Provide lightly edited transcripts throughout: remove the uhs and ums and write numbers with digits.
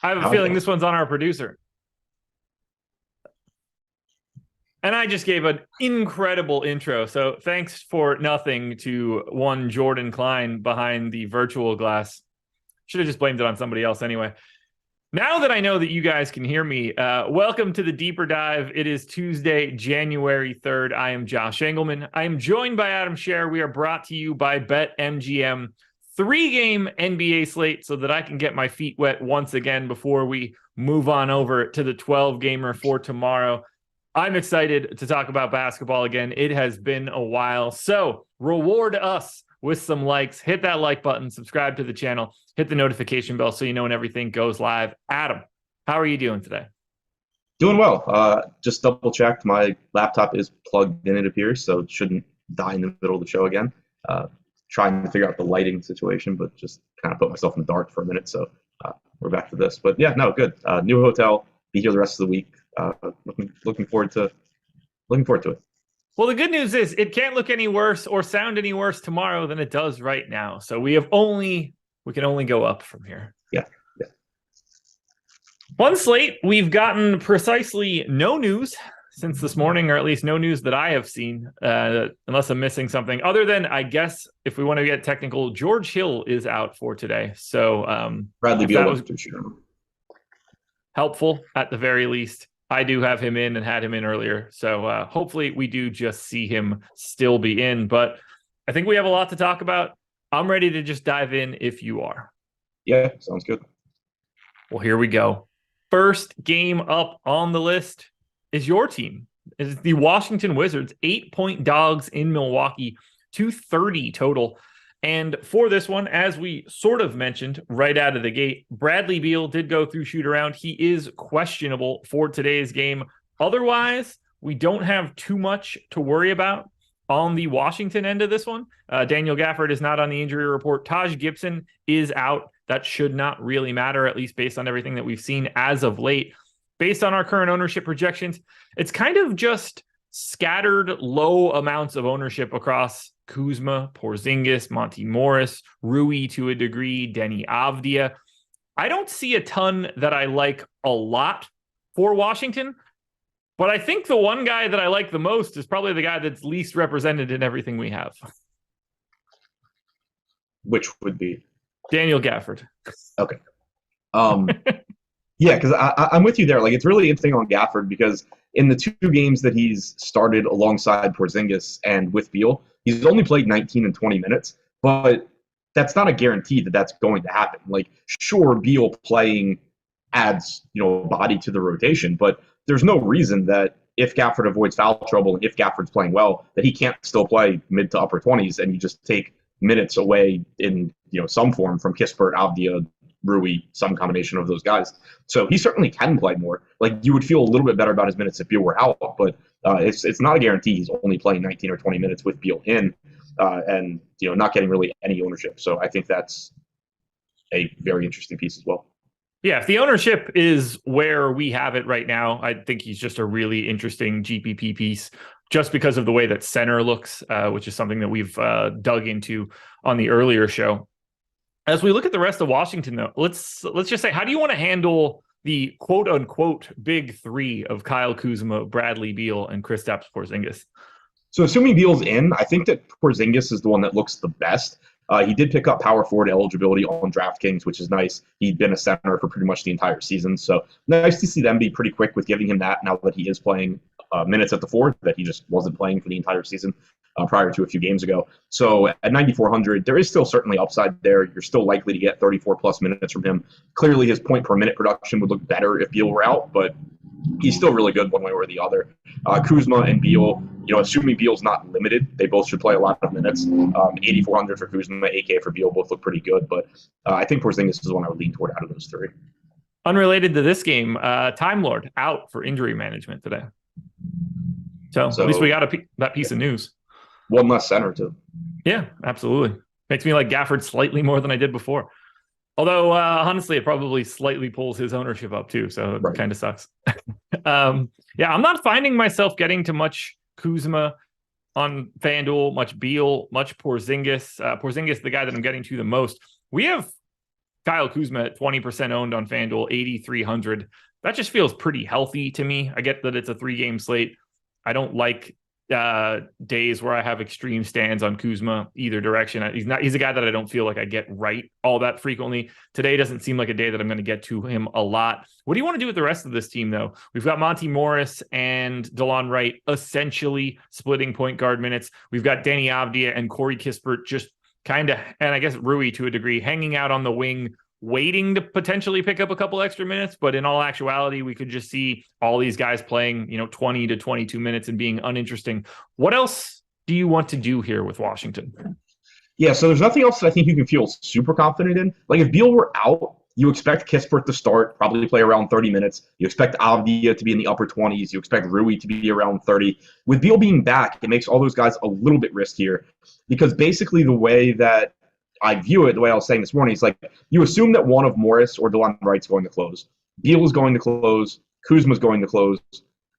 I have a feeling this one's on our producer. And I just gave an incredible intro. So thanks for nothing to one Jordan Klein behind the virtual glass. Should have just blamed it on somebody else anyway. Now that I know that you guys can hear me, welcome to the Deeper Dive. It is Tuesday, January 3rd. I am Josh Engleman. I am joined by Adam Scherer. We are brought to you by BetMGM. 3-game NBA slate so that I can get my feet wet once again before we move on over to the 12-gamer for tomorrow. I'm excited to talk about basketball again. It has been a while. So reward us with some likes. Hit that like button, subscribe to the channel, hit the notification bell so you know when everything goes live. Adam, how are you doing today? Doing well. Just double checked. My laptop is plugged in, it appears, so it shouldn't die in the middle of the show again. Trying to figure out the lighting situation, but just kind of put myself in the dark for a minute. So we're back to this. But yeah, no, good. New hotel. Be here the rest of the week. Looking forward to it. Well, the good news is it can't look any worse or sound any worse tomorrow than it does right now. So we can only go up from here. Yeah. One slate, we've gotten precisely no news since this morning, or at least no news that I have seen, unless I'm missing something. Other than, I guess, if we want to get technical, George Hill is out for today. So Bradley Beal was helpful at the very least. I do have him in and had him in earlier. So hopefully we do just see him still be in. But I think we have a lot to talk about. I'm ready to just dive in if you are. Yeah, sounds good. Well, here we go. First game up on the list is your team. It's the Washington Wizards, 8-point dogs in Milwaukee, 230 total. And for this one, as we sort of mentioned right out of the gate, Bradley Beal did go through shoot around. He is questionable for today's game. Otherwise, we don't have too much to worry about on the Washington end of this one. Daniel Gafford is not on the injury report. Taj Gibson is out. That should not really matter, at least based on everything that we've seen as of late. Based on our current ownership projections, it's kind of just scattered low amounts of ownership across Kuzma, Porzingis, Monty Morris, Rui to a degree, Denny Avdia. I don't see a ton that I like a lot for Washington, but I think the one guy that I like the most is probably the guy that's least represented in everything we have. Which would be? Daniel Gafford. Okay. Yeah, because I'm with you there. Like, it's really interesting on Gafford because in the 2 games that he's started alongside Porzingis and with Beal, he's only played 19 and 20 minutes, but that's not a guarantee that that's going to happen. Like, sure, Beal playing adds, body to the rotation, but there's no reason that if Gafford avoids foul trouble and if Gafford's playing well, that he can't still play mid to upper 20s and you just take minutes away in, some form from Kispert, Avdia, Rui, some combination of those guys. So he certainly can play more. Like, you would feel a little bit better about his minutes if Beal were out, but it's not a guarantee he's only playing 19 or 20 minutes with Beal in and, not getting really any ownership. So I think that's a very interesting piece as well. Yeah, if the ownership is where we have it right now, I think he's just a really interesting GPP piece just because of the way that center looks, which is something that we've dug into on the earlier show. As we look at the rest of Washington, though, let's just say, how do you want to handle the quote-unquote big 3 of Kyle Kuzma, Bradley Beal, and Kristaps Porzingis? So assuming Beal's in, I think that Porzingis is the one that looks the best. He did pick up power forward eligibility on DraftKings, which is nice. He'd been a center for pretty much the entire season. So nice to see them be pretty quick with giving him that now that he is playing minutes at the 4 that he just wasn't playing for the entire season prior to a few games ago. So at 9,400, there is still certainly upside there. You're still likely to get 34-plus minutes from him. Clearly, his point-per-minute production would look better if Beal were out, but he's still really good one way or the other. Kuzma and Beal, assuming Beal's not limited, they both should play a lot of minutes. 8,400 for Kuzma, 8K for Beal, both look pretty good, but I think Porzingis is the one I would lean toward out of those 3. Unrelated to this game, Time Lord out for injury management today. So at least we got that piece of news. One less center, too. Yeah, absolutely. Makes me like Gafford slightly more than I did before. Although, honestly, it probably slightly pulls his ownership up, too. So it kind of sucks. I'm not finding myself getting to much Kuzma on FanDuel, much Beal, much Porzingis. Porzingis, the guy that I'm getting to the most. We have Kyle Kuzma at 20% owned on FanDuel, 8,300. That just feels pretty healthy to me. I get that it's a 3-game slate. I don't like days where I have extreme stands on Kuzma either direction. He's a guy that I don't feel like I get right all that frequently. Today doesn't seem like a day that I'm going to get to him a lot. What do you want to do with the rest of this team, though? We've got Monty Morris and DeLon Wright essentially splitting point guard minutes. We've got Danny Avdija and Corey Kispert just kind of, and I guess Rui to a degree, hanging out on the wing, waiting to potentially pick up a couple extra minutes. But in all actuality, we could just see all these guys playing, 20 to 22 minutes and being uninteresting. What else do you want to do here with Washington? Yeah, so there's nothing else that I think you can feel super confident in. Like if Beal were out, you expect Kispert to start, probably play around 30 minutes. You expect Avdija to be in the upper 20s. You expect Rui to be around 30. With Beal being back, it makes all those guys a little bit riskier because basically the way that I view it, the way I was saying this morning, is like you assume that one of Morris or DeLon Wright's going to close. Beal is going to close. Kuzma's going to close.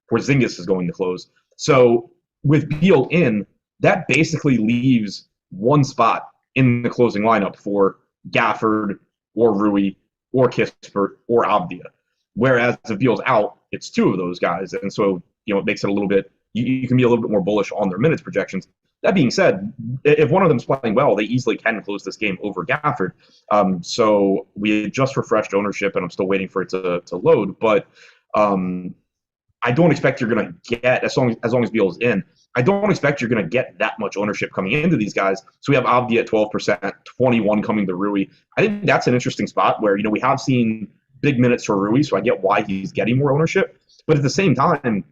Porzingis is going to close. So with Beal in, that basically leaves one spot in the closing lineup for Gafford or Rui or Kispert or Avdija. Whereas if Beal's out, it's two of those guys. And so, it makes it a little bit, you can be a little bit more bullish on their minutes projections. That being said, if one of them's playing well, they easily can close this game over Gafford. So we just refreshed ownership, and I'm still waiting for it to load. But I don't expect you're going to get, as long as Beal is in, I don't expect you're going to get that much ownership coming into these guys. So we have Avdija at 12%, 21 coming to Rui. I think that's an interesting spot where, we have seen big minutes for Rui, so I get why he's getting more ownership. But at the same time,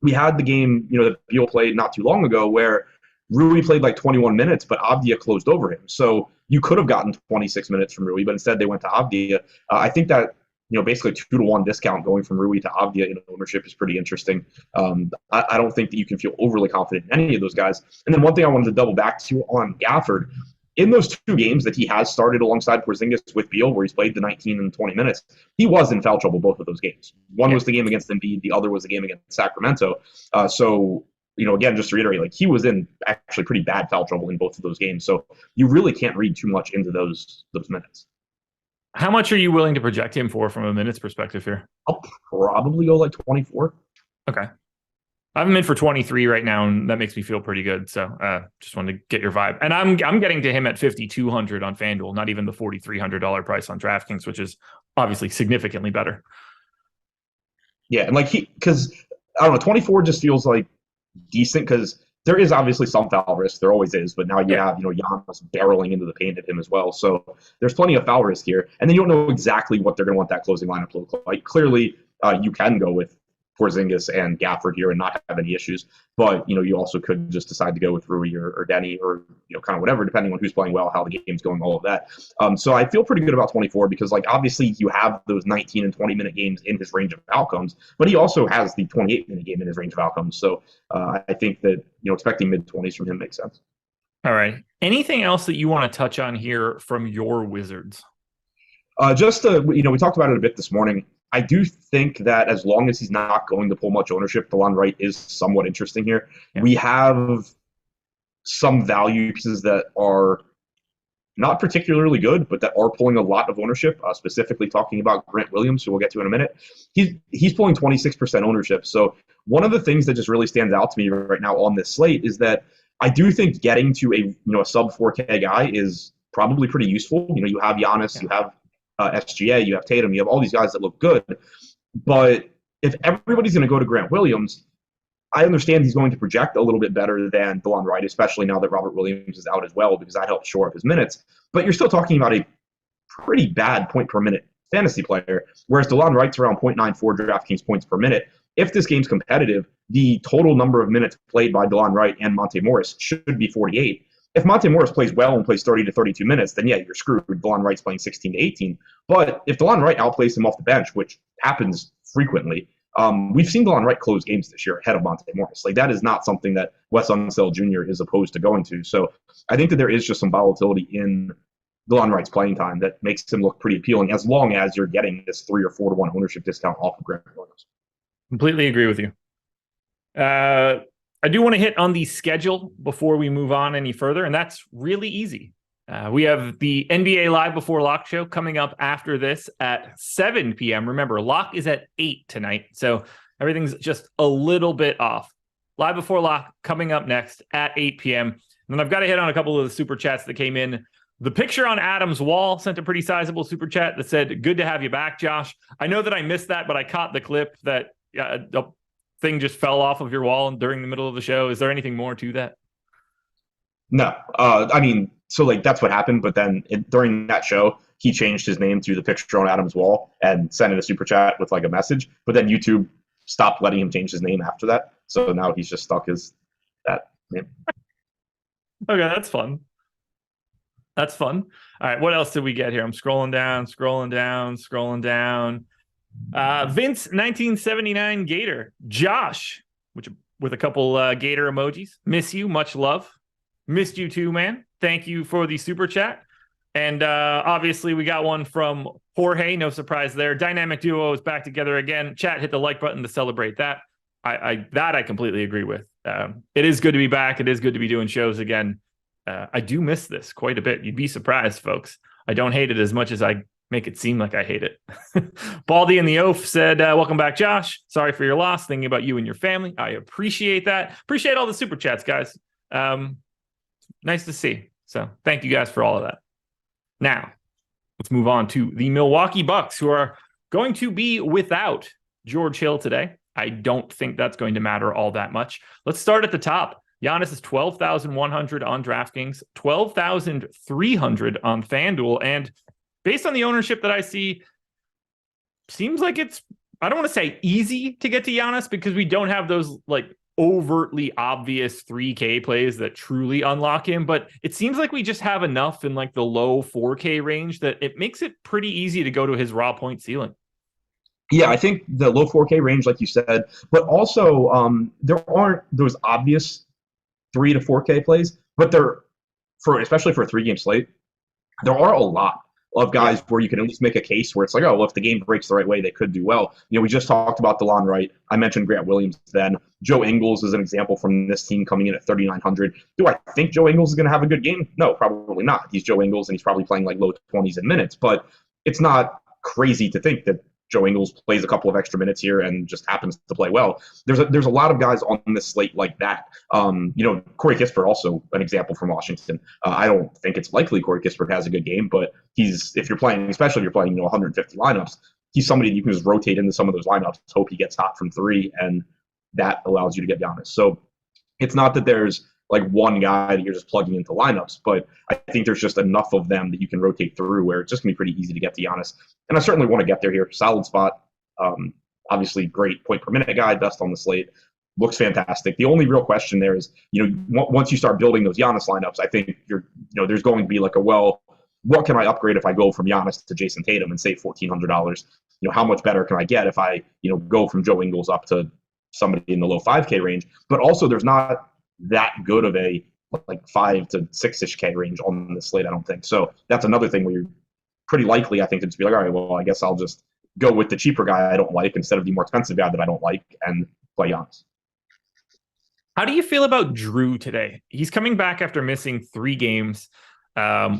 we had the game, that Beal played not too long ago where Rui played like 21 minutes, but Avdija closed over him. So you could have gotten 26 minutes from Rui, but instead they went to Avdija. I think that, basically 2-to-1 discount going from Rui to Avdija in ownership is pretty interesting. I don't think that you can feel overly confident in any of those guys. And then one thing I wanted to double back to on Gafford, in those 2 games that he has started alongside Porzingis with Beal, where he's played the 19 and 20 minutes, he was in foul trouble both of those games. One was the game against Embiid, the other was the game against Sacramento. So again, just to reiterate, like he was in actually pretty bad foul trouble in both of those games. So you really can't read too much into those minutes. How much are you willing to project him for from a minutes perspective here? I'll probably go like 24. Okay. I'm in for 23 right now, and that makes me feel pretty good. So just wanted to get your vibe. And I'm getting to him at 5,200 on FanDuel, not even the $4,300 price on DraftKings, which is obviously significantly better. Yeah, and like because I don't know, 24 just feels like decent because there is obviously some foul risk. There always is, but now you have, Giannis barreling into the paint at him as well. So there's plenty of foul risk here. And then you don't know exactly what they're going to want that closing lineup to look like. Clearly, you can go with Porzingis and Gafford here and not have any issues. But, you also could just decide to go with Rui or Denny or, kind of whatever, depending on who's playing well, how the game's going, all of that. So I feel pretty good about 24 because, like, obviously you have those 19 and 20-minute games in his range of outcomes, but he also has the 28-minute game in his range of outcomes. So I think that, expecting mid-20s from him makes sense. All right. Anything else that you want to touch on here from your Wizards? We talked about it a bit this morning. I do think that as long as he's not going to pull much ownership, DeLon Wright is somewhat interesting here. Yeah. We have some value pieces that are not particularly good, but that are pulling a lot of ownership, specifically talking about Grant Williams, who we'll get to in a minute. He's pulling 26% ownership. So one of the things that just really stands out to me right now on this slate is that I do think getting to a sub 4K guy is probably pretty useful. You have Giannis, you have SGA, you have Tatum, you have all these guys that look good. But if everybody's going to go to Grant Williams, I understand he's going to project a little bit better than DeLon Wright, especially now that Robert Williams is out as well, because that helps shore up his minutes. But you're still talking about a pretty bad point per minute fantasy player, whereas DeLon Wright's around 0.94 DraftKings points per minute. If this game's competitive, the total number of minutes played by DeLon Wright and Monte Morris should be 48. If Monte Morris plays well and plays 30 to 32 minutes, then yeah, you're screwed. DeLon Wright's playing 16 to 18. But if DeLon Wright outplays him off the bench, which happens frequently, we've seen DeLon Wright close games this year ahead of Monte Morris. Like, that is not something that Wes Unseld Jr. is opposed to going to. So I think that there is just some volatility in DeLon Wright's playing time that makes him look pretty appealing, as long as you're getting this 3 or 4-to-1 ownership discount off of Grant Williams. Completely agree with you. I do want to hit on the schedule before we move on any further, and that's really easy. We have the NBA Live Before Lock show coming up after this at 7 p.m. Remember, Lock is at 8 tonight, so everything's just a little bit off. Live Before Lock coming up next at 8 p.m. And then I've got to hit on a couple of the super chats that came in. The picture on Adam's wall sent a pretty sizable super chat that said, "Good to have you back, Josh." I know that I missed that, but I caught the clip that the thing just fell off of your wall during the middle of the show. Is there anything more to that? No, I mean, so like that's what happened. But then during that show, he changed his name to the picture on Adam's wall and sent in a super chat with like a message. But then YouTube stopped letting him change his name after that. So now he's just stuck as that name. Okay, that's fun. That's fun. All right, what else did we get here? I'm scrolling down. Vince 1979 Gator. Josh, which with a couple Gator emojis. Miss you, much love. Missed you too, man. Thank you for the super chat. And obviously we got one from Jorge, no surprise there. Dynamic duo is back together again. Chat, hit the like button to celebrate that. I completely agree with. It is good to be back. It is good to be doing shows again. I do miss this quite a bit. You'd be surprised, folks. I don't hate it as much as I make it seem like I hate it. Baldy and the Oaf said, welcome back, Josh. Sorry for your loss. Thinking about you and your family. I appreciate that. Appreciate all the super chats, guys. Nice to see. So thank you guys for all of that. Now, let's move on to the Milwaukee Bucks, who are going to be without George Hill today. I don't think that's going to matter all that much. Let's start at the top. Giannis is 12,100 on DraftKings, 12,300 on FanDuel. And based on the ownership that I see, seems like it's, I don't want to say easy to get to Giannis because we don't have those like overtly obvious 3K plays that truly unlock him. But it seems like we just have enough in like the low 4K range that it makes it pretty easy to go to his raw point ceiling. Yeah, I think the low 4K range, like you said, but also there aren't those obvious 3 to 4K plays, but especially for a 3-game slate, there are a lot of guys where you can at least make a case where it's like, oh, well, if the game breaks the right way, they could do well. You know, we just talked about DeLon Wright. I mentioned Grant Williams then. Joe Ingles is an example from this team coming in at 3,900. Do I think Joe Ingles is going to have a good game? No, probably not. He's Joe Ingles, and he's probably playing like low 20s in minutes, but it's not crazy to think that Joe Ingles plays a couple of extra minutes here and just happens to play well. There's a lot of guys on this slate like that. Corey Kispert also an example from Washington. I don't think it's likely Corey Kispert has a good game, but especially if you're playing 150 lineups, he's somebody you can just rotate into some of those lineups, hope he gets hot from 3, and that allows you to get Giannis. So it's not that there's like one guy that you're just plugging into lineups, but I think there's just enough of them that you can rotate through where it's just going to be pretty easy to get to Giannis. And I certainly want to get there here. Solid spot. Obviously, great point per minute guy, best on the slate. Looks fantastic. The only real question there is, once you start building those Giannis lineups, I think there's going to be like what can I upgrade if I go from Giannis to Jason Tatum and save $1,400? How much better can I get if I, go from Joe Ingles up to somebody in the low 5K range? But also, there's not that good of a like 5 to 6-ish K range on the slate, I don't think. So that's another thing where you're pretty likely, I think, to just be like, all right, well, I guess I'll just go with the cheaper guy I don't like instead of the more expensive guy that I don't like and play Giannis. How do you feel about Drew today? He's coming back after missing 3 games.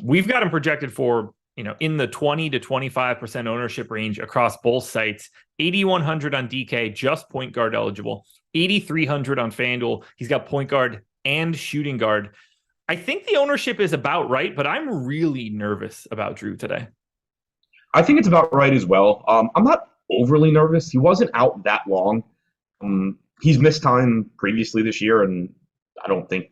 We've got him projected for, in the 20 to 25% ownership range across both sites. 8,100 on DK, just point guard eligible. 8,300 on FanDuel. He's got point guard and shooting guard. I think the ownership is about right, but I'm really nervous about Drew today. I think it's about right as well. I'm not overly nervous. He wasn't out that long. He's missed time previously this year, and I don't think,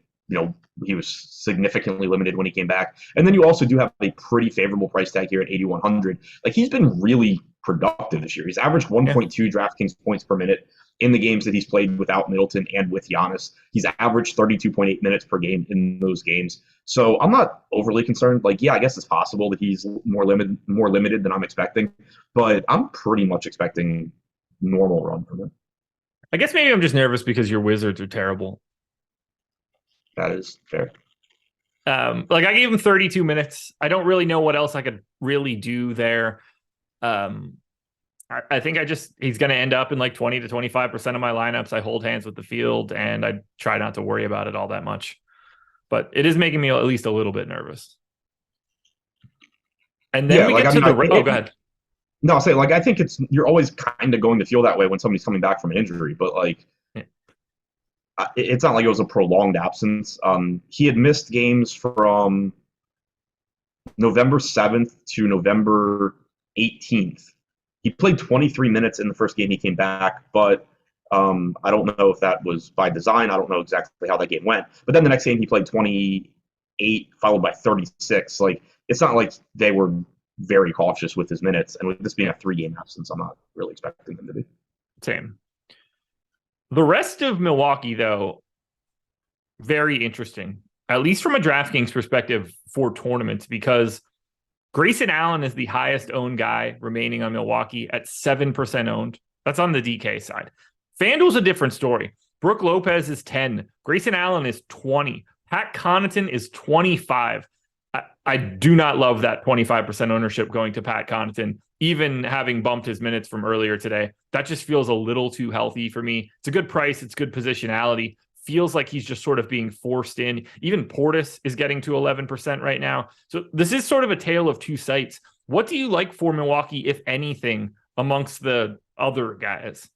he was significantly limited when he came back. And then you also do have a pretty favorable price tag here at 8,100. Like, he's been really productive this year. He's averaged 1.2 DraftKings points per minute in the games that he's played without Middleton and with Giannis. He's averaged 32.8 minutes per game in those games. So I'm not overly concerned. Like, yeah, I guess it's possible that he's more limited than I'm expecting, but I'm pretty much expecting normal run from him. I guess maybe I'm just nervous because your Wizards are terrible. That is fair. I gave him 32 minutes. I don't really know what else I could really do there. I think he's going to end up in like 20 to 25% of my lineups. I hold hands with the field and I try not to worry about it all that much, but it is making me at least a little bit nervous. And then we like, get to oh, go ahead. No, I'll say, like, I think you're always kind of going to feel that way when somebody's coming back from an injury, but like, it's not like it was a prolonged absence. He had missed games from November 7th to November 18th. He played 23 minutes in the first game he came back, but I don't know if that was by design. I don't know exactly how that game went. But then the next game he played 28, followed by 36. Like, it's not like they were very cautious with his minutes. And with this being a 3-game absence, I'm not really expecting them to be. Same. The rest of Milwaukee, though, very interesting, at least from a DraftKings perspective for tournaments, because Grayson Allen is the highest owned guy remaining on Milwaukee at 7% owned. That's on the DK side. FanDuel's a different story. Brook Lopez is 10. Grayson Allen is 20. Pat Connaughton is 25. I do not love that 25% ownership going to Pat Connaughton, even having bumped his minutes from earlier today. That just feels a little too healthy for me. It's a good price. It's good positionality. Feels like he's just sort of being forced in. Even Portis is getting to 11% right now. So this is sort of a tale of two sites. What do you like for Milwaukee, if anything, amongst the other guys?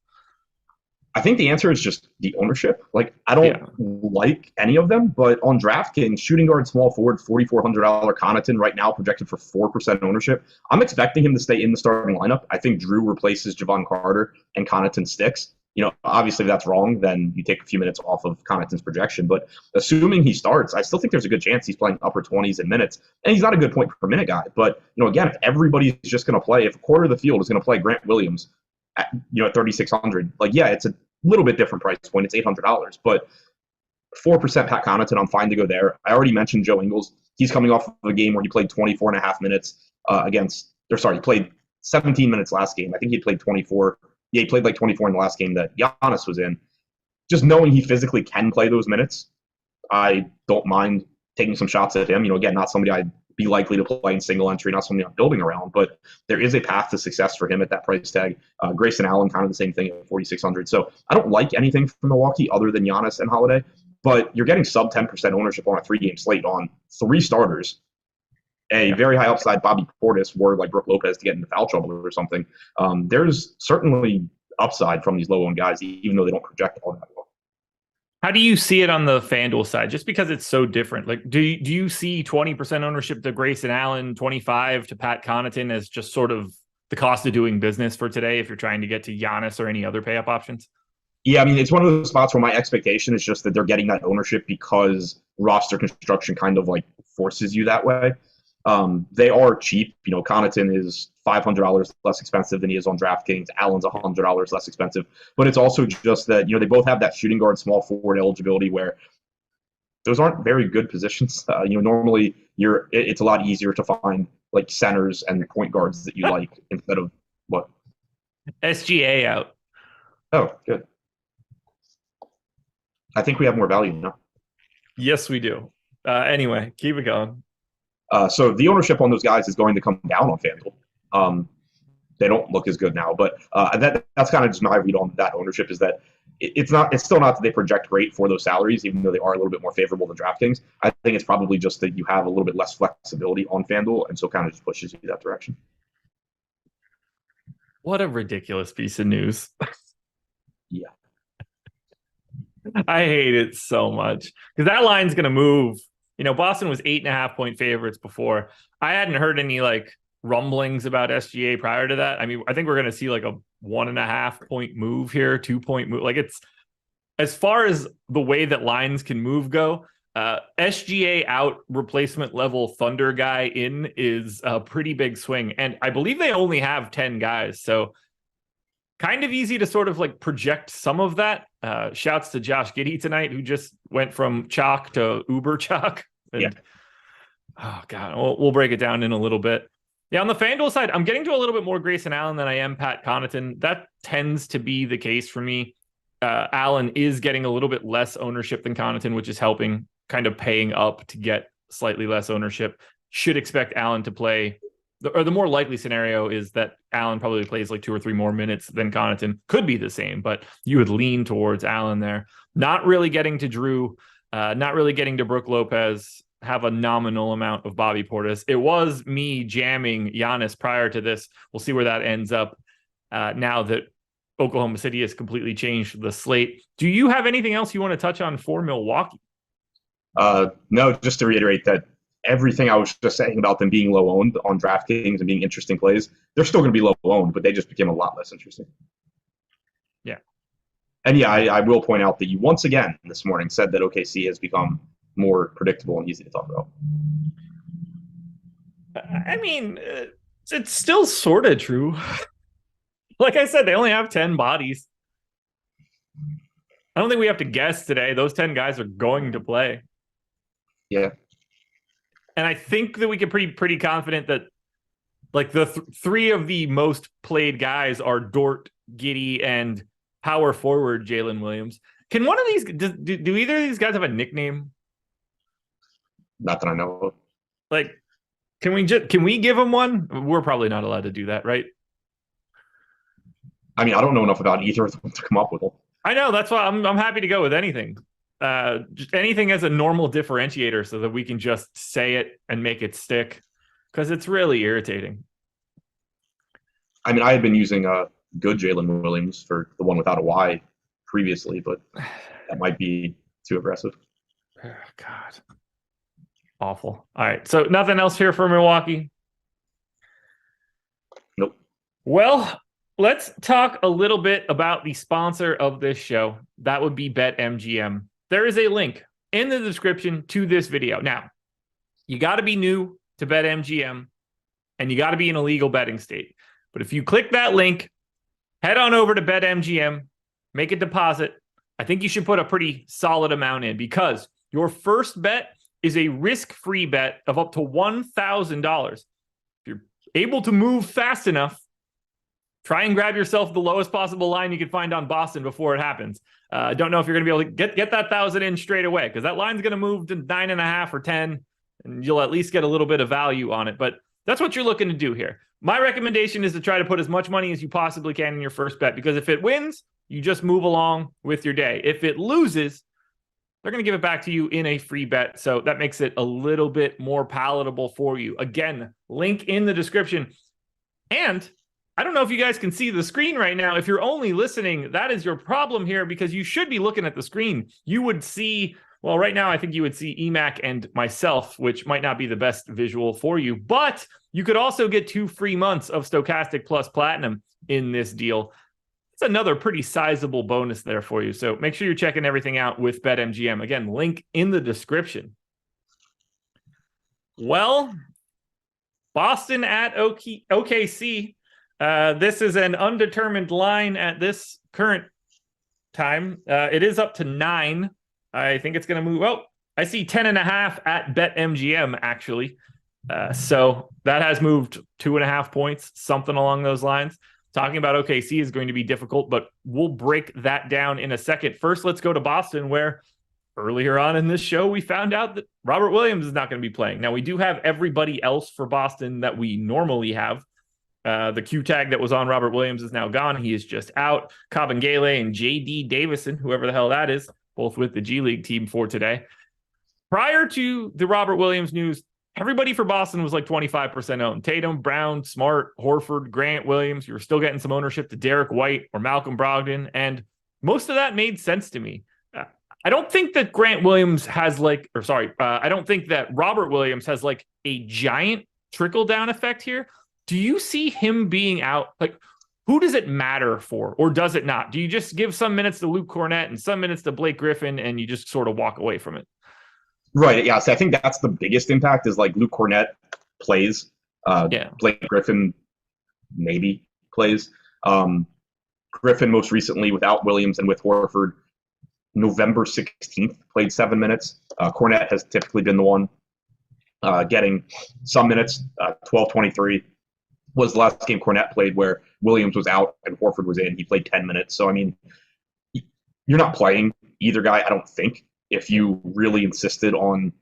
I think the answer is just the ownership. Like, I don't like any of them, but on DraftKings, shooting guard, small forward, $4,400 Connaughton right now projected for 4% ownership. I'm expecting him to stay in the starting lineup. I think Drew replaces Javon Carter and Connaughton sticks. You know, obviously if that's wrong, then you take a few minutes off of Connaughton's projection. But assuming he starts, I still think there's a good chance he's playing upper 20s in minutes. And he's not a good point per minute guy. But, you know, again, if everybody's just going to play, if a quarter of the field is going to play Grant Williams at 3,600, like, yeah, it's a little bit different price point. It's $800, but 4% Pat Connaughton, I'm fine to go there. I already mentioned Joe Ingles. He's coming off of a game where he played 24 and a half minutes he played 17 minutes last game. I think he played 24. Yeah, he played like 24 in the last game that Giannis was in. Just knowing he physically can play those minutes, I don't mind taking some shots at him. You know, again, not somebody I'd be likely to play in single entry, not something I'm building around, but there is a path to success for him at that price tag. Grayson Allen, kind of the same thing at 4,600. So I don't like anything from Milwaukee other than Giannis and Holiday, but you're getting sub 10% ownership on a 3-game slate on 3 starters. A very high upside Bobby Portis, were like Brook Lopez to get into foul trouble or something. There's certainly upside from these low-owned guys, even though they don't project all that well. How do you see it on the FanDuel side? Just because it's so different. Like, do you see 20% ownership to Grayson Allen, 25 to Pat Connaughton as just sort of the cost of doing business for today if you're trying to get to Giannis or any other pay-up options? Yeah, I mean, it's one of those spots where my expectation is just that they're getting that ownership because roster construction kind of like forces you that way. They are cheap. You know, Connaughton is $500 less expensive than he is on DraftKings. Allen's $100 less expensive. But it's also just that, you know, they both have that shooting guard, small forward eligibility where those aren't very good positions. Normally it's a lot easier to find like centers and point guards that you like instead of what? SGA out. Oh, good. I think we have more value now. Yes, we do. Anyway, keep it going. So the ownership on those guys is going to come down on FanDuel. They don't look as good now, but that's kind of just my read on that ownership is that it's still not that they project great for those salaries, even though they are a little bit more favorable than DraftKings. I think it's probably just that you have a little bit less flexibility on FanDuel, and so kind of just pushes you that direction. What a ridiculous piece of news. Yeah. I hate it so much because that line's going to move. You know, Boston was 8.5-point favorites before. I hadn't heard any like rumblings about SGA prior to that. I mean, I think we're going to see like a 1.5-point move here, 2-point move. Like, it's as far as the way that lines can move go. SGA out, replacement level Thunder guy in is a pretty big swing. And I believe they only have 10 guys. So kind of easy to sort of like project some of that. Shouts to Josh Giddey tonight, who just went from chalk to uber chalk. And, oh God, we'll break it down in a little bit. Yeah, on the FanDuel side, I'm getting to a little bit more Grayson Allen than I am Pat Connaughton. That tends to be the case for me. Allen is getting a little bit less ownership than Connaughton, which is helping, kind of paying up to get slightly less ownership. Should expect Allen to play, or the more likely scenario is that Allen probably plays like 2 or 3 more minutes than Connaughton. Could be the same, but you would lean towards Allen there. Not really getting to Drew, not really getting to Brook Lopez. have a nominal amount of Bobby Portis. It was me jamming Giannis prior to this. We'll see where that ends up now that Oklahoma City has completely changed the slate. Do you have anything else you want to touch on for Milwaukee? No, just to reiterate that everything I was just saying about them being low owned on DraftKings and being interesting plays, they're still going to be low owned, but they just became a lot less interesting. Yeah. And yeah, I will point out that you once again this morning said that OKC has become more predictable and easy to talk about. I mean, it's still sort of true. Like I said, they only have 10 bodies. I don't think we have to guess today. Those 10 guys are going to play. Yeah. And I think that we can pretty confident that like the three of the most played guys are Dort, Giddey, and power forward Jalen Williams. Can one of these do either of these guys have a nickname? Not that I know of. Like, can we give them one? We're probably not allowed to do that, right? I mean, I don't know enough about either of them to come up with them. I know, that's why I'm happy to go with anything. Just anything as a normal differentiator so that we can just say it and make it stick, because it's really irritating. I mean, I had been using a good Jalen Williams for the one without a Y previously, but that might be too aggressive. Oh, God. Awful. All right. So nothing else here for Milwaukee? Nope. Well, let's talk a little bit about the sponsor of this show. That would be BetMGM. There is a link in the description to this video. Now, you got to be new to BetMGM and you got to be in a legal betting state. But if you click that link, head on over to BetMGM, make a deposit. I think you should put a pretty solid amount in, because your first bet is a risk-free bet of up to $1,000. If you're able to move fast enough, try and grab yourself the lowest possible line you can find on Boston before it happens. I don't know if you're going to be able to get that 1,000 in straight away, because that line's going to move to 9.5 or 10, and you'll at least get a little bit of value on it. But that's what you're looking to do here. My recommendation is to try to put as much money as you possibly can in your first bet, because if it wins, you just move along with your day. If it loses, they're going to give it back to you in a free bet. So that makes it a little bit more palatable for you. Again, link in the description. And I don't know if you guys can see the screen right now. If you're only listening, that is your problem here, because you should be looking at the screen. You would see, well, right now, I think you would see EMAC and myself, which might not be the best visual for you, but you could also get 2 free months of Stokastic Plus Platinum in this deal. It's another pretty sizable bonus there for you. So make sure you're checking everything out with BetMGM. Again, link in the description. Well, Boston at OKC. This is an undetermined line at this current time. It is up to 9. I think it's going to move. Oh, I see 10.5 at BetMGM, actually. So that has moved 2.5 points, something along those lines. Talking about OKC is going to be difficult, but we'll break that down in a second. First, let's go to Boston, where earlier on in this show, we found out that Robert Williams is not going to be playing. Now, we do have everybody else for Boston that we normally have. The Q tag that was on Robert Williams is now gone. He is just out. Kabengele and J.D. Davison, whoever the hell that is, both with the G League team for today. Prior to the Robert Williams news, everybody for Boston was like 25% owned. Tatum, Brown, Smart, Horford, Grant, Williams. You were still getting some ownership to Derek White or Malcolm Brogdon, and most of that made sense to me. I don't think that I don't think that Robert Williams has like a giant trickle-down effect here. Do you see him being out? Like, who does it matter for, or does it not? Do you just give some minutes to Luke Cornett and some minutes to Blake Griffin, and you just sort of walk away from it? Right. Yeah. So I think that's the biggest impact is like Luke Cornett plays. Blake Griffin maybe plays. Griffin most recently without Williams and with Horford, November 16th played 7 minutes. Cornett has typically been the one getting some minutes. 12-23 was the last game Cornett played where Williams was out and Horford was in. He played 10 minutes. So, I mean, you're not playing either guy, I don't think, if you really insisted on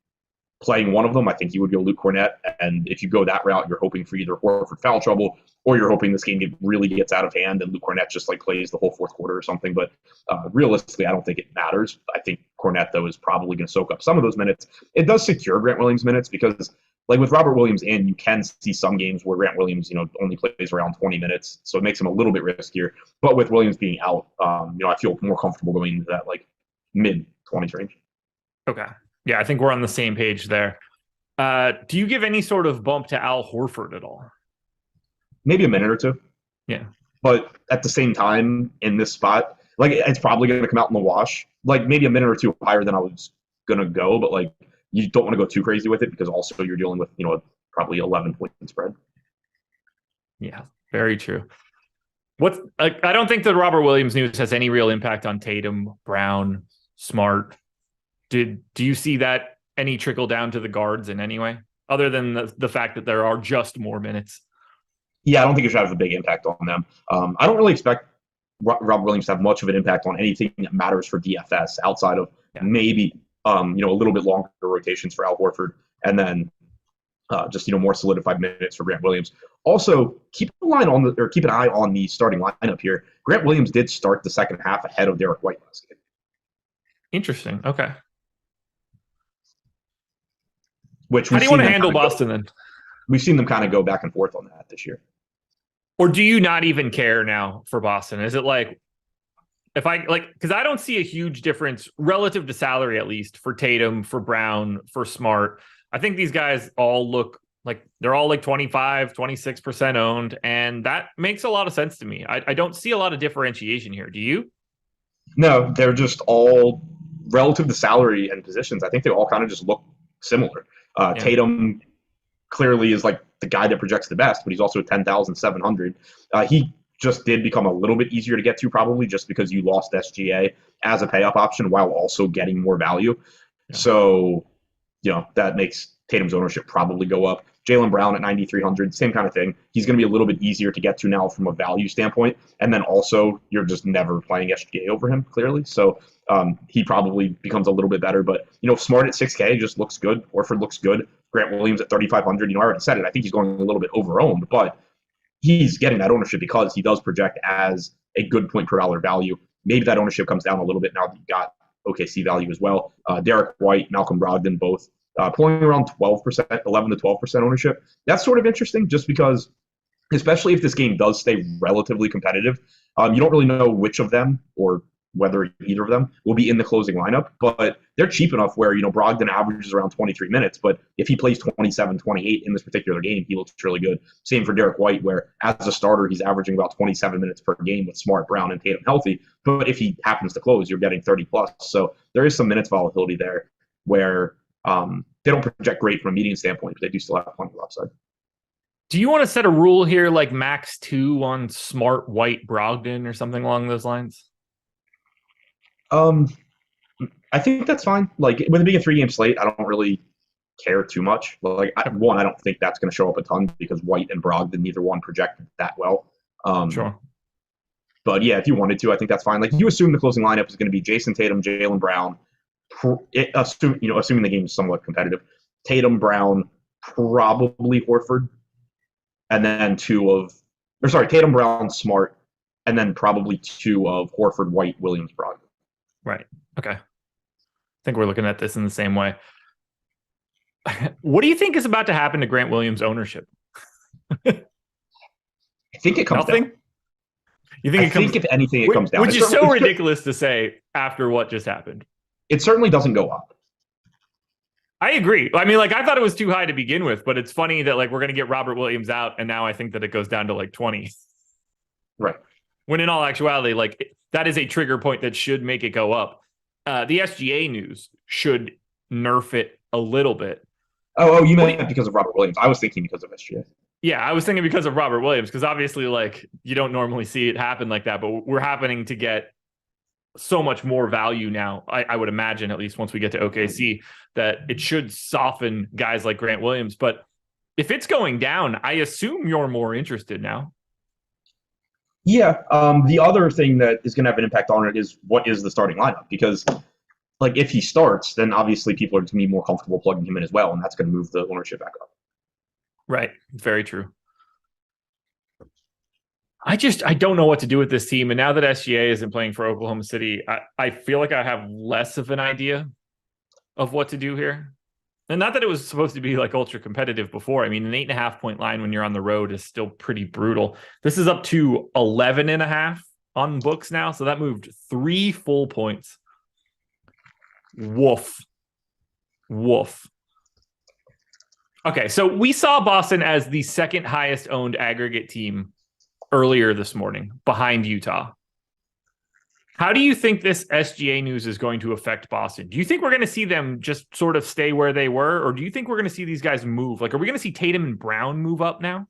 playing one of them, I think you would go Luke Cornett. And if you go that route, you're hoping for either Horford foul trouble, or you're hoping this game really gets out of hand and Luke Cornett just like plays the whole fourth quarter or something. But realistically, I don't think it matters. I think Cornett, though, is probably going to soak up some of those minutes. It does secure Grant Williams minutes because, like with Robert Williams in, you can see some games where Grant Williams, only plays around 20 minutes. So it makes him a little bit riskier. But with Williams being out, I feel more comfortable going into that like mid-20s range. Okay. Yeah, I think we're on the same page there. Do you give any sort of bump to Al Horford at all? Maybe a minute or two. Yeah. But at the same time, in this spot, like it's probably going to come out in the wash. Like maybe a minute or two higher than I was going to go, but like you don't want to go too crazy with it because also you're dealing with, probably 11-point spread. Yeah, very true. I don't think that Robert Williams news has any real impact on Tatum, Brown, Smart. Do you see that any trickle down to the guards in any way, other than the fact that there are just more minutes? Yeah, I don't think it should have a big impact on them. I don't really expect Robert Williams to have much of an impact on anything that matters for DFS outside of maybe a little bit longer rotations for Al Horford, and then just more solidified minutes for Grant Williams. Also, keep an eye on the starting lineup here. Grant Williams did start the second half ahead of Derek White last game. Interesting. Okay. How do you want to handle Boston then? We've seen them kind of go back and forth on that this year. Or do you not even care now for Boston? Is it like, because I don't see a huge difference relative to salary, at least for Tatum, for Brown, for Smart. I think these guys all look like they're all like 25, 26% owned. And that makes a lot of sense to me. I don't see a lot of differentiation here. Do you? No, they're just all relative to salary and positions. I think they all kind of just look similar. Tatum clearly is like the guy that projects the best, but he's also at 10,700. He just did become a little bit easier to get to, probably just because you lost SGA as a pay-up option while also getting more value. Yeah. So, that makes Tatum's ownership probably go up. Jaylen Brown at 9,300, same kind of thing. He's going to be a little bit easier to get to now from a value standpoint. And then also, you're just never playing SGA over him, clearly. So he probably becomes a little bit better. But, Smart at 6K just looks good. Horford looks good. Grant Williams at 3,500. I already said it. I think he's going a little bit over-owned, but he's getting that ownership because he does project as a good point per dollar value. Maybe that ownership comes down a little bit now that you've got OKC value as well. Derek White, Malcolm Brogdon, both pulling around 12%, 11 to 12% ownership. That's sort of interesting just because, especially if this game does stay relatively competitive, you don't really know which of them or whether either of them will be in the closing lineup, but they're cheap enough where, Brogdon averages around 23 minutes, but if he plays 27, 28 in this particular game, he looks really good. Same for Derek White, where as a starter, he's averaging about 27 minutes per game with Smart, Brown, and Tatum healthy, but if he happens to close, you're getting 30 plus. So there is some minutes volatility there where they don't project great from a median standpoint, but they do still have plenty of upside. Do you want to set a rule here like max 2 on Smart, White, Brogdon or something along those lines? I think that's fine. Like with it being a 3-game slate, I don't really care too much. Like I don't think that's going to show up a ton because White and Brogdon, neither one projected that well. Sure. But yeah, if you wanted to, I think that's fine. Like you assume the closing lineup is going to be Jason Tatum, Jaylen Brown, assuming the game is somewhat competitive. Tatum, Brown, probably Horford, and then Tatum, Brown, Smart, and then probably 2 of Horford, White, Williams, Brogdon. Right. Okay. I think we're looking at this in the same way. What do you think is about to happen to Grant Williams' ownership? I think it comes down. You think if anything, it comes down. Which is so ridiculous to say after what just happened. It certainly doesn't go up. I agree. I mean, I thought it was too high to begin with, but it's funny that we're going to get Robert Williams out, and now I think that it goes down to 20. Right. When in all actuality, that is a trigger point that should make it go up. The SGA news should nerf it a little bit. Oh, you meant because of Robert Williams. I was thinking because of SGA. Yeah, I was thinking because of Robert Williams, because obviously, you don't normally see it happen like that, but we're happening to get so much more value now. I would imagine, at least once we get to OKC, that it should soften guys like Grant Williams. But if it's going down, I assume you're more interested now. Yeah. The other thing that is going to have an impact on it is what is the starting lineup? Because like if he starts, then obviously people are going to be more comfortable plugging him in as well, and that's going to move the ownership back up. Right. Very true. I don't know what to do with this team. And now that SGA isn't playing for Oklahoma City, I feel like I have less of an idea of what to do here. And not that it was supposed to be like ultra competitive before. I mean, an 8.5 point line when you're on the road is still pretty brutal. This is up to 11.5 on books now. So that moved 3 full points. Woof. Okay, so we saw Boston as the second highest owned aggregate team earlier this morning, behind Utah. How do you think this SGA news is going to affect Boston? Do you think we're going to see them just sort of stay where they were, or do you think we're going to see these guys move? Like, are we going to see Tatum and Brown move up now?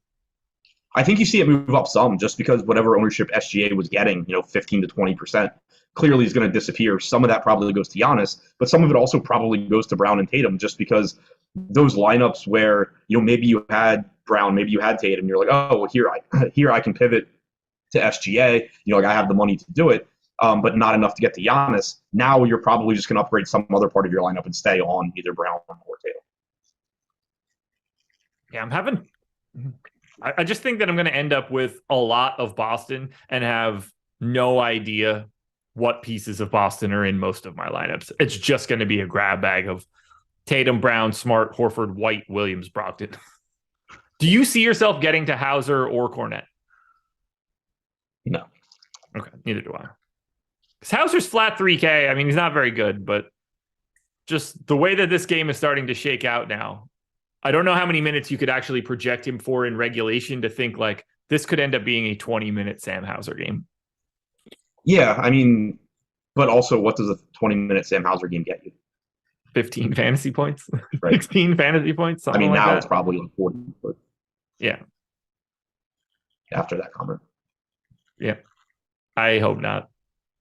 I think you see it move up some, just because whatever ownership SGA was getting, 15 to 20%, clearly is going to disappear. Some of that probably goes to Giannis, but some of it also probably goes to Brown and Tatum, just because those lineups where, maybe you had Brown, maybe you had Tatum, you're like, oh, well, here I can pivot to SGA. Like I have the money to do it, but not enough to get to Giannis. Now you're probably just going to upgrade some other part of your lineup and stay on either Brown or Tatum. Yeah, I just think that I'm going to end up with a lot of Boston and have no idea what pieces of Boston are in most of my lineups. It's just going to be a grab bag of Tatum, Brown, Smart, Horford, White, Williams, Brogdon. Do you see yourself getting to Hauser or Cornette? No. Okay, neither do I. Because Hauser's flat 3K. I mean, he's not very good, but just the way that this game is starting to shake out now, I don't know how many minutes you could actually project him for in regulation to think like this could end up being a 20-minute Sam Hauser game. Yeah, I mean, but also what does a 20-minute Sam Hauser game get you? 15 fantasy points, right. 16 fantasy points. I mean, like now that. It's probably like 40. But yeah. After that comment. Yeah. I hope not.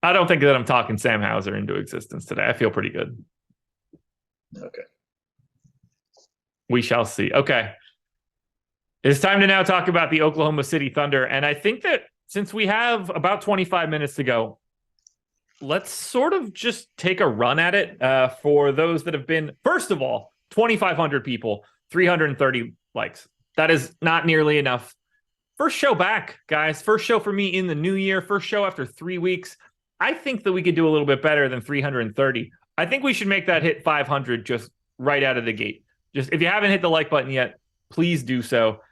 I don't think that I'm talking Sam Hauser into existence today. I feel pretty good. Okay. We shall see. Okay. It's time to now talk about the Oklahoma City Thunder. And I think that since we have about 25 minutes to go, let's sort of just take a run at it for those that have been, first of all, 2,500 people, 330 likes. That is not nearly enough. First show back, guys. First show for me in the new year. First show after 3 weeks. I think that we could do a little bit better than 330. I think we should make that hit 500 just right out of the gate. Just if you haven't hit the like button yet, please do so.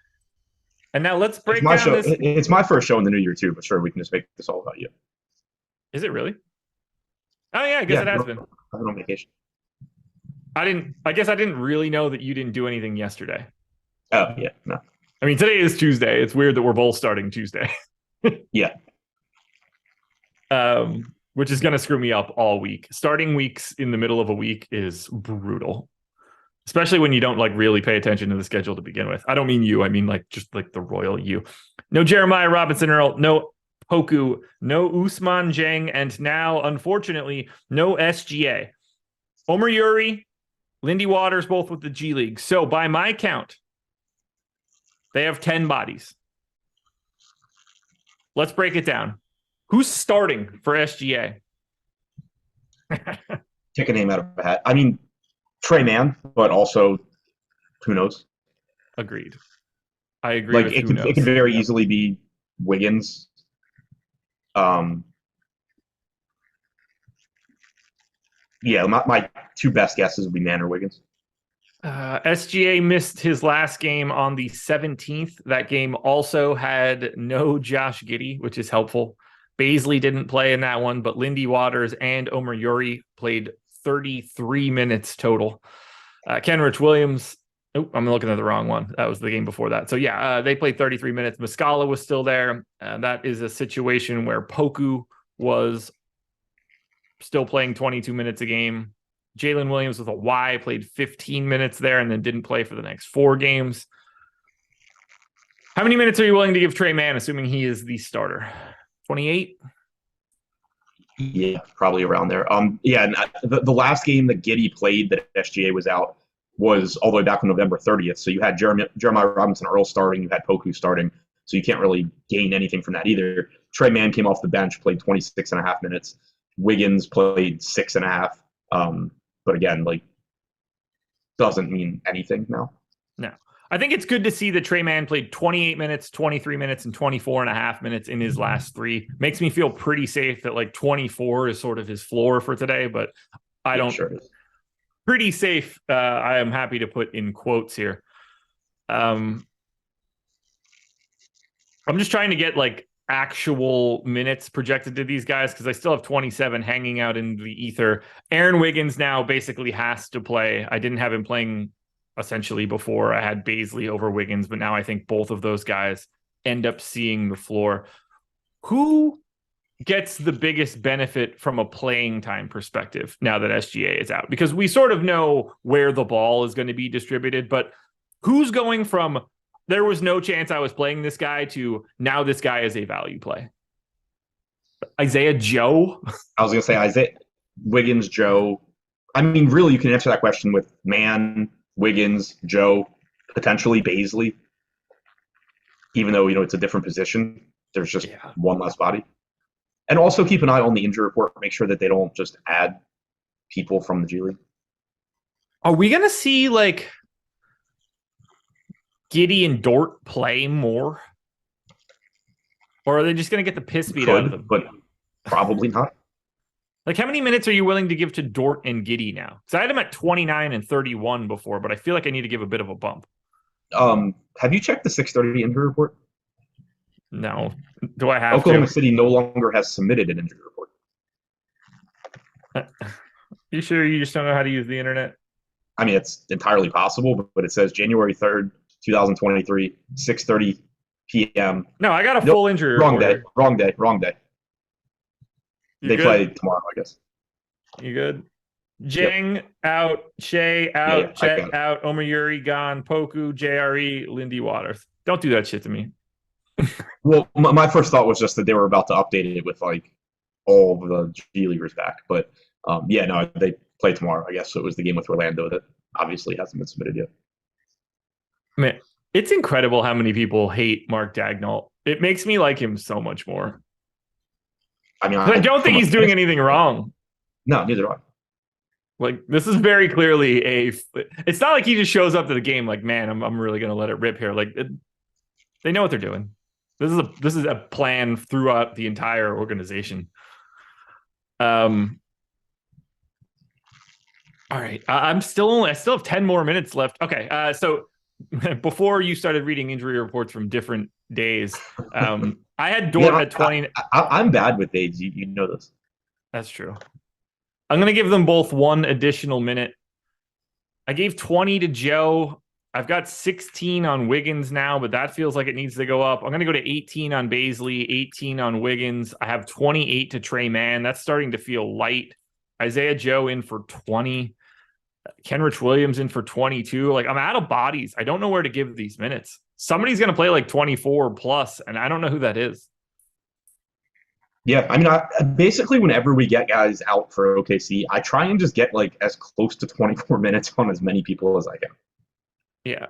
And now let's break down this. It's my first show in the new year too, but sure, we can just make this all about you. Is it really? Oh yeah, I guess it has been. I've been on vacation. I guess I didn't really know that you didn't do anything yesterday. Oh yeah, no. I mean, today is Tuesday. It's weird that we're both starting Tuesday. Yeah. Which is going to screw me up all week. Starting weeks in the middle of a week is brutal, especially when you don't like really pay attention to the schedule to begin with. I don't mean you. I mean like just like the royal you. No Jeremiah Robinson Earl, no Poku, no Usman Jang, and now, unfortunately, no SGA. Omer Yuri, Lindy Waters, both with the G League. So by my count, they have 10 bodies. Let's break it down. Who's starting for SGA? Pick a name out of a hat. I mean, Trey Mann, but also, who knows? Agreed. I agree. Like it could very easily be Wiggins. Yeah, my two best guesses would be Mann or Wiggins. SGA missed his last game on the 17th. That game also had no Josh Giddey, which is helpful. Baisley didn't play in that one, but Lindy Waters and Omer Yuri played 33 minutes total. Kenrich Williams, I'm looking at the wrong one. That was the game before that. So yeah, they played 33 minutes. Muscala was still there. That is a situation where Poku was still playing 22 minutes a game. Jalen Williams with a Y played 15 minutes there and then didn't play for the next 4 games. How many minutes are you willing to give Trey Mann, assuming he is the starter? 28? Yeah, probably around there. Yeah, and the last game that Giddey played that SGA was out was all the way back on November 30th. So you had Jeremiah Robinson Earl starting, you had Poku starting, so you can't really gain anything from that either. Trey Mann came off the bench, played 26.5 minutes. Wiggins played 6.5. But again, like, doesn't mean anything now. No. I think it's good to see that Trey Mann played 28 minutes, 23 minutes, and 24 and a half minutes in his last three. Makes me feel pretty safe that like 24 is sort of his floor for today, but I don't. Sure. Pretty safe. I am happy to put in quotes here. I'm just trying to get like actual minutes projected to these guys because I still have 27 hanging out in the ether. Aaron Wiggins now basically has to play. I didn't have him playing essentially before. I had Bazley over Wiggins, but now I think both of those guys end up seeing the floor. Who gets the biggest benefit from a playing time perspective now that SGA is out? Because we sort of know where the ball is going to be distributed, but who's going from there was no chance I was playing this guy to now this guy is a value play? Isaiah Joe? I was going to say Isaiah, Wiggins, Joe. I mean, really, you can answer that question with Mann, Wiggins, Joe, potentially Bazley. Even though, you know, it's a different position, there's just one less body. And also keep an eye on the injury report. Make sure that they don't just add people from the G League. Are we going to see, like, Giddey and Dort play more? Or are they just going to get the piss beat out of them? But probably not. Like, how many minutes are you willing to give to Dort and Giddey now? Because I had them at 29 and 31 before, but I feel like I need to give a bit of a bump. Have you checked the 6:30 injury report? No. Do I have Oklahoma City no longer has submitted an injury report. You sure you just don't know how to use the internet? I mean, it's entirely possible, but it says January 3rd, 2023, 6:30 p.m. No, I got a full injury report. Wrong day. They play tomorrow, I guess. You good? Jang out, Shea out, Chet out, Omer Yuri gone, Poku, JRE, Lindy Waters. Don't do that shit to me. Well, my first thought was just that they were about to update it with like all the G Leaguers back, but no, they play tomorrow, I guess. So it was the game with Orlando that obviously hasn't been submitted yet. Man, it's incredible how many people hate Mark Daigneault. It makes me like him so much more. I mean, I don't think he's doing anything wrong. No, neither do I. Like, this is very clearly it's not like he just shows up to the game like, man, I'm really going to let it rip here. Like, they know what they're doing. This is a plan throughout the entire organization. All right. I still have 10 more minutes left. Okay. So before you started reading injury reports from different days, I had Dort at 20. I'm bad with days. You know this. That's true. I'm going to give them both one additional minute. I gave 20 to Joe. I've got 16 on Wiggins now, but that feels like it needs to go up. I'm going to go to 18 on Bazley, 18 on Wiggins. I have 28 to Trey Mann. That's starting to feel light. Isaiah Joe in for 20. Kenrich Williams in for 22. Like, I'm out of bodies. I don't know where to give these minutes. Somebody's going to play like 24 plus, and I don't know who that is. Yeah, I mean, basically whenever we get guys out for OKC, I try and just get like as close to 24 minutes on as many people as I can. Yeah.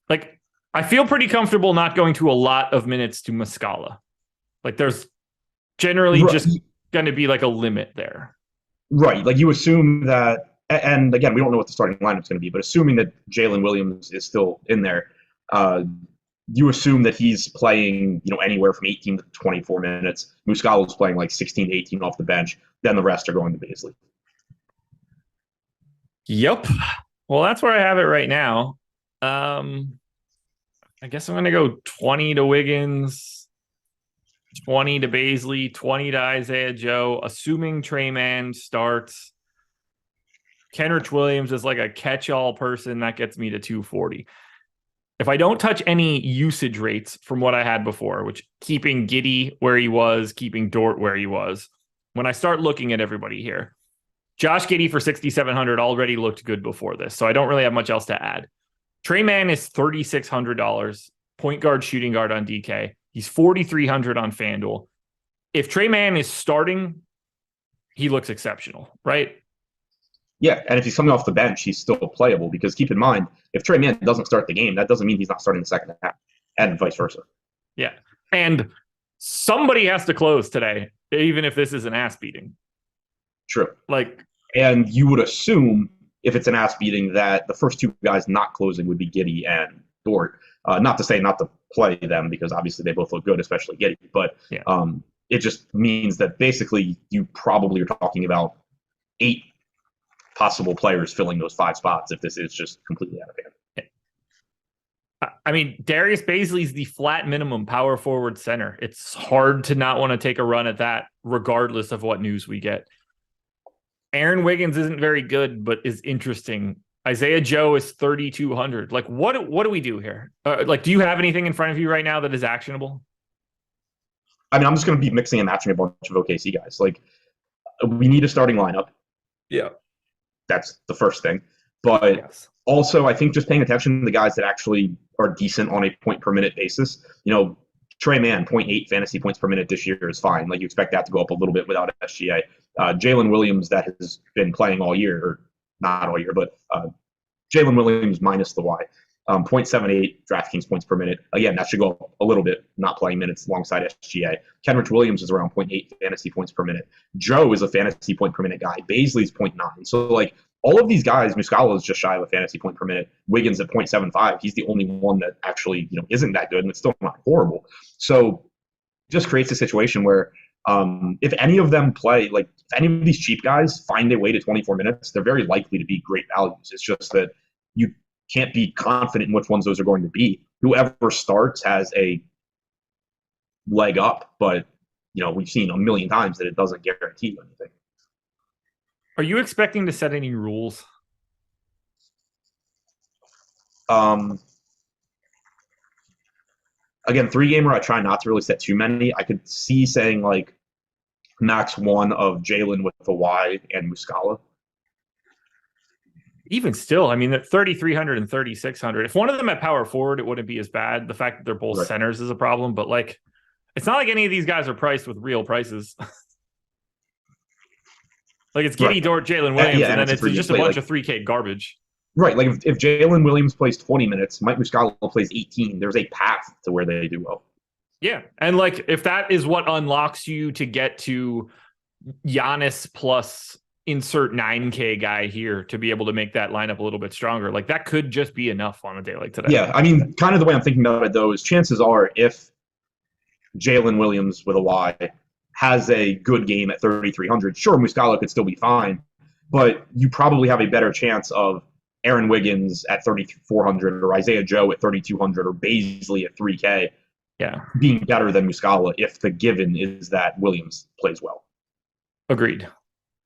Like, I feel pretty comfortable not going to a lot of minutes to Muscala. Like, there's generally just going to be like a limit there. Right. Like, you assume that, and again, we don't know what the starting lineup's going to be, but assuming that Jalen Williams is still in there, you assume that he's playing, you know, anywhere from 18 to 24 minutes. Muscala's playing like 16 to 18 off the bench. Then the rest are going to Bazley. Yep. Well, that's where I have it right now. I guess I'm going to go 20 to Wiggins, 20 to Bazley, 20 to Isaiah Joe, assuming Trey Mann starts. Kenrich Williams is like a catch-all person. That gets me to 240. If I don't touch any usage rates from what I had before, which keeping Giddey where he was, keeping Dort where he was, when I start looking at everybody here, Josh Giddey for 6,700 already looked good before this, so I don't really have much else to add. Trey Mann is $3,600, point guard, shooting guard on DK. He's 4,300 on FanDuel. If Trey Mann is starting, he looks exceptional, right? Yeah, and if he's coming off the bench, he's still playable because keep in mind, if Trey Mann doesn't start the game, that doesn't mean he's not starting the second half, and vice versa. Yeah, and somebody has to close today, even if this is an ass beating. True. Like, And you would assume if it's an ass beating that the first two guys not closing would be Giddey and Dort. Not to say not to play them because obviously they both look good, especially Giddey. But Yeah. it just means that basically you probably are talking about 8 possible players filling those 5 spots if this is just completely out of hand. I mean, Darius Baisley's the flat minimum power forward center. It's hard to not want to take a run at that, regardless of what news we get. Aaron Wiggins isn't very good, but is interesting. Isaiah Joe is 3,200. Like, what do we do here? Do you have anything in front of you right now that is actionable? I mean, I'm just going to be mixing and matching a bunch of OKC guys. Like, we need a starting lineup. Yeah. That's the first thing. But yes. Also, I think just paying attention to the guys that actually are decent on a point per minute basis. Trey Mann, 0.8 fantasy points per minute this year is fine. Like, you expect that to go up a little bit without SGA. Jalen Williams, that has been playing all year, or not all year, but Jalen Williams minus the Y. 0.78 DraftKings points per minute. Again, that should go up a little bit, not playing minutes alongside SGA. Kenrich Williams is around 0.8 fantasy points per minute. Joe is a fantasy point per minute guy. Baisley's 0.9. So, like, all of these guys, Muscala is just shy of a fantasy point per minute. Wiggins at 0.75. He's the only one that actually, isn't that good, and it's still not horrible. So, it just creates a situation where if any of them play, like, if any of these cheap guys find their way to 24 minutes, they're very likely to be great values. It's just that you can't be confident in which ones those are going to be. Whoever starts has a leg up, but we've seen a million times that it doesn't guarantee anything. Are you expecting to set any rules? Again, 3-gamer, I try not to really set too many. I could see saying like max 1 of Jalen with a Y and Muscala. Even still, I mean, 3,300 and 3,600. If one of them at power forward, it wouldn't be as bad. The fact that they're both centers is a problem, but like, it's not like any of these guys are priced with real prices. Like, it's Giddey, Dort, Jalen Williams, and then it's just a bunch of 3K garbage. Right, like if Jalen Williams plays 20 minutes, Mike Muscala plays 18, there's a path to where they do well. Yeah, and like, if that is what unlocks you to get to Giannis plus insert 9K guy here to be able to make that lineup a little bit stronger, like, that could just be enough on a day like today. Yeah, I mean, kind of the way I'm thinking about it, though, is chances are if Jalen Williams with a Y has a good game at 3,300, sure, Muscala could still be fine, but you probably have a better chance of Aaron Wiggins at 3,400 or Isaiah Joe at 3,200 or Baisley at 3K being better than Muscala if the given is that Williams plays well. Agreed.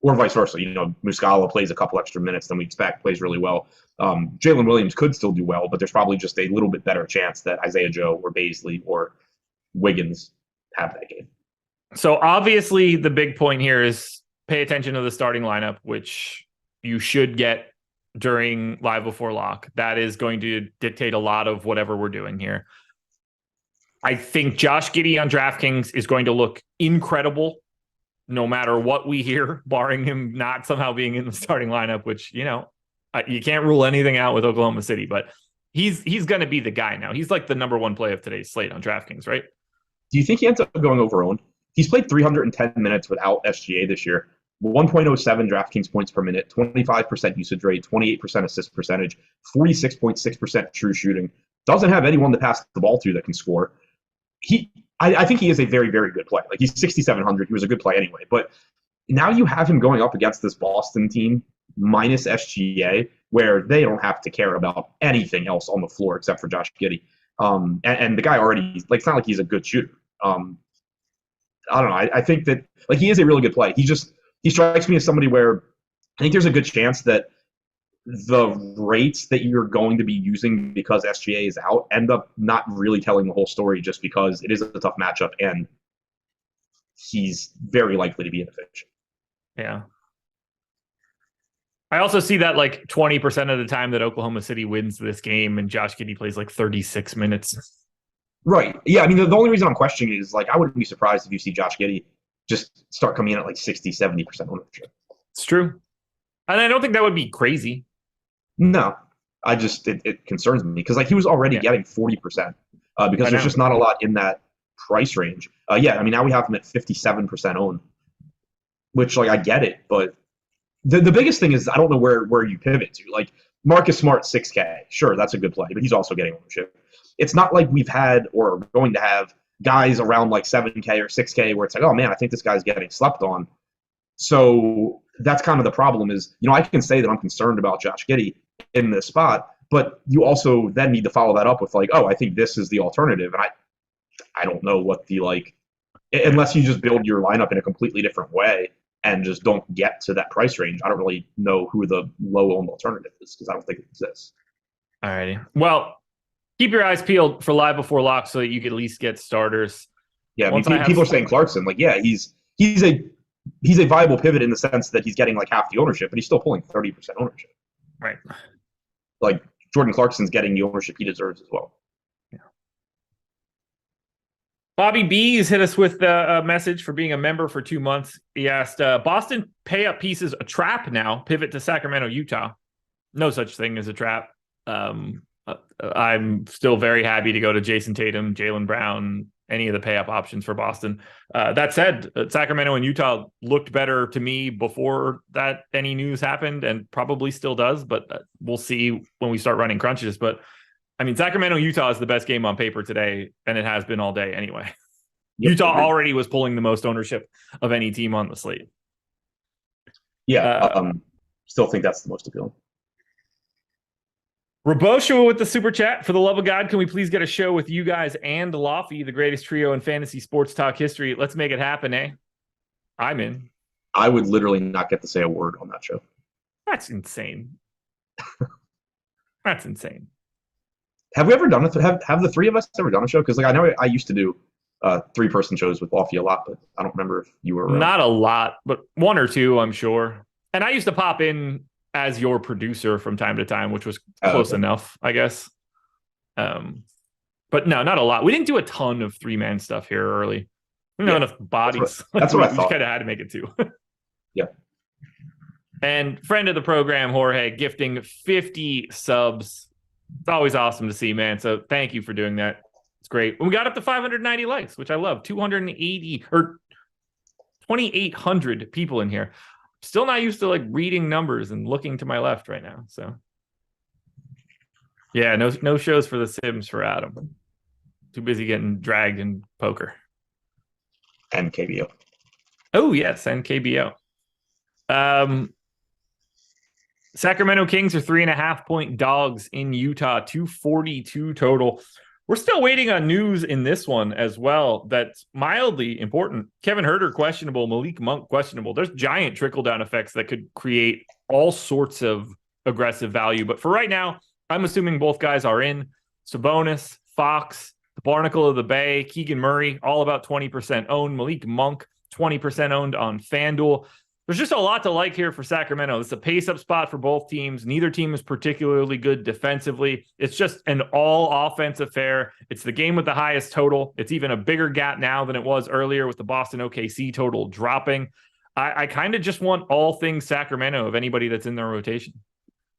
Or vice versa. Muscala plays a couple extra minutes than we expect, plays really well. Jalen Williams could still do well, but there's probably just a little bit better chance that Isaiah Joe or Baisley or Wiggins have that game. So obviously the big point here is pay attention to the starting lineup, which you should get during Live Before Lock. That is going to dictate a lot of whatever we're doing here. I think Josh Giddey on DraftKings is going to look incredible no matter what we hear, barring him not somehow being in the starting lineup, which, you can't rule anything out with Oklahoma City, but he's going to be the guy now. He's like the number 1 play of today's slate on DraftKings, right? Do you think he ends up going over owned? He's played 310 minutes without SGA this year. 1.07 DraftKings points per minute, 25% usage rate, 28% assist percentage, 46.6% true shooting. Doesn't have anyone to pass the ball to that can score. I think he is a very, very good play. Like, he's 6,700. He was a good play anyway. But now you have him going up against this Boston team minus SGA, where they don't have to care about anything else on the floor except for Josh Giddey. And the guy already, like, it's not like he's a good shooter. I don't know. I think that, like, he is a really good play. He strikes me as somebody where I think there's a good chance that the rates that you're going to be using because SGA is out end up not really telling the whole story, just because it is a tough matchup and he's very likely to be inefficient. Yeah. I also see that like 20% of the time that Oklahoma City wins this game and Josh Giddey plays like 36 minutes. Right. Yeah. I mean, the only reason I'm questioning is, like, I wouldn't be surprised if you see Josh Giddey just start coming in at like 60, 70% ownership. It's true. And I don't think that would be crazy. No, it concerns me because, like, he was already getting 40% because there's just not a lot in that price range. I mean, now we have him at 57% owned, which, like, I get it, but The biggest thing is I don't know where you pivot to. Like Marcus Smart, 6K. Sure, that's a good play, but he's also getting ownership. It's not like we've had or are going to have guys around like 7K or 6K where it's like, oh man, I think this guy's getting slept on. So that's kind of the problem is, I can say that I'm concerned about Josh Giddey in this spot, but you also then need to follow that up with like, oh, I think this is the alternative. And I don't know what unless you just build your lineup in a completely different way and just don't get to that price range. I don't really know who the low-owned alternative is because I don't think it exists. All righty. Well, keep your eyes peeled for live before lock so that you can at least get starters. Yeah, people are saying Clarkson. Like, yeah, he's a viable pivot in the sense that he's getting like half the ownership, but he's still pulling 30% ownership. Right. Like Jordan Clarkson's getting the ownership he deserves as well. Bobby B has hit us with a message for being a member for 2 months. He asked, Boston pay up pieces a trap now, pivot to Sacramento, Utah. No such thing as a trap. I'm still very happy to go to Jason Tatum, Jaylen Brown, any of the pay up options for Boston. That said, Sacramento and Utah looked better to me before that any news happened and probably still does, but we'll see when we start running crunches. But I mean, Sacramento, Utah is the best game on paper today, and it has been all day anyway. Yep, Utah already was pulling the most ownership of any team on the slate. Yeah, still think that's the most appealing. Raboshua with the super chat. For the love of God, can we please get a show with you guys and Lofty, the greatest trio in fantasy sports talk history? Let's make it happen, eh? I'm in. I would literally not get to say a word on that show. That's insane. That's insane. Have we ever done it? Have the three of us ever done a show? Because like I know I used to do 3-person shows with Lofty a lot, but I don't remember if you were around. Not a lot, but 1 or 2, I'm sure. And I used to pop in as your producer from time to time, which was close enough, I guess. But no, not a lot. We didn't do a ton of 3-man stuff here early. We didn't have enough bodies. That's what I thought. We just kind of had to make it 2. Yeah. And friend of the program, Jorge, gifting 50 subs. It's always awesome to see, man. So thank you for doing that. It's great. And we got up to 590 likes, which I love. 280 or 2,800 people in here. Still not used to like reading numbers and looking to my left right now. So yeah, no shows for the Sims for Adam. Too busy getting dragged in poker. And KBO. Oh yes, and KBO. Sacramento Kings are 3.5-point dogs in Utah, 242 total. We're still waiting on news in this one as well. That's mildly important. Kevin Huerter questionable, Malik Monk questionable. There's giant trickle-down effects that could create all sorts of aggressive value. But for right now, I'm assuming both guys are in. Sabonis, Fox, the Barnacle of the Bay, Keegan Murray, all about 20% owned. Malik Monk, 20% owned on FanDuel. There's just a lot to like here for Sacramento. It's a pace-up spot for both teams. Neither team is particularly good defensively. It's just an all-offense affair. It's the game with the highest total. It's even a bigger gap now than it was earlier with the Boston OKC total dropping. I kind of just want all things Sacramento of anybody that's in their rotation.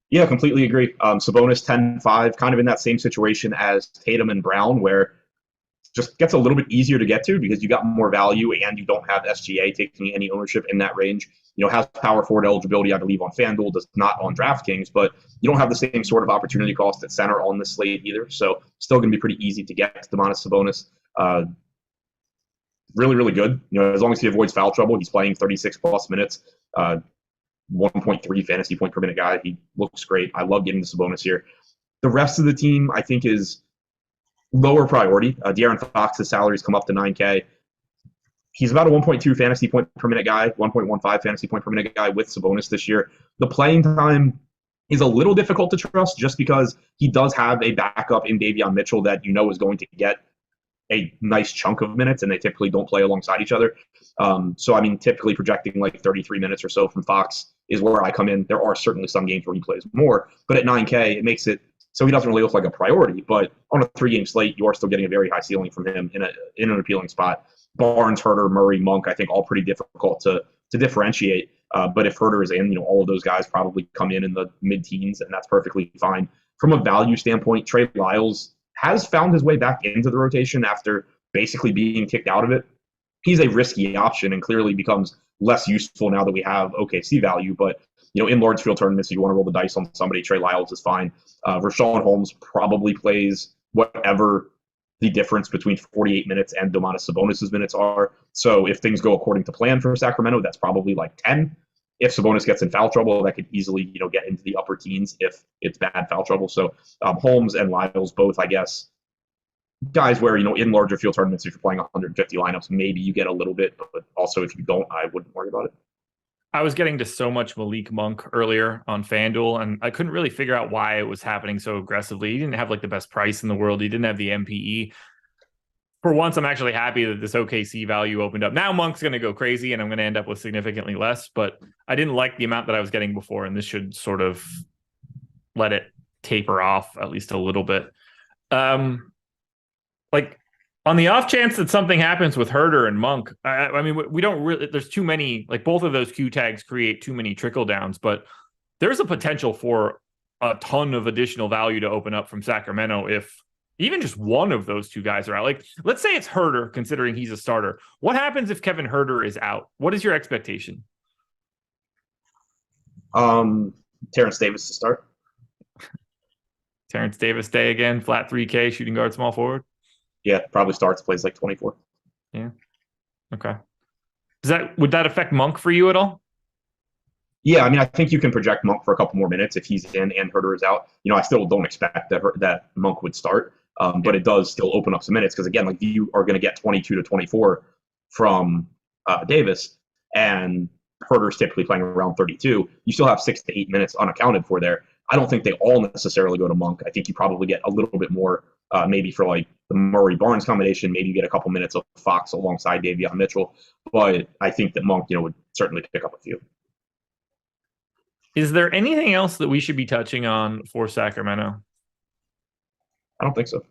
Yeah, completely agree. Sabonis 10-5, kind of in that same situation as Tatum and Brown, where just gets a little bit easier to get to because you got more value and you don't have SGA taking any ownership in that range. Has power forward eligibility, I believe, on FanDuel, does not on DraftKings, but you don't have the same sort of opportunity cost at center on this slate either. So still going to be pretty easy to get to Domantas Sabonis. Really, really good. As long as he avoids foul trouble, he's playing 36 plus minutes, 1.3 fantasy point per minute guy. He looks great. I love getting the Sabonis here. The rest of the team, I think, is lower priority. De'Aaron Fox's salaries come up to $9K. He's about a 1.2 fantasy point per minute guy, 1.15 fantasy point per minute guy with Sabonis this year. The playing time is a little difficult to trust just because he does have a backup in Davion Mitchell that is going to get a nice chunk of minutes, and they typically don't play alongside each other. Typically projecting like 33 minutes or so from Fox is where I come in. There are certainly some games where he plays more, but at $9K, it makes it so he doesn't really look like a priority. But on a 3-game slate, you are still getting a very high ceiling from him in an appealing spot. Barnes, Huerter, Murray, Monk, I think all pretty difficult to differentiate. But if Huerter is in, all of those guys probably come in the mid-teens, and that's perfectly fine. From a value standpoint, Trey Lyles has found his way back into the rotation after basically being kicked out of it. He's a risky option and clearly becomes less useful now that we have OKC value, but in large field tournaments, if you want to roll the dice on somebody, Trey Lyles is fine. Rashawn Holmes probably plays whatever the difference between 48 minutes and Domantas Sabonis' minutes are. So if things go according to plan for Sacramento, that's probably like 10. If Sabonis gets in foul trouble, that could easily, get into the upper teens if it's bad foul trouble. So Holmes and Lyles both, I guess, guys where, in larger field tournaments, if you're playing 150 lineups, maybe you get a little bit, but also if you don't, I wouldn't worry about it. I was getting to so much Malik Monk earlier on FanDuel, and I couldn't really figure out why it was happening so aggressively. He didn't have like the best price in the world. He didn't have the MPE. For once, I'm actually happy that this OKC value opened up. Now Monk's going to go crazy, and I'm going to end up with significantly less, but I didn't like the amount that I was getting before, and this should sort of let it taper off at least a little bit. Like, on the off chance that something happens with Herder and Monk, I mean, we don't really, there's too many, like both of those Q tags create too many trickle downs, but there's a potential for a ton of additional value to open up from Sacramento if even just one of those two guys are out. Like, let's say it's Herder, considering he's a starter. What happens if Kevin Herder is out? What is your expectation? Terrence Davis to start. Terrence Davis day again, flat 3K, shooting guard, small forward. Yeah, probably starts, plays like 24. Yeah. Okay. Would that affect Monk for you at all? Yeah, I mean, I think you can project Monk for a couple more minutes if he's in and Herder is out. I still don't expect that Monk would start, but it does still open up some minutes because, again, like you are going to get 22 to 24 from Davis, and Herder's typically playing around 32. You still have 6 to 8 minutes unaccounted for there. I don't think they all necessarily go to Monk. I think you probably get a little bit more maybe for like the Murray-Barnes combination. Maybe you get a couple minutes of Fox alongside Davion Mitchell. But I think that Monk, would certainly pick up a few. Is there anything else that we should be touching on for Sacramento? I don't think so.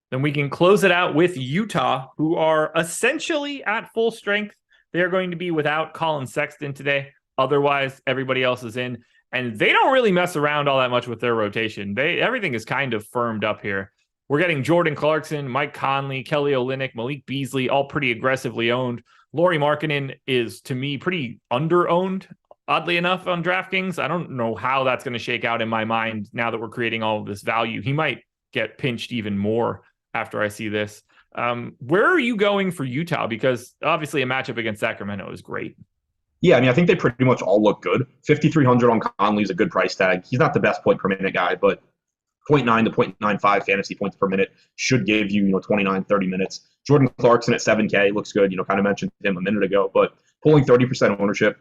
Then we can close it out with Utah, who are essentially at full strength. They are going to be without Colin Sexton today. Otherwise, everybody else is in. And they don't really mess around all that much with their rotation. Everything is kind of firmed up here. We're getting Jordan Clarkson, Mike Conley, Kelly Olynyk, Malik Beasley, all pretty aggressively owned. Lauri Markkanen is, to me, pretty under-owned, oddly enough, on DraftKings. I don't know how that's going to shake out in my mind now that we're creating all of this value. He might get pinched even more after I see this. Where are you going for Utah? Because obviously a matchup against Sacramento is great. Yeah, I mean, I think they pretty much all look good. 5,300 on Conley is a good price tag. He's not the best point per minute guy, but 0.9 to 0.95 fantasy points per minute should give you, 29, 30 minutes. Jordan Clarkson at 7K looks good. Kind of mentioned him a minute ago, but pulling 30% ownership,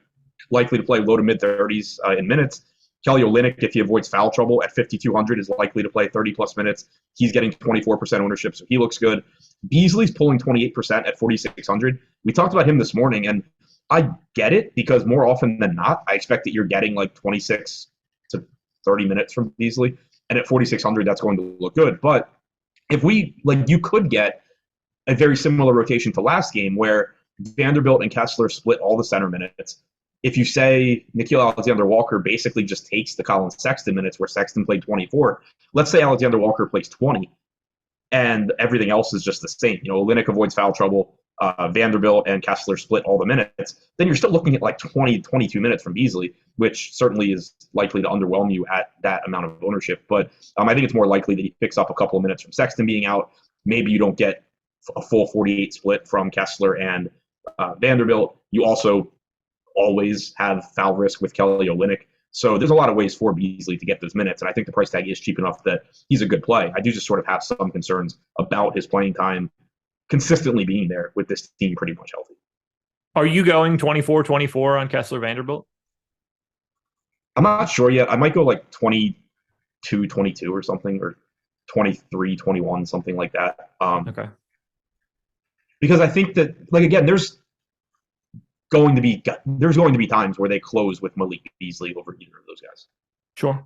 likely to play low to mid 30s in minutes. Kelly Olynyk, if he avoids foul trouble at 5,200, is likely to play 30 plus minutes. He's getting 24% ownership, so he looks good. Beasley's pulling 28% at 4,600. We talked about him this morning, and I get it because more often than not, I expect that you're getting like 26 to 30 minutes from Beasley. And at 4,600, that's going to look good. But if you could get a very similar rotation to last game where Vanderbilt and Kessler split all the center minutes. If you say Nickeil Alexander-Walker basically just takes the Colin Sexton minutes where Sexton played 24, let's say Alexander-Walker plays 20 and everything else is just the same. Olynyk avoids foul trouble. Vanderbilt and Kessler split all the minutes, then you're still looking at like 20, 22 minutes from Beasley, which certainly is likely to underwhelm you at that amount of ownership. But I think it's more likely that he picks up a couple of minutes from Sexton being out. Maybe you don't get a full 48 split from Kessler and Vanderbilt. You also always have foul risk with Kelly Olynyk. So there's a lot of ways for Beasley to get those minutes, and I think the price tag is cheap enough that he's a good play. I do just sort of have some concerns about his playing time consistently being there with this team pretty much healthy. Are you going 24-24 on Kessler Vanderbilt? I'm not sure yet. I might go like 22-22 or something, or 23-21, something like that. Okay. Because I think that, like, again, there's going to be times where they close with Malik Beasley over either of those guys. Sure.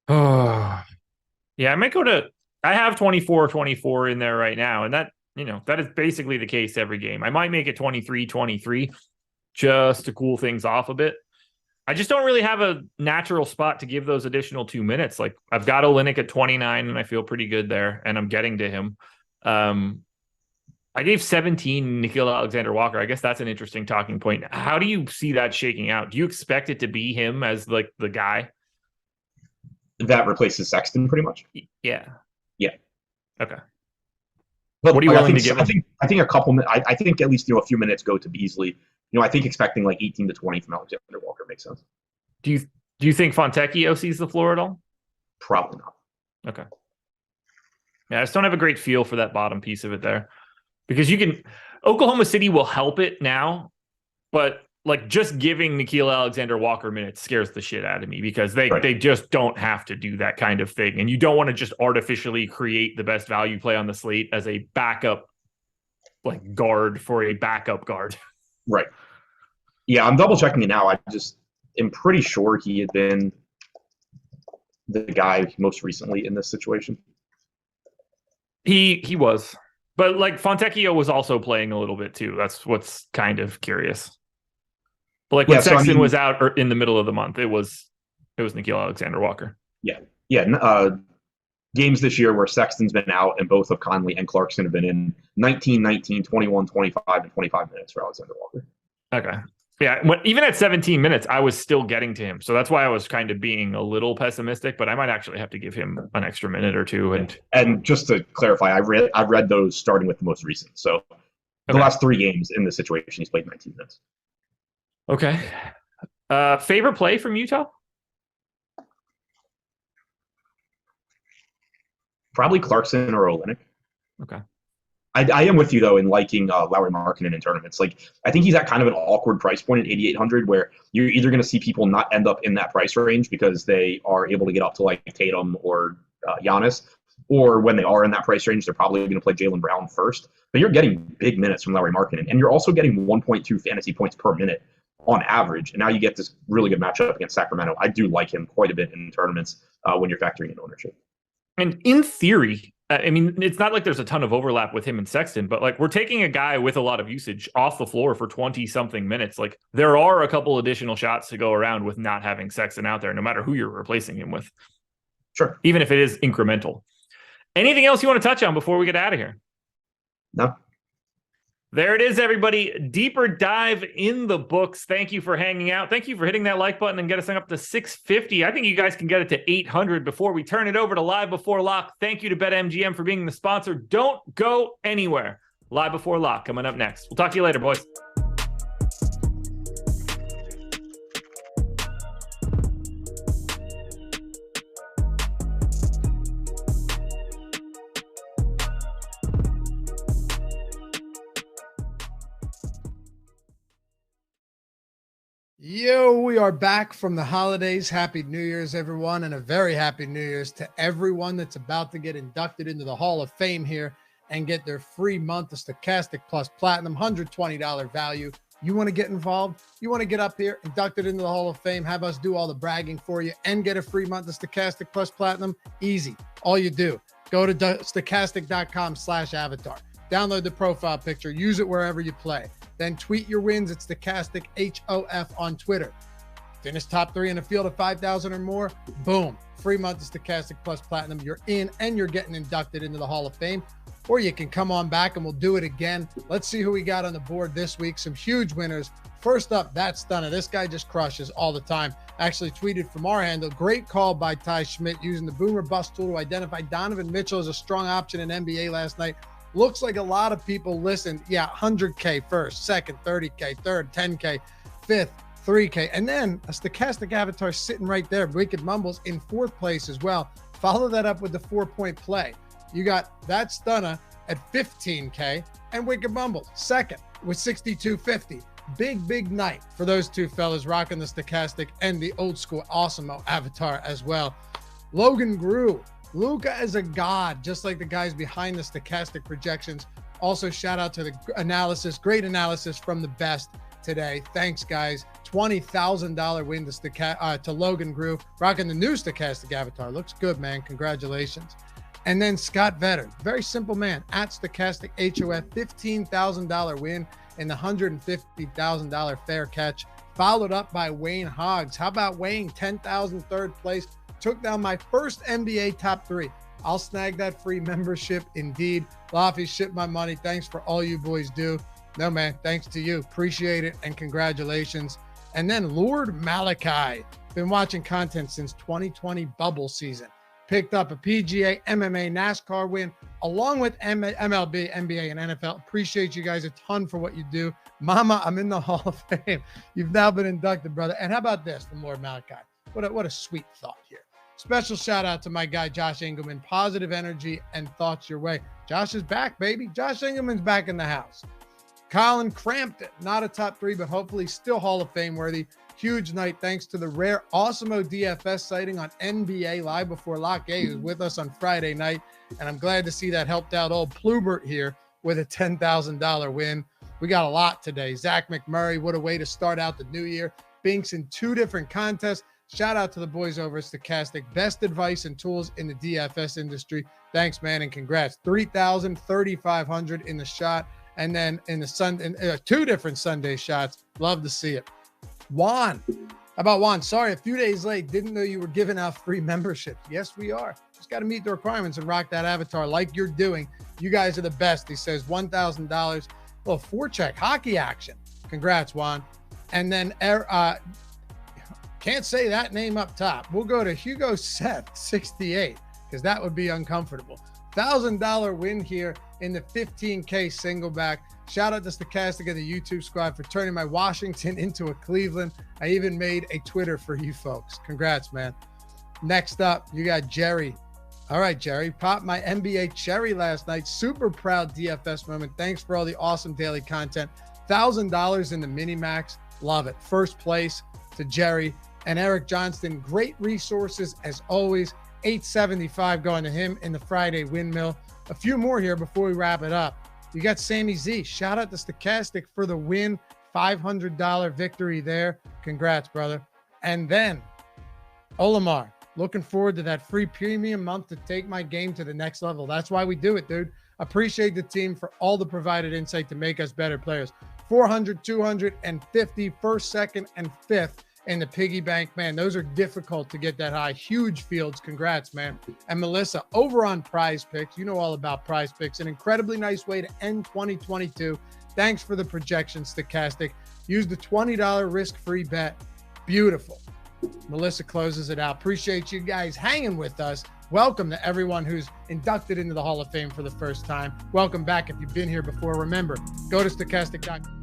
Oh, yeah, I might go to. I have 24-24 in there right now, and that is basically the case every game. I might make it 23-23 just to cool things off a bit. I just don't really have a natural spot to give those additional 2 minutes. Like, I've got Olynyk at 29, and I feel pretty good there, and I'm getting to him. I I gave 17 Nickeil Alexander-Walker. I guess that's an interesting talking point. How do you see that shaking out? Do you expect it to be him as like the guy that replaces Sexton pretty much? Yeah. Yeah. Okay. But what are you willing to give? I think a couple minutes. I think at least a few minutes go to Beasley. I think expecting like 18 to 20 from Alexander Walker makes sense. Do you think Fontecchio sees the floor at all? Probably not. Okay. Yeah, I just don't have a great feel for that bottom piece of it there, because Oklahoma City will help it now, but like just giving Nickeil Alexander-Walker minutes scares the shit out of me, because they just don't have to do that kind of thing. And you don't want to just artificially create the best value play on the slate as a backup like guard for a backup guard. Right. Yeah, I'm double checking it now. I just am pretty sure he had been the guy most recently in this situation. He was. But like Fontecchio was also playing a little bit too. That's what's kind of curious. But like when Sexton was out in the middle of the month, it was Nickeil Alexander-Walker. Yeah. Yeah. Games this year where Sexton's been out and both of Conley and Clarkson have been in 19, 19, 21, 25, and 25 minutes for Alexander Walker. Okay. Yeah. Even at 17 minutes, I was still getting to him. So that's why I was kind of being a little pessimistic, but I might actually have to give him an extra minute or two. And just to clarify, I read those starting with the most recent. So the last 3 games in this situation, he's played 19 minutes. Okay. Favorite play from Utah? Probably Clarkson or Olynyk. Okay. I am with you, though, in liking Lauri Markkanen in tournaments. Like, I think he's at kind of an awkward price point at 8,800 where you're either going to see people not end up in that price range because they are able to get up to like Tatum or Giannis, or when they are in that price range, they're probably going to play Jaylen Brown first. But you're getting big minutes from Lauri Markkanen, and you're also getting 1.2 fantasy points per minute on average. And now you get this really good matchup against Sacramento. I do like him quite a bit in tournaments when you're factoring in ownership. And in theory, I mean, it's not like there's a ton of overlap with him and Sexton, but like we're taking a guy with a lot of usage off the floor for 20 something minutes. Like there are a couple additional shots to go around with not having Sexton out there, no matter who you're replacing him with. Sure. Even if it is incremental. Anything else you want to touch on before we get out of here? No. There it is, everybody. Deeper dive in the books. Thank you for hanging out. Thank you for hitting that like button and get us up to 650. I think you guys can get it to 800 before we turn it over to Live Before Lock. Thank you to BetMGM for being the sponsor. Don't go anywhere. Live Before Lock coming up next. We'll talk to you later, boys. Yo, we are back from the holidays. Happy New Year's, everyone, and a very happy New Year's to everyone that's about to get inducted into the Hall of Fame here and get their free month of Stokastic Plus Platinum, $120 value. You want to get involved? You want to get up here, inducted into the Hall of Fame, have us do all the bragging for you, and get a free month of Stokastic Plus Platinum? Easy. All you do, go to stokastic.com/avatar. Download the profile picture. Use it wherever you play. Then tweet your wins at Stokastic HOF on Twitter. Finish top 3 in a field of 5,000 or more. Boom. Free month of Stokastic Plus Platinum. You're in and you're getting inducted into the Hall of Fame. Or you can come on back and we'll do it again. Let's see who we got on the board this week. Some huge winners. First up, That's Stunner. This guy just crushes all the time. Actually tweeted from our handle. Great call by Ty Schmidt using the boomer bust tool to identify Donovan Mitchell as a strong option in NBA last night. Looks like a lot of people listened. Yeah, 100K first, second, 30K, third, 10K, fifth, 3K. And then a Stokastic avatar sitting right there. Wicked Mumbles in 4th place as well. Follow that up with the 4-point play. You got That Stunner at 15K and Wicked Mumbles second with 62.50. Big night for those two fellas rocking the Stokastic and the old school Awesemo avatar as well. Logan Grew. Luka is a god, just like the guys behind the Stokastic projections. Also, shout out to the analysis. Great analysis from the best today. Thanks, guys. $20,000 win to Logan Grew, rocking the new Stokastic avatar. Looks good, man. Congratulations. And then Scott Vetter, very simple man, at Stokastic HOF, $15,000 win in the $150,000 fair catch. Followed up by Wayne Hoggs. How about Wayne? 10,000 third place. Took down my first NBA top 3. I'll snag that free membership indeed. Laffy, ship my money. Thanks for all you boys do. No, man, thanks to you. Appreciate it, and congratulations. And then Lord Malachi, been watching content since 2020 bubble season. Picked up a PGA, MMA, NASCAR win, along with MLB, NBA, and NFL. Appreciate you guys a ton for what you do. Mama, I'm in the Hall of Fame. You've now been inducted, brother. And how about this from Lord Malachi? What a sweet thought here. Special shout out to my guy, Josh Engleman. Positive energy and thoughts your way. Josh is back, baby. Josh Engleman's back in the house. Colin Crampton, not a top 3, but hopefully still Hall of Fame worthy. Huge night thanks to the rare Awesemo DFS sighting on NBA Live Before Lock. A, who's with us on Friday night. And I'm glad to see that helped out old Plubert here with a $10,000 win. We got a lot today. Zach McMurray, what a way to start out the new year. Binks in 2 different contests. Shout out to the boys over at Stokastic. Best advice and tools in the DFS industry. Thanks, man, and congrats. 3,000, 3,500 in the shot. And then in the 2 different Sunday shots. Love to see it. Juan. How about Juan? Sorry, a few days late. Didn't know you were giving out free memberships. Yes, we are. Just got to meet the requirements and rock that avatar like you're doing. You guys are the best. He says $1,000. Little forecheck hockey action. Congrats, Juan. And then can't say that name up top. We'll go to Hugo Seth, 68, because that would be uncomfortable. $1,000 win here in the 15K single back. Shout out to Stokastic and the YouTube squad for turning my Washington into a Cleveland. I even made a Twitter for you folks. Congrats, man. Next up, you got Jerry. All right, Jerry, popped my NBA cherry last night. Super proud DFS moment. Thanks for all the awesome daily content. $1,000 in the mini max. Love it. First place to Jerry and Eric Johnston. Great resources as always. $875 going to him in the Friday windmill. A few more here before we wrap it up. You got Sammy Z. Shout out to Stokastic for the win. $500 victory there. Congrats, brother. And then Olamar, looking forward to that free premium month to take my game to the next level. That's why we do it, dude. Appreciate the team for all the provided insight to make us better players. 400, 250, first, second, and fifth in the piggy bank. Man, those are difficult to get that high. Huge fields. Congrats, man. And Melissa, over on Prize Picks. You know all about Prize Picks. An incredibly nice way to end 2022. Thanks for the projection, Stokastic. Use the $20 risk-free bet. Beautiful. Melissa closes it out. Appreciate you guys hanging with us. Welcome to everyone who's inducted into the Hall of Fame for the first time. Welcome back if you've been here before. Remember, go to stokastic.com.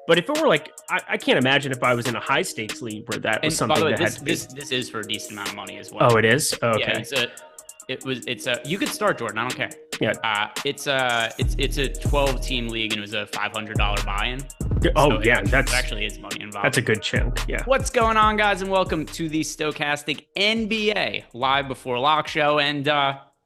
But if it were like, I can't imagine if I was in a high stakes league where that was something that had to be. This is for a decent amount of money as well. Oh, it is? Oh, okay. Yeah, you could start, Jordan. I don't care. Yeah. It's a 12-team league and it was a $500 buy-in. Oh, so yeah. That's actually is money involved. That's a good chunk. Yeah. What's going on, guys? And welcome to the Stokastic NBA Live Before Lock show. And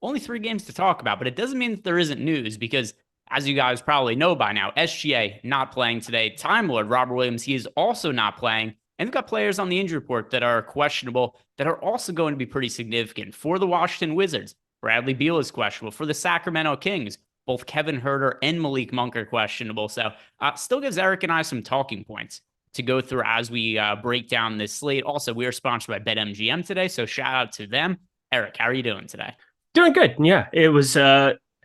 only 3 games to talk about, but it doesn't mean that there isn't news because, as you guys probably know by now, SGA not playing today. Time Lord Robert Williams, he is also not playing. And we've got players on the injury report that are questionable that are also going to be pretty significant. For the Washington Wizards, Bradley Beal is questionable. For the Sacramento Kings, both Kevin Huerter and Malik Monk are questionable. So still gives Eric and I some talking points to go through as we break down this slate. Also, we are sponsored by BetMGM today, so shout out to them. Eric, how are you doing today? Doing good. Yeah, it was...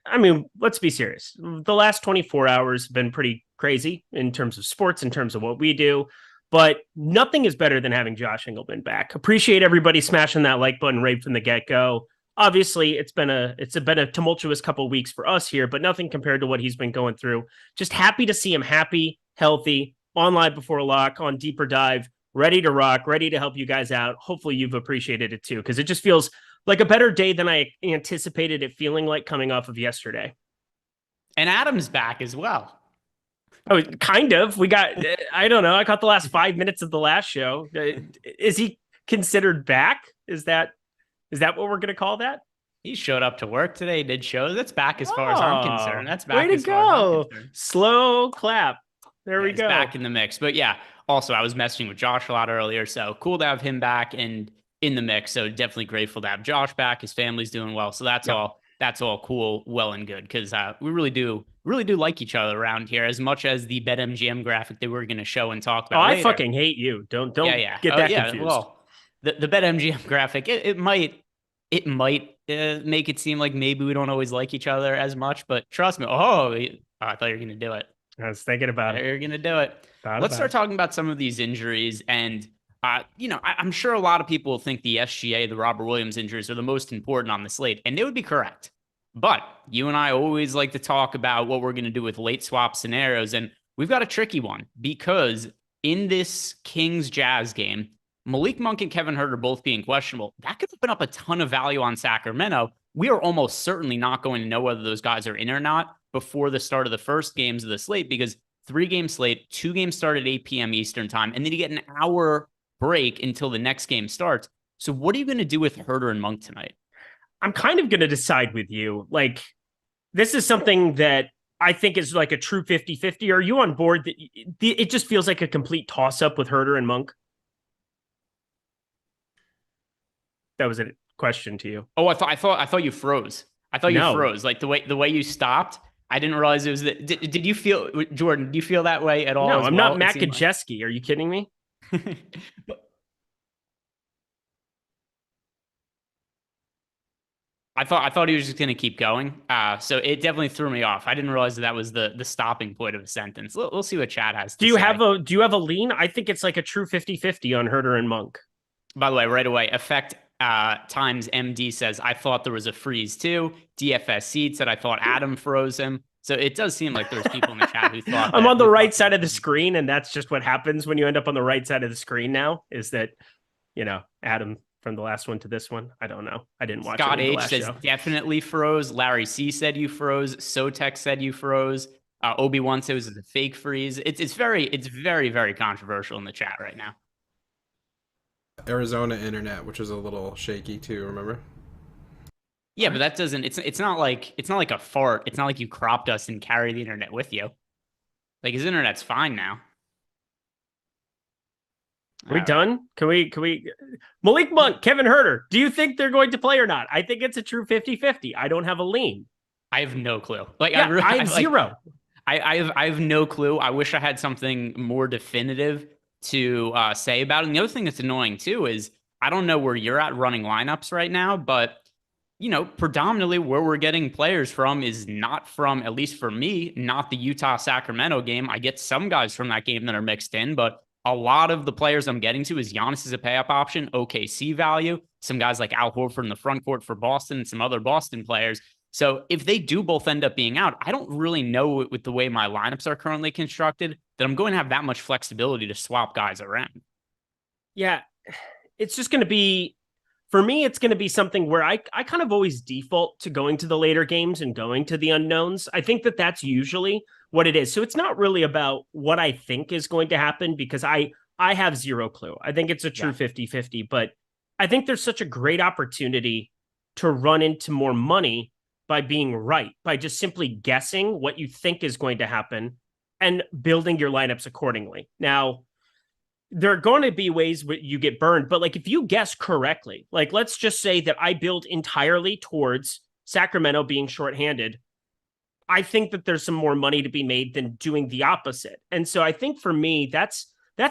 I mean, let's be serious. The last 24 hours have been pretty crazy in terms of sports, in terms of what we do, but nothing is better than having Josh Engleman back. Appreciate everybody smashing that like button right from the get-go. Obviously, it's been a tumultuous couple of weeks for us here, but nothing compared to what he's been going through. Just happy to see him happy, healthy, on Live Before Lock, on Deeper Dive, ready to rock, ready to help you guys out. Hopefully you've appreciated it too, because it just feels like a better day than I anticipated it feeling like coming off of yesterday. And Adam's back as well. Oh, kind of. We got, I don't know. I caught the last 5 minutes of the last show. Is he considered back? Is that what we're going to call that? He showed up to work today, did shows. That's back as far as I'm concerned. That's back. Way to go. Slow clap. There we go. Back in the mix. But yeah, also I was messaging with Josh a lot earlier. So cool to have him back and in the mix. So definitely grateful to have Josh back. His family's doing well. So that's all cool, well and good. Because we really do like each other around here as much as the BetMGM graphic that we're going to show and talk about. I fucking hate you. Don't get that confused. Well, the BetMGM graphic, it might make it seem like maybe we don't always like each other as much, but trust me. I thought you were going to do it. I was thinking about it. You're going to do it. Let's start talking about some of these injuries. And, I'm sure a lot of people think the SGA, the Robert Williams injuries are the most important on the slate, and they would be correct. But you and I always like to talk about what we're going to do with late swap scenarios. And we've got a tricky one because in this Kings Jazz game, Malik Monk and Kevin Huerter both being questionable, that could open up a ton of value on Sacramento. We are almost certainly not going to know whether those guys are in or not before the start of the first games of the slate, because 3-game slate, 2 games start at 8 p.m. Eastern time, and then you get an hour break until the next game starts. So what are you going to do with Huerter and Monk tonight? I'm kind of going to decide with you. Like, this is something that I think is like a true 50-50. Are you on board that it just feels like a complete toss-up with Huerter and Monk? That was a question to you. Oh, I thought you froze. I thought you froze. Like the way you stopped. I didn't realize it was that. Did you feel, Jordan? Do you feel that way at all? No, I'm not Matt Kajeski. Are you kidding me? I thought he was just going to keep going. So it definitely threw me off. I didn't realize that was the stopping point of a sentence. We'll see what Chad has to say. Do you have a lean? I think it's like a true 50-50 on Huerter and Monk. By the way, right away, Effect times MD says, I thought there was a freeze too. DFS Seed said, I thought Adam froze him. So it does seem like there's people in the chat who thought I'm on the right side of the screen, and that's just what happens when you end up on the right side of the screen now, is that, Adam from the last one to this one. I don't know. I didn't watch Scott it. H says definitely froze. Larry C said you froze. Sotek said you froze. Obi-Wan says it's a fake freeze. It's very, very controversial in the chat right now. Arizona internet, which is a little shaky too, remember? Yeah, but that doesn't, it's not like a fart. It's not like you cropped us and carry the internet with you. Like, his internet's fine now. Are we done? Can we Malik Monk, Kevin Huerter, do you think they're going to play or not? I think it's a true 50-50. I don't have a lean. I have no clue. Like, yeah, I have zero. I have no clue. I wish I had something more definitive to say about it. And the other thing that's annoying too is I don't know where you're at running lineups right now, but predominantly where we're getting players from is not from, at least for me, not the Utah-Sacramento game. I get some guys from that game that are mixed in, but a lot of the players I'm getting to is Giannis is a pay-up option, OKC value, some guys like Al Horford in the front court for Boston, and some other Boston players. So if they do both end up being out, I don't really know with the way my lineups are currently constructed that I'm going to have that much flexibility to swap guys around. Yeah, it's just going to be, for me, it's going to be something where I kind of always default to going to the later games and going to the unknowns. I think that that's usually what it is. So it's not really about what I think is going to happen, because I have zero clue. I think it's a true 50-50, but I think there's such a great opportunity to run into more money by being right, by just simply guessing what you think is going to happen and building your lineups accordingly. Now, there are going to be ways where you get burned, but like if you guess correctly, like let's just say that I build entirely towards Sacramento being shorthanded, I think that there's some more money to be made than doing the opposite. And so I think for me, that's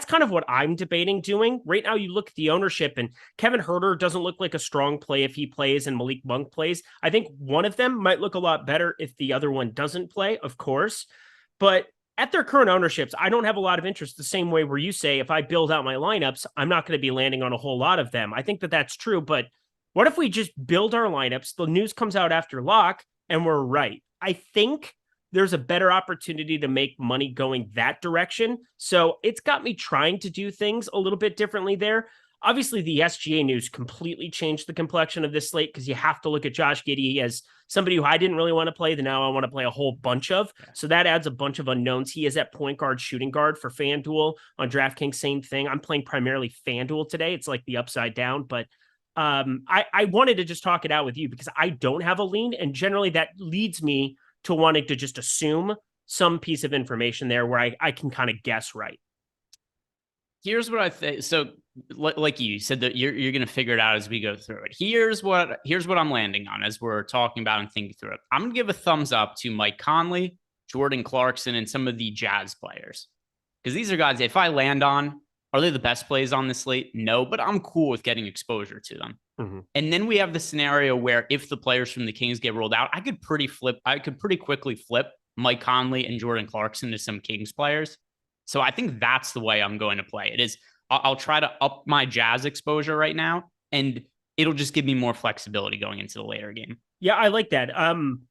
kind of what I'm debating doing. Right now, you look at the ownership, and Kevin Huerter doesn't look like a strong play if he plays and Malik Monk plays. I think one of them might look a lot better if the other one doesn't play, of course. But at their current ownerships, I don't have a lot of interest, the same way where you say, if I build out my lineups, I'm not going to be landing on a whole lot of them. I think that that's true. But what if we just build our lineups? The news comes out after lock and we're right. I think there's a better opportunity to make money going that direction. So it's got me trying to do things a little bit differently there. Obviously, the SGA news completely changed the complexion of this slate because you have to look at Josh Giddey as somebody who I didn't really want to play, that now I want to play a whole bunch of. So that adds a bunch of unknowns. He is at point guard, shooting guard for FanDuel. On DraftKings, same thing. I'm playing primarily FanDuel today. It's like the upside down, but I wanted to just talk it out with you because I don't have a lean, and generally that leads me to wanting to just assume some piece of information there where I can kind of guess right. Here's what I think. So, like you said, that you're going to figure it out as we go through it. Here's what I'm landing on as we're talking about and thinking through it. I'm going to give a thumbs up to Mike Conley, Jordan Clarkson, and some of the Jazz players, because these are guys, if I land on, are they the best plays on the slate? No, but I'm cool with getting exposure to them. Mm-hmm. And then we have the scenario where if the players from the Kings get rolled out, I could pretty quickly flip Mike Conley and Jordan Clarkson to some Kings players. So I think that's the way I'm going to play it. Is I'll try to up my Jazz exposure right now, and it'll just give me more flexibility going into the later game. Yeah, I like that.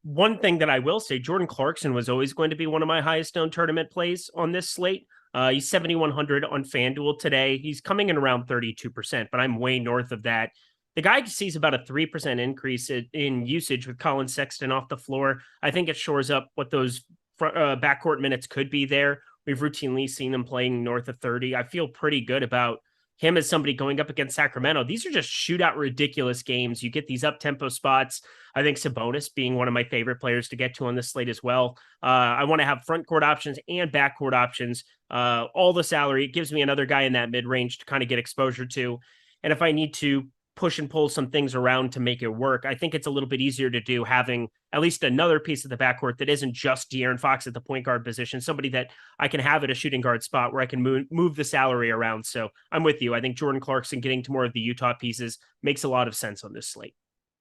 One thing that I will say, Jordan Clarkson was always going to be one of my highest owned tournament plays on this slate. He's 7,100 on FanDuel today. He's coming in around 32%, but I'm way north of that. The guy sees about a 3% increase in usage with Colin Sexton off the floor. I think it shores up what those backcourt minutes could be there. We've routinely seen him playing north of 30. I feel pretty good about him as somebody going up against Sacramento. These are just shootout, ridiculous games. You get these up-tempo spots. I think Sabonis being one of my favorite players to get to on this slate as well. I want to have front court options and backcourt options. All the salary. It gives me another guy in that mid-range to kind of get exposure to. And if I need to push and pull some things around to make it work, I think it's a little bit easier to do having at least another piece of the backcourt that isn't just De'Aaron Fox at the point guard position, somebody that I can have at a shooting guard spot where I can move the salary around. So I'm with you. I think Jordan Clarkson getting to more of the Utah pieces makes a lot of sense on this slate.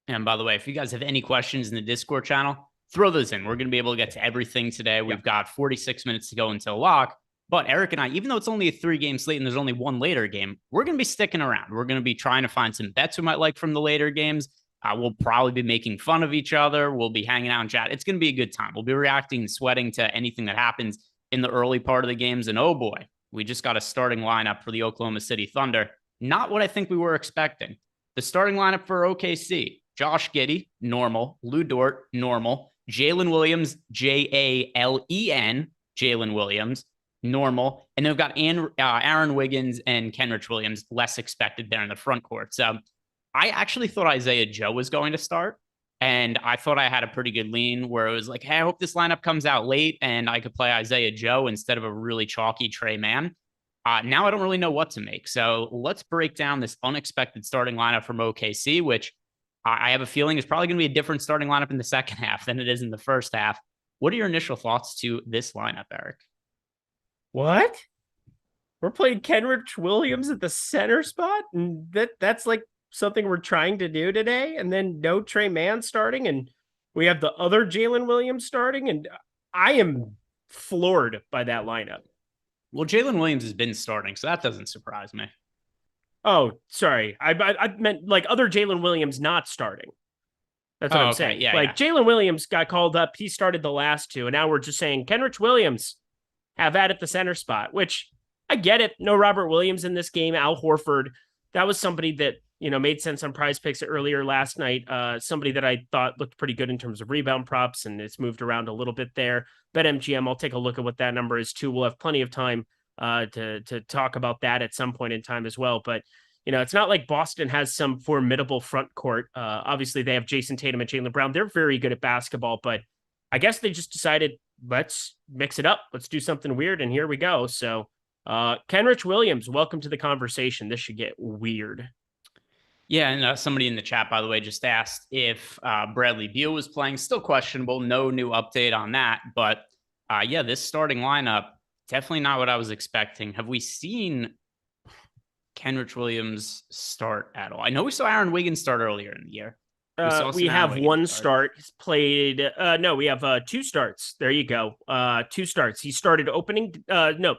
And by the way, if you guys have any questions in the Discord channel, throw those in. We're going to be able to get to everything today. We've got 46 minutes to go until lock. But Eric and I, even though it's only a 3-game slate and there's only one later game, we're going to be sticking around. We're going to be trying to find some bets we might like from the later games. We'll probably be making fun of each other. We'll be hanging out in chat. It's going to be a good time. We'll be reacting and sweating to anything that happens in the early part of the games. And oh boy, we just got a starting lineup for the Oklahoma City Thunder. Not what I think we were expecting. The starting lineup for OKC: Josh Giddey, normal. Lou Dort, normal. Jalen Williams, Jalen, Jalen Williams, normal. And they've got Aaron Wiggins and Kenrich Williams, less expected there in the front court. So I actually thought Isaiah Joe was going to start. And I thought I had a pretty good lean where it was like, hey, I hope this lineup comes out late and I could play Isaiah Joe instead of a really chalky Trey Mann. Now I don't really know what to make. So let's break down this unexpected starting lineup from OKC, which I have a feeling is probably going to be a different starting lineup in the second half than it is in the first half. What are your initial thoughts to this lineup, Eric? What? We're playing Kenrich Williams at the center spot? And that's like something we're trying to do today? And then no Trey Mann starting, and we have the other Jalen Williams starting, and I am floored by that lineup. Well, Jalen Williams has been starting, so that doesn't surprise me. Oh, sorry. I meant like other Jalen Williams not starting. That's what I'm saying. Yeah, like Jalen Williams got called up. He started the last two, and now we're just saying Kenrich Williams have at the center spot, which I get it. No Robert Williams in this game. Al Horford, that was somebody that, made sense on Prize Picks earlier last night. Somebody that I thought looked pretty good in terms of rebound props, and it's moved around a little bit there. BetMGM, I'll take a look at what that number is too. We'll have plenty of time to talk about that at some point in time as well. But, it's not like Boston has some formidable front court. Obviously, they have Jason Tatum and Jaylen Brown. They're very good at basketball, but I guess they just decided, let's mix it up. Let's do something weird, and here we go. So Kenrich Williams, welcome to the conversation. This should get weird. Yeah, and somebody in the chat, by the way, just asked if Bradley Beal was playing. Still questionable. No new update on that. But this starting lineup, definitely not what I was expecting. Have we seen Kenrich Williams start at all? I know we saw Aaron Wiggins start earlier in the year. We have one start. He's played. No, we have 2 starts. There you go. 2 starts. He started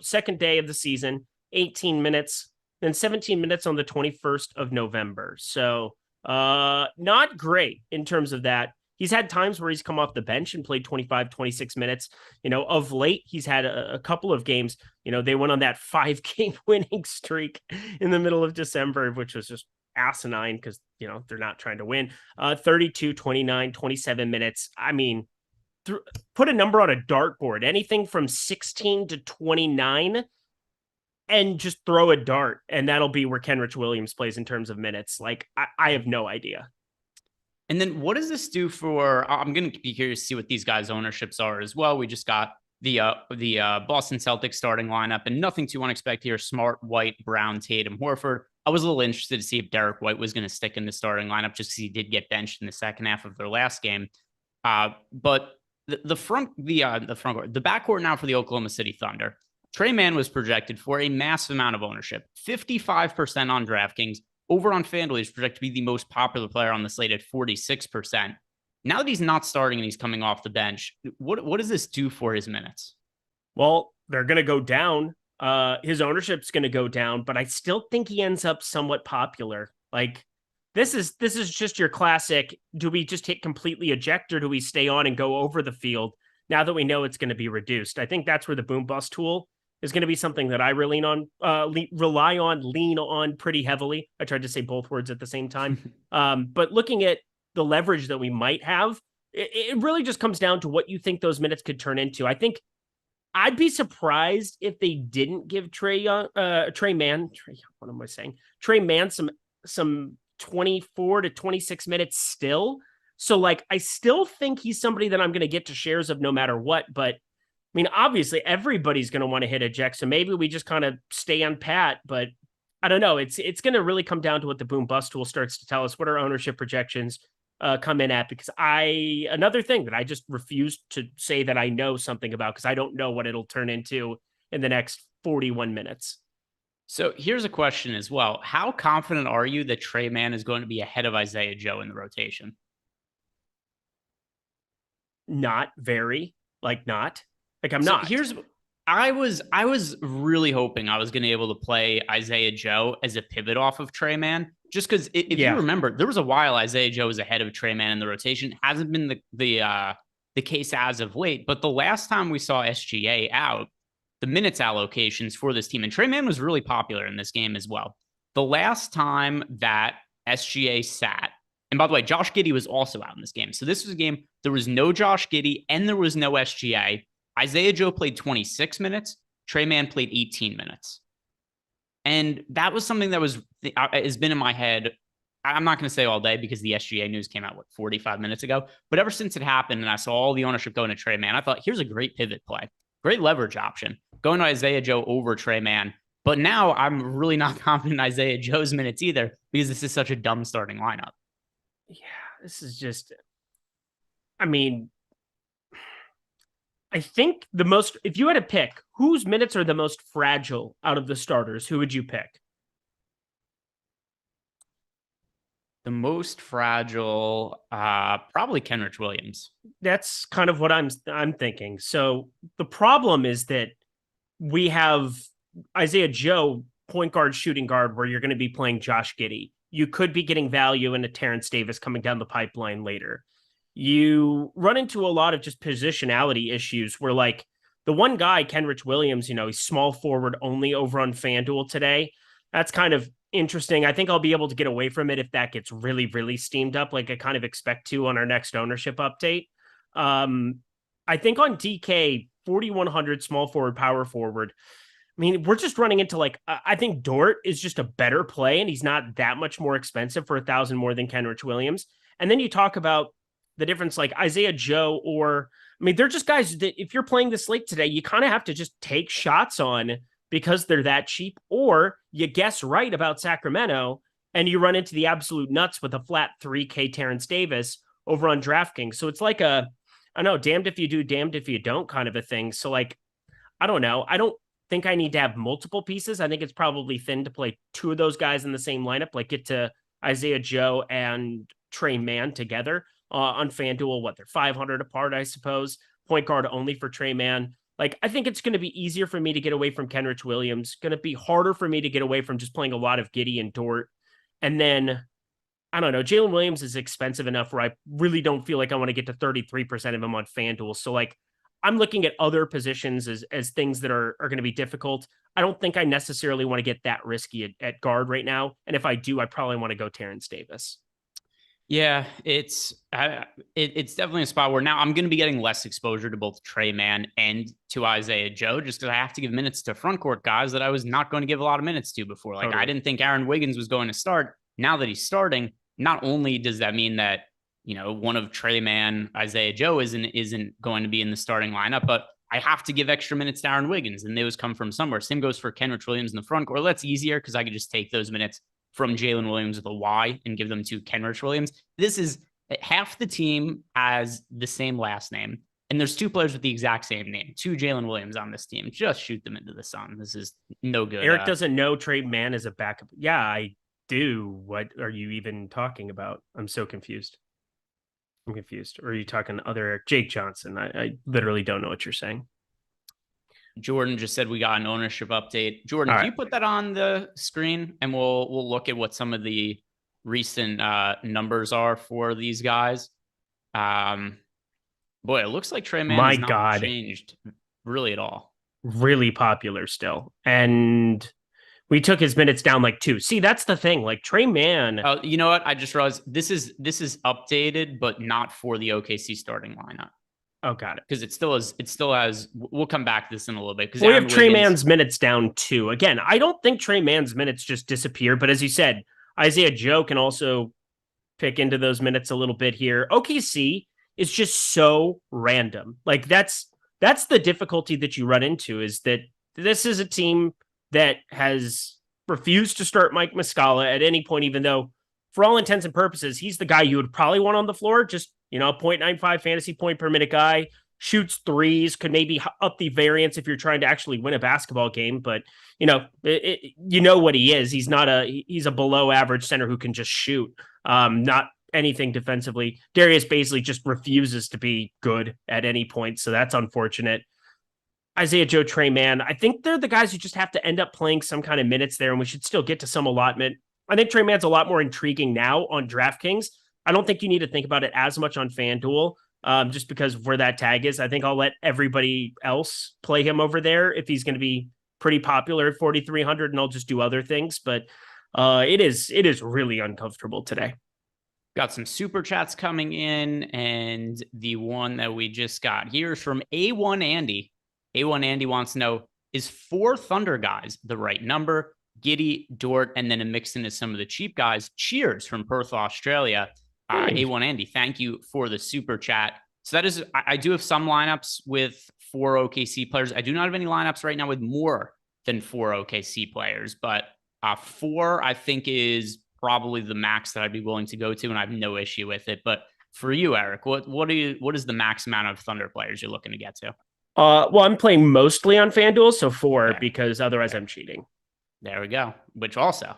second day of the season, 18 minutes. Then 17 minutes on the 21st of November. So not great in terms of that. He's had times where he's come off the bench and played 25, 26 minutes. Of late, he's had a couple of games. They went on that 5-game winning streak in the middle of December, which was just asinine because, they're not trying to win. 32, 29, 27 minutes. I mean, put a number on a dartboard, anything from 16 to 29, and just throw a dart, and that'll be where Kenrich Williams plays in terms of minutes. Like, I have no idea. And then what does this do for, I'm going to be curious to see what these guys' ownerships are as well. We just got the Boston Celtics starting lineup, and nothing too unexpected here. Smart, White, Brown, Tatum, Horford. I was a little interested to see if Derek White was going to stick in the starting lineup just because he did get benched in the second half of their last game. But the backcourt now for the Oklahoma City Thunder. Trey Mann was projected for a massive amount of ownership, 55% on DraftKings. Over on FanDuel, he's projected to be the most popular player on the slate at 46%. Now that he's not starting and he's coming off the bench, what does this do for his minutes? Well, they're going to go down. His ownership's going to go down, but I still think he ends up somewhat popular. Like, this is just your classic. Do we just hit completely eject, or do we stay on and go over the field now that we know it's going to be reduced? I think that's where the boom bust tool is going to be something that I really lean on pretty heavily. I tried to say both words at the same time. But looking at the leverage that we might have, it really just comes down to what you think those minutes could turn into. I think I'd be surprised if they didn't give Trey Mann some 24 to 26 minutes still. So like, I still think he's somebody that I'm going to get to shares of no matter what. But I mean, obviously everybody's going to want to hit eject. So maybe we just kind of stay on pat, but I don't know. It's going to really come down to what the boom bust tool starts to tell us, what our ownership projections come in at, because another thing that I just refuse to say that I know something about, because I don't know what it'll turn into in the next 41 minutes. So here's a question as well. How confident are you that Trey Mann is going to be ahead of Isaiah Joe in the rotation? Not very, not. Like, I'm not. I was really hoping I was going to be able to play Isaiah Joe as a pivot off of Trey Mann, just because if you remember, there was a while Isaiah Joe was ahead of Trey Mann in the rotation. Hasn't been the case as of late, but the last time we saw SGA out, the minutes allocations for this team, and Trey Mann was really popular in this game as well. The last time that SGA sat, and by the way, Josh Giddey was also out in this game. So this was a game, there was no Josh Giddey and there was no SGA. Isaiah Joe played 26 minutes. Trey Mann played 18 minutes. And that was something that has been in my head. I'm not going to say all day because the SGA news came out, 45 minutes ago. But ever since it happened and I saw all the ownership going to Trey Mann, I thought, here's a great pivot play. Great leverage option. Going to Isaiah Joe over Trey Mann. But now I'm really not confident in Isaiah Joe's minutes either, because this is such a dumb starting lineup. Yeah, this is just, I mean, I think if you had to pick whose minutes are the most fragile out of the starters, who would you pick? The most fragile, probably Kenrich Williams. That's kind of what I'm thinking. So the problem is that we have Isaiah Joe, point guard, shooting guard, where you're going to be playing Josh Giddey. You could be getting value in a Terrence Davis coming down the pipeline later. You run into a lot of just positionality issues where, like, the one guy, Kenrich Williams, he's small forward only over on FanDuel today. That's kind of interesting. I think I'll be able to get away from it if that gets really, really steamed up, like I kind of expect to on our next ownership update. I think on DK, 4,100 small forward, power forward. I mean, we're just running into I think Dort is just a better play, and he's not that much more expensive for 1,000 more than Kenrich Williams. And then you talk about the difference, like Isaiah Joe, they're just guys that if you're playing the slate today, you kind of have to just take shots on because they're that cheap, or you guess right about Sacramento and you run into the absolute nuts with a flat 3K Terrence Davis over on DraftKings. So it's like damned if you do, damned if you don't kind of a thing. So I don't know. I don't think I need to have multiple pieces. I think it's probably thin to play two of those guys in the same lineup, get to Isaiah Joe and Trey Mann together on FanDuel. They're 500 apart, I suppose. Point guard only for Trey Mann. I think it's going to be easier for me to get away from Kenrich Williams. Going to be harder for me to get away from just playing a lot of Giddey and Dort. And then I don't know. Jalen Williams is expensive enough where I really don't feel like I want to get to 33% of him on FanDuel. So like I'm looking at other positions as things that are going to be difficult. I don't think I necessarily want to get that risky at guard right now. And if I do, I probably want to go Terrence Davis. Yeah, it's definitely a spot where now I'm going to be getting less exposure to both Trey Mann and to Isaiah Joe, just because I have to give minutes to front court guys that I was not going to give a lot of minutes to before. Like I didn't think Aaron Wiggins was going to start. Now that he's starting, not only does that mean that, you know, one of Trey Mann, Isaiah Joe isn't going to be in the starting lineup, but I have to give extra minutes to Aaron Wiggins, and those come from somewhere. Same goes for Kenrich Williams in the front court. That's easier because I could just take those minutes from Jalen Williams with a Y and give them to Kenrich Williams. This is half the team has the same last name, and there's two players with the exact same name, two Jalen Williams on this team. Just shoot them into the sun. This is no good. Eric doesn't know Trey Mann is a backup. Yeah, I do. What are you even talking about? I'm so confused. I'm confused. Or are you talking other Eric? Jake Johnson? I literally don't know what you're saying. Jordan just said we got an ownership update. Jordan, can you put that on the screen and we'll look at what some of the recent numbers are for these guys. Boy, it looks like Trey Mann has not changed really at all. Really popular still. And we took his minutes down like 2. See, that's the thing. Like Trey Mann. Oh, you know what? I just realized this is updated, but not for the OKC starting lineup. Oh, got it. Because it still has. We'll come back to this in a little bit. Because we have Trey Mann's minutes down 2. Again, I don't think Trey Mann's minutes just disappear. But as you said, Isaiah Joe can also pick into those minutes a little bit here. OKC is just so random. Like that's the difficulty that you run into, is that this is a team that has refused to start Mike Muscala at any point, even though for all intents and purposes, he's the guy you would probably want on the floor. Just, 0.95 fantasy point per minute guy, shoots threes, could maybe up the variance if you're trying to actually win a basketball game. But, you know what he is. He's a below average center who can just shoot, not anything defensively. Darius Baisley just refuses to be good at any point. So that's unfortunate. Isaiah Joe, Trey Mann, I think they're the guys who just have to end up playing some kind of minutes there, and we should still get to some allotment. I think Trey Mann's a lot more intriguing now on DraftKings. I don't think you need to think about it as much on FanDuel, just because of where that tag is. I think I'll let everybody else play him over there if he's going to be pretty popular at 4,300, and I'll just do other things. But it is really uncomfortable today. Got some super chats coming in, and the one that we just got here is from A1 Andy. A1 Andy wants to know, is 4 Thunder guys the right number? Giddy, Dort, and then a mix into some of the cheap guys. Cheers from Perth, Australia. A1 Andy, thank you for the super chat. So that is, I do have some lineups with 4 OKC players. I do not have any lineups right now with more than 4 OKC players, but 4 I think is probably the max that I'd be willing to go to, and I have no issue with it. But for you, Eric, what is the max amount of Thunder players you're looking to get to? Well, I'm playing mostly on FanDuel, so 4, because otherwise I'm cheating. There we go. Which also,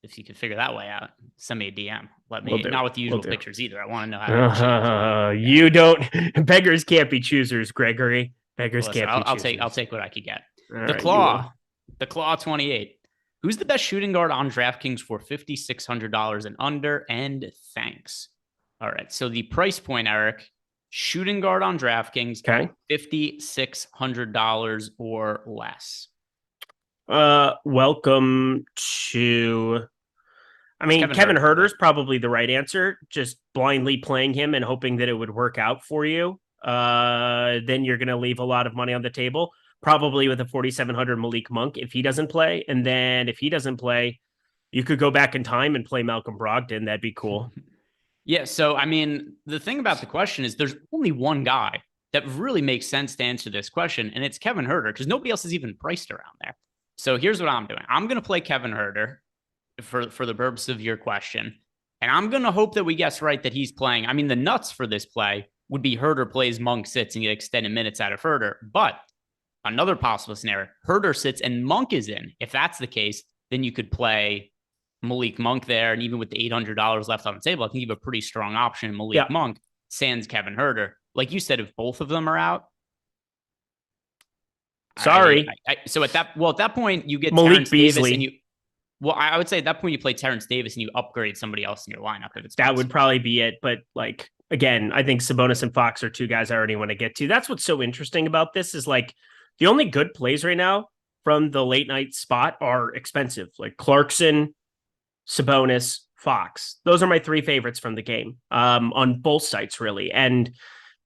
if you could figure that way out, send me a DM. Let me, not with the usual pictures either. I want to know how. You don't. Beggars can't be choosers, Gregory. Beggars can't be choosers. I'll take what I could get. The Claw 28. Who's the best shooting guard on DraftKings for $5,600 and under? And thanks. All right. So the price point, Eric, shooting guard on DraftKings, okay, $5,600 or less. Welcome to. I mean, Kevin Huerter's probably the right answer. Just blindly playing him and hoping that it would work out for you. Then you're going to leave a lot of money on the table. Probably with a 4,700 Malik Monk if he doesn't play. And then if he doesn't play, you could go back in time and play Malcolm Brogdon. That'd be cool. Yeah. So, I mean, the thing about the question is there's only one guy that really makes sense to answer this question, and it's Kevin Huerter, because nobody else is even priced around there. So here's what I'm doing. I'm going to play Kevin Huerter for the purpose of your question. And I'm going to hope that we guess right that he's playing. I mean, the nuts for this play would be Huerter plays, Monk sits, and you get extended minutes out of Huerter. But another possible scenario, Huerter sits and Monk is in. If that's the case, then you could play Malik Monk there. And even with the $800 left on the table, I think you have a pretty strong option. Malik Monk, sans Kevin Huerter. Like you said, if both of them are out, sorry. So at that point, you get Malik Terrence Beasley. Davis and you. Well, I would say at that point you play Terrence Davis and you upgrade somebody else in your lineup if it's That possible. would probably be it. But like, again, I think Sabonis and Fox are two guys I already want to get to. That's what's so interesting about this is like the only good plays right now from the late night spot are expensive, like Clarkson, Sabonis, Fox. Those are my three favorites from the game on both sites, really. And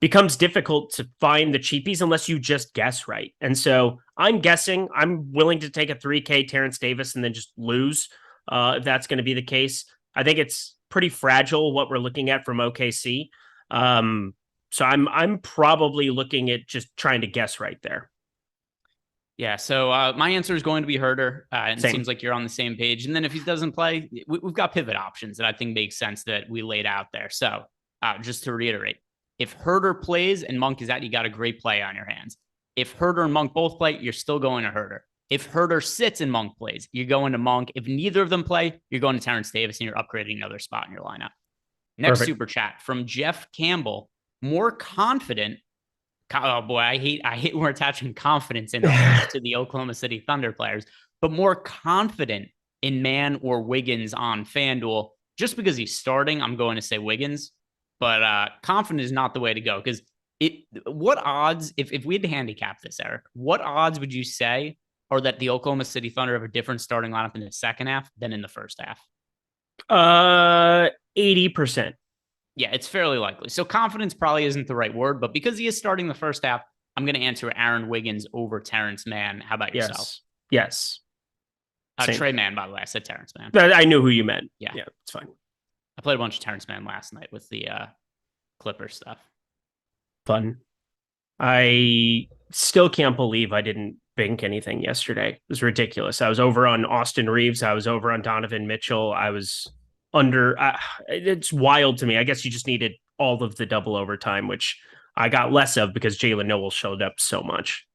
becomes difficult to find the cheapies unless you just guess right. And so I'm guessing I'm willing to take a 3K Terrence Davis and then just lose if that's going to be the case. I think it's pretty fragile what we're looking at from OKC. So I'm probably looking at just trying to guess right there. Yeah, so my answer is going to be Herter, and Same. it seems like you're on the same page. And then if he doesn't play, we've got pivot options that I think make sense that we laid out there. So just to reiterate, if Herter plays and Monk is out, you got a great play on your hands. If Herter and Monk both play, you're still going to Herter. If Herter sits and Monk plays, you're going to Monk. If neither of them play, you're going to Terrence Davis and you're upgrading another spot in your lineup. Next Perfect. super chat from Jeff Campbell. More confident. Oh boy, I hate we're attaching confidence in to the Oklahoma City Thunder players, but more confident in Man or Wiggins on FanDuel. Just because he's starting, I'm going to say Wiggins. But confident is not the way to go because what odds, if we had to handicap this, Eric, what odds would you say are that the Oklahoma City Thunder have a different starting lineup in the second half than in the first half? 80%. Yeah, it's fairly likely. So confidence probably isn't the right word, but because he is starting the first half, I'm going to answer Aaron Wiggins over Terrence Mann. How about yourself? Yes. Trey Mann, by the way. I said Terrence Mann. I knew who you meant. Yeah, it's fine. I played a bunch of Terrence Mann last night with the Clippers stuff. Fun. I still can't believe I didn't bink anything yesterday. It was ridiculous. I was over on Austin Reeves. I was over on Donovan Mitchell. I was under. It's wild to me. I guess you just needed all of the double overtime, which I got less of because Jalen Noel showed up so much.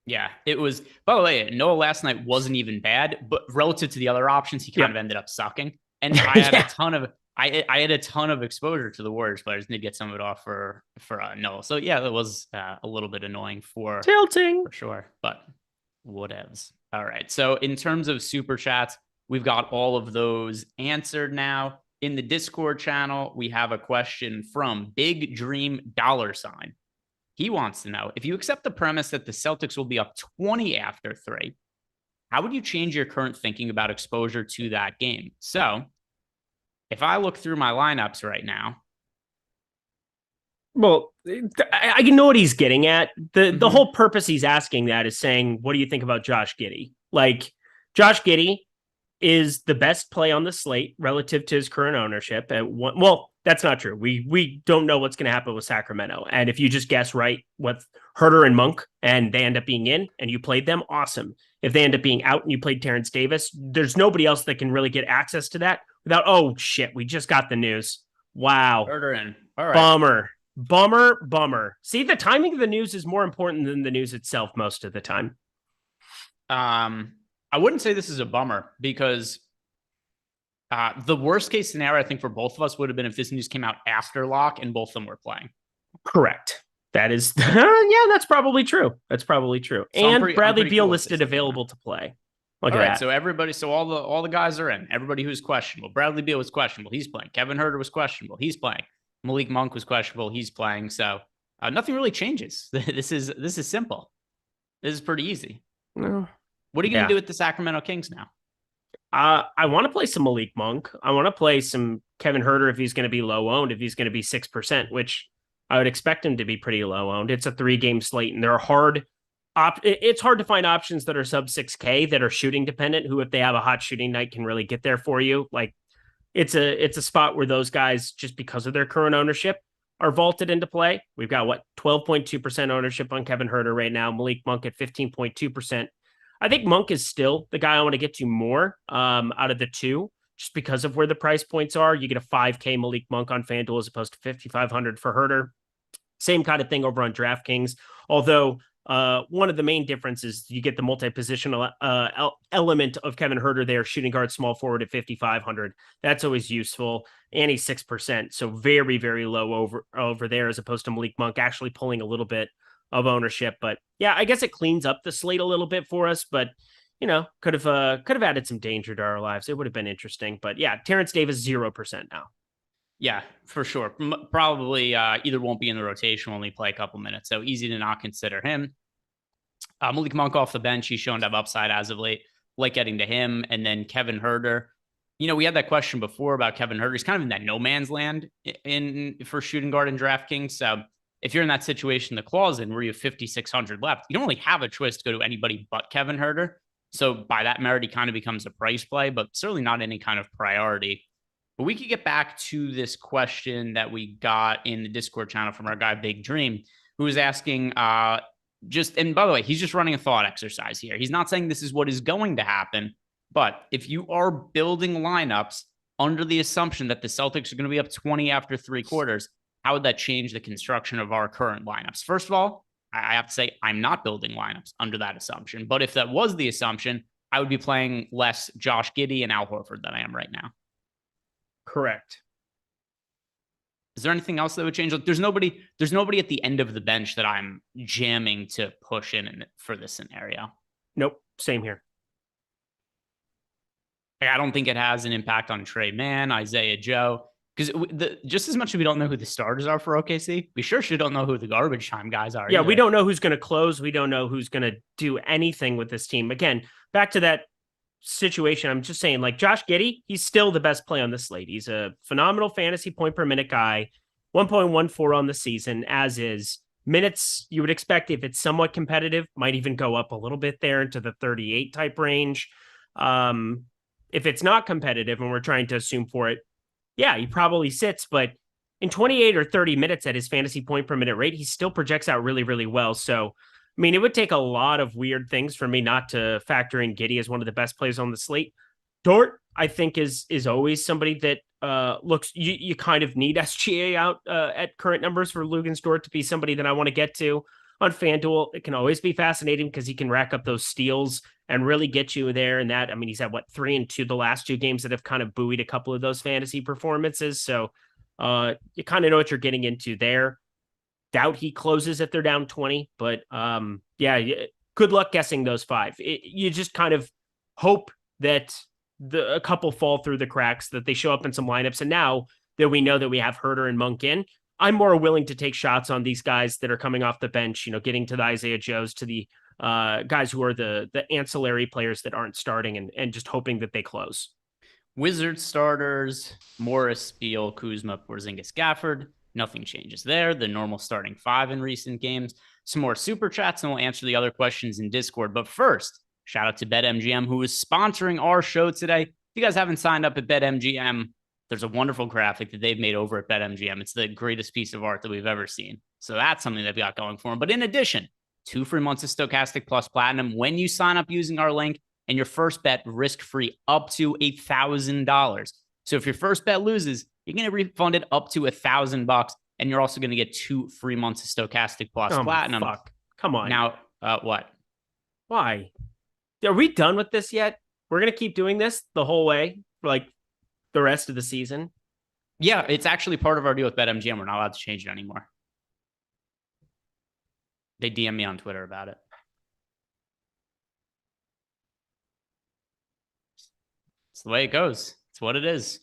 Yeah, it was. By the way, Noah last night wasn't even bad, but relative to the other options, he kind of ended up sucking. And I had a ton of. I had a ton of exposure to the Warriors players and did get some of it off for Noah. So yeah, that was a little bit annoying for tilting for sure, but whatevs. All right. So in terms of super chats, we've got all of those answered now. In the Discord channel, we have a question from Big Dream $. He wants to know, if you accept the premise that the Celtics will be up 20 after 3, how would you change your current thinking about exposure to that game? So if I look through my lineups right now. Well, I know what he's getting at. The whole purpose he's asking that is saying, what do you think about Josh Giddey? Like, Josh Giddey is the best play on the slate relative to his current ownership. Well, that's not true. We don't know what's going to happen with Sacramento. And if you just guess right with Herter and Monk and they end up being in and you played them, awesome. If they end up being out and you played Terrence Davis, there's nobody else that can really get access to that without, oh shit, we just got the news. Wow. Herter in. All right. Bummer. See, the timing of the news is more important than the news itself most of the time. I wouldn't say this is a bummer because the worst case scenario, I think, for both of us would have been if this news came out after lock and both of them were playing. Correct. That is, that's probably true. That's probably true. So and Bradley Beal listed available to play. Look at that. So everybody, so all the guys are in. Everybody who's questionable. Bradley Beal was questionable. He's playing. Kevin Herter was questionable. He's playing. Malik Monk was questionable. He's playing. So nothing really changes. This is simple. This is pretty easy. No. What are you going to do with the Sacramento Kings now? I want to play some Malik Monk. I want to play some Kevin Herter if he's going to be low owned, if he's going to be 6%, which I would expect him to be pretty low owned. It's a 3-game slate, and it's hard to find options that are sub 6K that are shooting dependent, who, if they have a hot shooting night, can really get there for you. Like, it's a spot where those guys, just because of their current ownership, are vaulted into play. We've got 12.2% ownership on Kevin Herter right now. Malik Monk at 15.2%. I think Monk is still the guy I want to get to more out of the two, just because of where the price points are. You get a 5K Malik Monk on FanDuel as opposed to 5,500 for Herter. Same kind of thing over on DraftKings. Although one of the main differences, you get the multi-positional element of Kevin Herter there, shooting guard, small forward at 5,500. That's always useful. And he's 6%. So very, very low over there, as opposed to Malik Monk actually pulling a little bit of ownership. But yeah, I guess it cleans up the slate a little bit for us. But could have added some danger to our lives. It would have been interesting. But yeah, Terrence Davis 0% now. Yeah, for sure. Probably either won't be in the rotation, only play a couple minutes. So easy to not consider him. Malik Monk off the bench. He's shown to have upside as of late. Like getting to him. And then Kevin Huerter. We had that question before about Kevin Huerter. He's kind of in that no man's land for shooting guard in DraftKings. So if you're in that situation, the clause in where you have 5,600 left, you don't really have a choice to go to anybody but Kevin Huerter. So by that merit, he kind of becomes a price play, but certainly not any kind of priority. But we could get back to this question that we got in the Discord channel from our guy, Big Dream, who was asking and by the way, he's just running a thought exercise here. He's not saying this is what is going to happen, but if you are building lineups under the assumption that the Celtics are going to be up 20 after 3 quarters, how would that change the construction of our current lineups? First of all, I have to say I'm not building lineups under that assumption. But if that was the assumption, I would be playing less Josh Giddey and Al Horford than I am right now. Correct. Is there anything else that would change? Like, there's nobody at the end of the bench that I'm jamming to push in for this scenario. Nope. Same here. I don't think it has an impact on Trey Mann, Isaiah Joe. Because just as much as we don't know who the starters are for OKC, we sure don't know who the garbage time guys are. Yeah, either. we don't know who's going to close. We don't know who's going to do anything with this team. Again, back to that situation, I'm just saying, like Josh Giddey, he's still the best play on the slate. He's a phenomenal fantasy point per minute guy, 1.14 on the season, as is. Minutes, you would expect if it's somewhat competitive, might even go up a little bit there into the 38 type range. If it's not competitive and we're trying to assume for it, yeah, he probably sits, but in 28 or 30 minutes at his fantasy point per minute rate, he still projects out really, really well. So, I mean, it would take a lot of weird things for me not to factor in Giddey as one of the best players on the slate. Dort, I think, is always somebody that looks, you kind of need SGA out at current numbers for Luguentz Dort to be somebody that I want to get to. On FanDuel, it can always be fascinating because he can rack up those steals and really get you there. And that, I mean, he's had 3-2 the last 2 games that have kind of buoyed a couple of those fantasy performances. So you kind of know what you're getting into there. Doubt he closes if they're down 20, but yeah, good luck guessing those 5. You just kind of hope that a couple fall through the cracks, that they show up in some lineups. And now that we know that we have Huerter and Monk in, I'm more willing to take shots on these guys that are coming off the bench, getting to the Isaiah Joes, to the guys who are the ancillary players that aren't starting and just hoping that they close. Wizards starters, Morris, Beal, Kuzma, Porzingis, Gafford. Nothing changes there. The normal starting 5 in recent games. Some more super chats, and we'll answer the other questions in Discord. But first, shout out to BetMGM, who is sponsoring our show today. If you guys haven't signed up at BetMGM, there's a wonderful graphic that they've made over at BetMGM. It's the greatest piece of art that we've ever seen. So that's something they've got going for them. But in addition, 2 free months of Stokastic Plus Platinum when you sign up using our link, and your first bet risk-free up to $1,000. So if your first bet loses, you're going to refund it up to $1,000, and you're also going to get 2 free months of Stokastic Plus Platinum. Fuck. Come on. Now, what? Why? Are we done with this yet? We're going to keep doing this the whole way for like the rest of the season? Yeah, it's actually part of our deal with BetMGM. We're not allowed to change it anymore. They DM me on Twitter about it. It's the way it goes. It's what it is.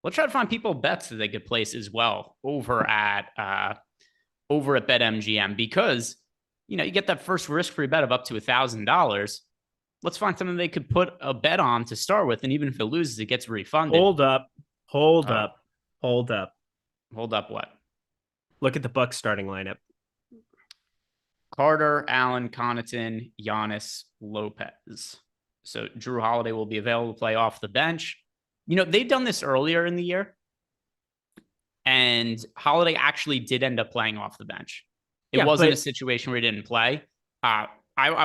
We'll try to find people bets that they could place as well over at BetMGM, because you get that first risk-free bet of up to $1,000. Let's find something they could put a bet on to start with, and even if it loses, it gets refunded. Hold up. Hold up What? Look at the Bucks starting lineup. Carter, Allen, Connaughton, Giannis, Lopez. So Drew Holiday will be available to play off the bench. They've done this earlier in the year, and Holiday actually did end up playing off the bench. It wasn't a situation where he didn't play. I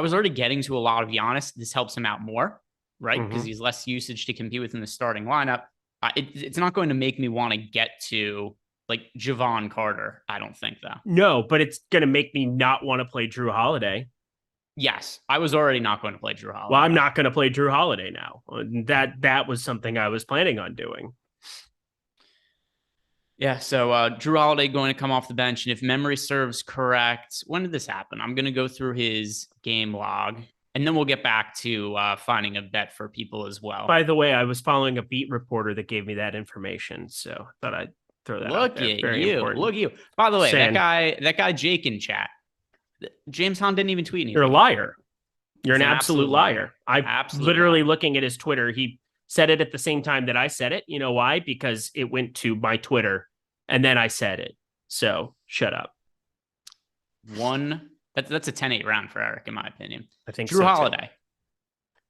was already getting to a lot of Giannis. This helps him out more, right? Because he's less usage to compete with in the starting lineup. It's not going to make me want to get to like Javon Carter, I don't think, though. No, but it's going to make me not want to play Drew Holiday. Yes, I was already not going to play Drew Holiday. Well, I'm not going to play Drew Holiday now. That was something I was planning on doing. Yeah, so Drew Holiday going to come off the bench. And if memory serves correct, when did this happen? I'm going to go through his game log. And then we'll get back to finding a bet for people as well. By the way, I was following a beat reporter that gave me that information, so I thought I'd throw that out there. Very important. Look at you. By the way, that guy Jake in chat, James Hahn didn't even tweet anything. You're a liar. You're an absolute liar. I'm literally liar. looking at his Twitter. He said it at the same time that I said it. You know why? Because it went to my Twitter, and then I said it. So shut up. That's a 10-8 round for Eric, in my opinion. I think Drew so Holiday.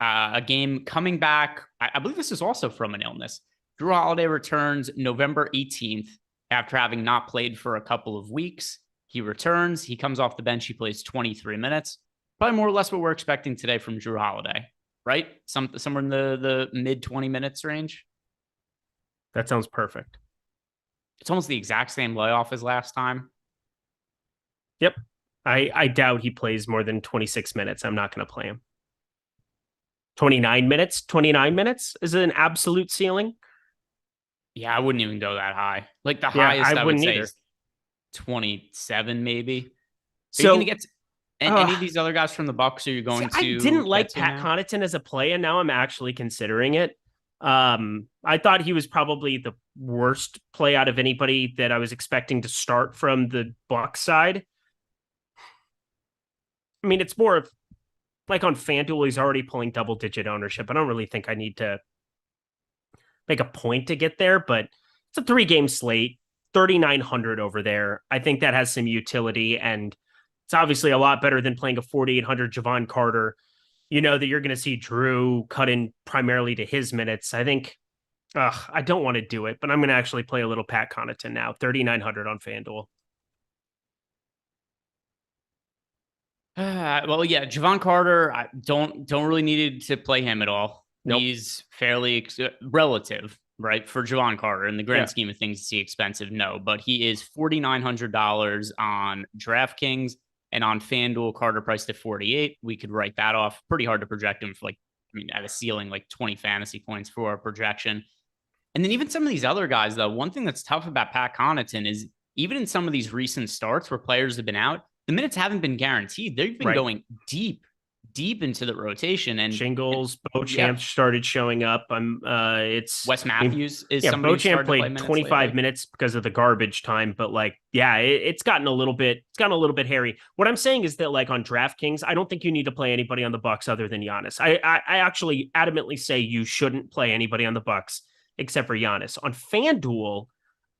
A game coming back. I believe this is also from an illness. Drew Holiday returns November 18th after having not played for a couple of weeks. He returns. He comes off the bench. He plays 23 minutes. Probably more or less what we're expecting today from Drew Holiday, right? Somewhere in the mid 20 minutes range. That sounds perfect. It's almost the exact same layoff as last time. Yep. I doubt he plays more than 26 minutes. I'm not going to play him. 29 minutes? 29 minutes? Is it an absolute ceiling? Yeah, I wouldn't even go that high. Like the highest I would say either. is 27, maybe. Are So you going to get any of these other guys from the Bucks? Are you going to? I didn't like Pat Connaughton as a play, and now I'm actually considering it. I thought he was probably the worst play out of anybody that I was expecting to start from the Bucks side. I mean, it's more of like on FanDuel, he's already pulling double-digit ownership. I don't really think I need to make a point to get there, but it's a 3-game slate, 3,900 over there. I think that has some utility, and it's obviously a lot better than playing a 4,800 Javon Carter. You know that you're going to see Drew cut in primarily to his minutes. I think I don't want to do it, but I'm going to actually play a little Pat Connaughton now, 3,900 on FanDuel. Well, yeah, Javon Carter, I don't really need to play him at all. Nope. He's fairly relative, right? For Javon Carter, in the grand scheme of things, is he expensive? No, but he is $4,900 on DraftKings, and on FanDuel, Carter priced at 48. We could write that off. Pretty hard to project him for at a ceiling, 20 fantasy points for a projection. And then even some of these other guys, though, one thing that's tough about Pat Connaughton is even in some of these recent starts where players have been out, the minutes haven't been guaranteed. They've been going deep into the rotation. And Shingles, Beauchamp started showing up. It's Wes Matthews is somebody Beauchamp played 25 minutes because of the garbage time, but it's gotten a little bit hairy. What I'm saying is that on DraftKings, I don't think you need to play anybody on the Bucks other than Giannis. I actually adamantly say you shouldn't play anybody on the Bucks except for Giannis. On FanDuel,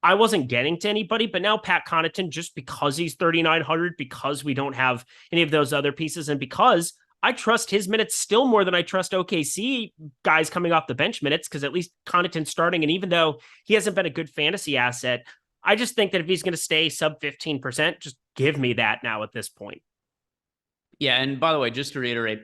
I wasn't getting to anybody, but now Pat Connaughton, just because he's 3,900, because we don't have any of those other pieces, and because I trust his minutes still more than I trust OKC guys coming off the bench minutes, because at least Connaughton's starting, and even though he hasn't been a good fantasy asset, I just think that if he's going to stay sub 15%, just give me that now at this point. Yeah, and by the way, just to reiterate,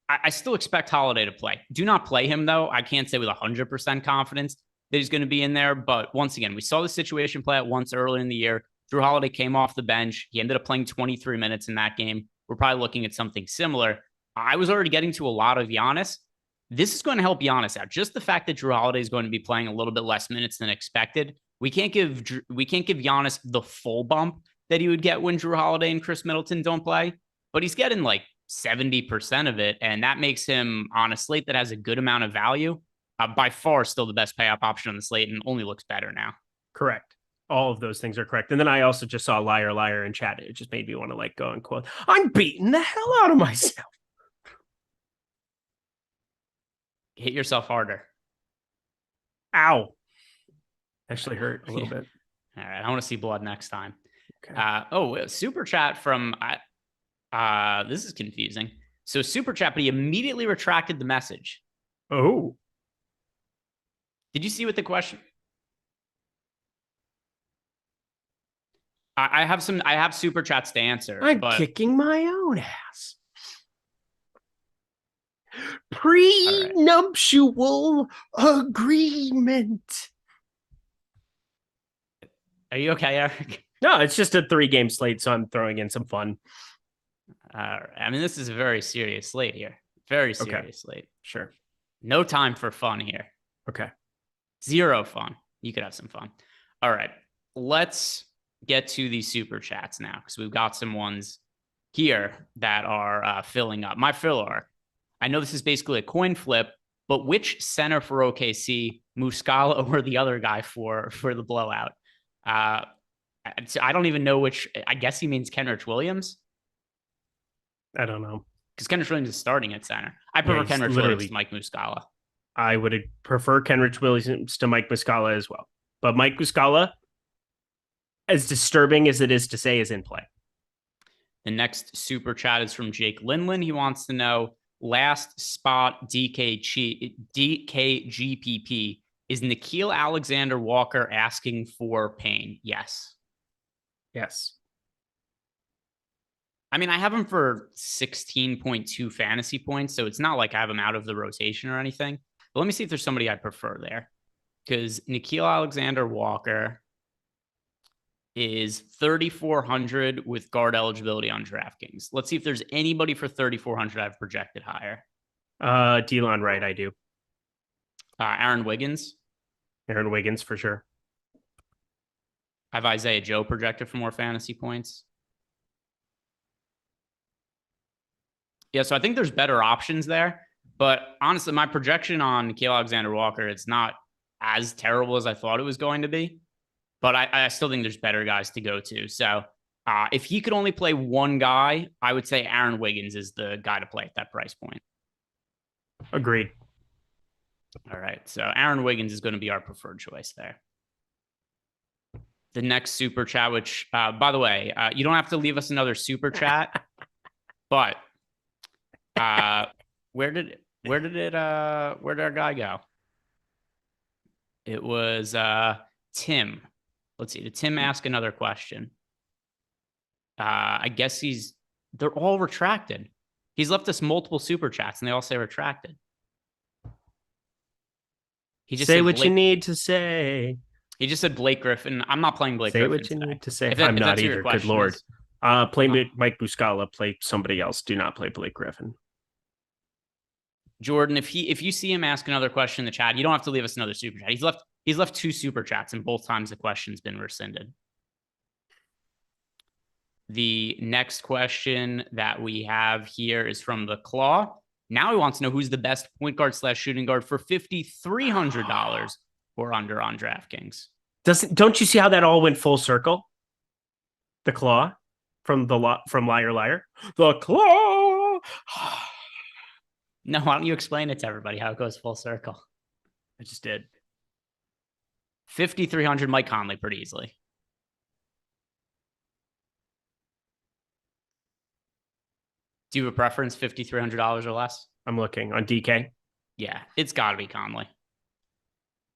I still expect Holiday to play. Do not play him, though. I can't say with 100% confidence that he's going to be in there. But once again, we saw the situation play out once earlier in the year. Drew Holiday came off the bench. He ended up playing 23 minutes in that game. We're probably looking at something similar. I was already getting to a lot of Giannis. This is going to help Giannis out. Just the fact that Drew Holiday is going to be playing a little bit less minutes than expected. We can't give Giannis the full bump that he would get when Drew Holiday and Chris Middleton don't play, but he's getting 70% of it, and that makes him on a slate that has a good amount of value. By far still the best payoff option on the slate, and only looks better now. Correct. All of those things are correct. And then I also just saw liar in chat. It just made me want to go and quote, I'm beating the hell out of myself. Hit yourself harder. Ow. Actually hurt a little bit. All right. I want to see blood next time. Okay. Super chat from, this is confusing. So super chat, but he immediately retracted the message. Oh. Did you see what the question? I have super chats to answer. I'm kicking my own ass. Prenuptial agreement. Are you okay, Eric? No, it's just a 3-game slate, so I'm throwing in some fun. I mean, this is a very serious slate here. Very serious slate. Sure. No time for fun here. Okay. Zero fun. You could have some fun. All right. Let's get to the super chats now, because we've got some ones here that are filling up. My filler, I know this is basically a coin flip, but which center for OKC, Muscala or the other guy for the blowout? I don't even know which. I guess he means Kenrich Williams. I don't know. Because Kenrich Williams is starting at center. I prefer Kenrich Williams to Mike Muscala. I would prefer Kenrich Williams to Mike Muscala as well. But Mike Muscala, as disturbing as it is to say, is in play. The next super chat is from Jake Lindland. He wants to know, last spot DKGPP. Is Nickeil Alexander-Walker asking for Payne? Yes. Yes. I mean, I have him for 16.2 fantasy points, so it's not like I have him out of the rotation or anything. But let me see if there's somebody I prefer there. Because Nickeil Alexander-Walker is 3,400 with guard eligibility on DraftKings. Let's see if there's anybody for 3,400 I've projected higher. Delon Wright, I do. Aaron Wiggins. Aaron Wiggins for sure. I have Isaiah Joe projected for more fantasy points. Yeah, so I think there's better options there. But honestly, my projection on Nickeil Alexander-Walker, it's not as terrible as I thought it was going to be. But I still think there's better guys to go to. So if he could only play one guy, I would say Aaron Wiggins is the guy to play at that price point. Agreed. All right. So Aaron Wiggins is going to be our preferred choice there. The next super chat, which, by the way, you don't have to leave us another super chat, but where did our guy go? It was Tim. Let's see. Did Tim ask another question? I guess they're all retracted. He's left us multiple super chats and they all say retracted. He just say what you need to say. He just said Blake Griffin. I'm not playing Blake Say Griffin. What you today. need to say. If that, I'm if not that's either. Good Lord. Is, Play Mike Muscala. Play somebody else. Do not play Blake Griffin. Jordan, if you see him ask another question in the chat, you don't have to leave us another super chat. He's left 2 super chats, and both times the question's been rescinded. The next question that we have here is from the Claw. Now he wants to know who's the best point guard / shooting guard for $5,300 or under on DraftKings. Don't you see how that all went full circle? The Claw from Liar Liar. The Claw. No, why don't you explain it to everybody how it goes full circle? I just did. 5,300 Mike Conley pretty easily. Do you have a preference, $5,300 or less? I'm looking on DK. Yeah, it's got to be Conley.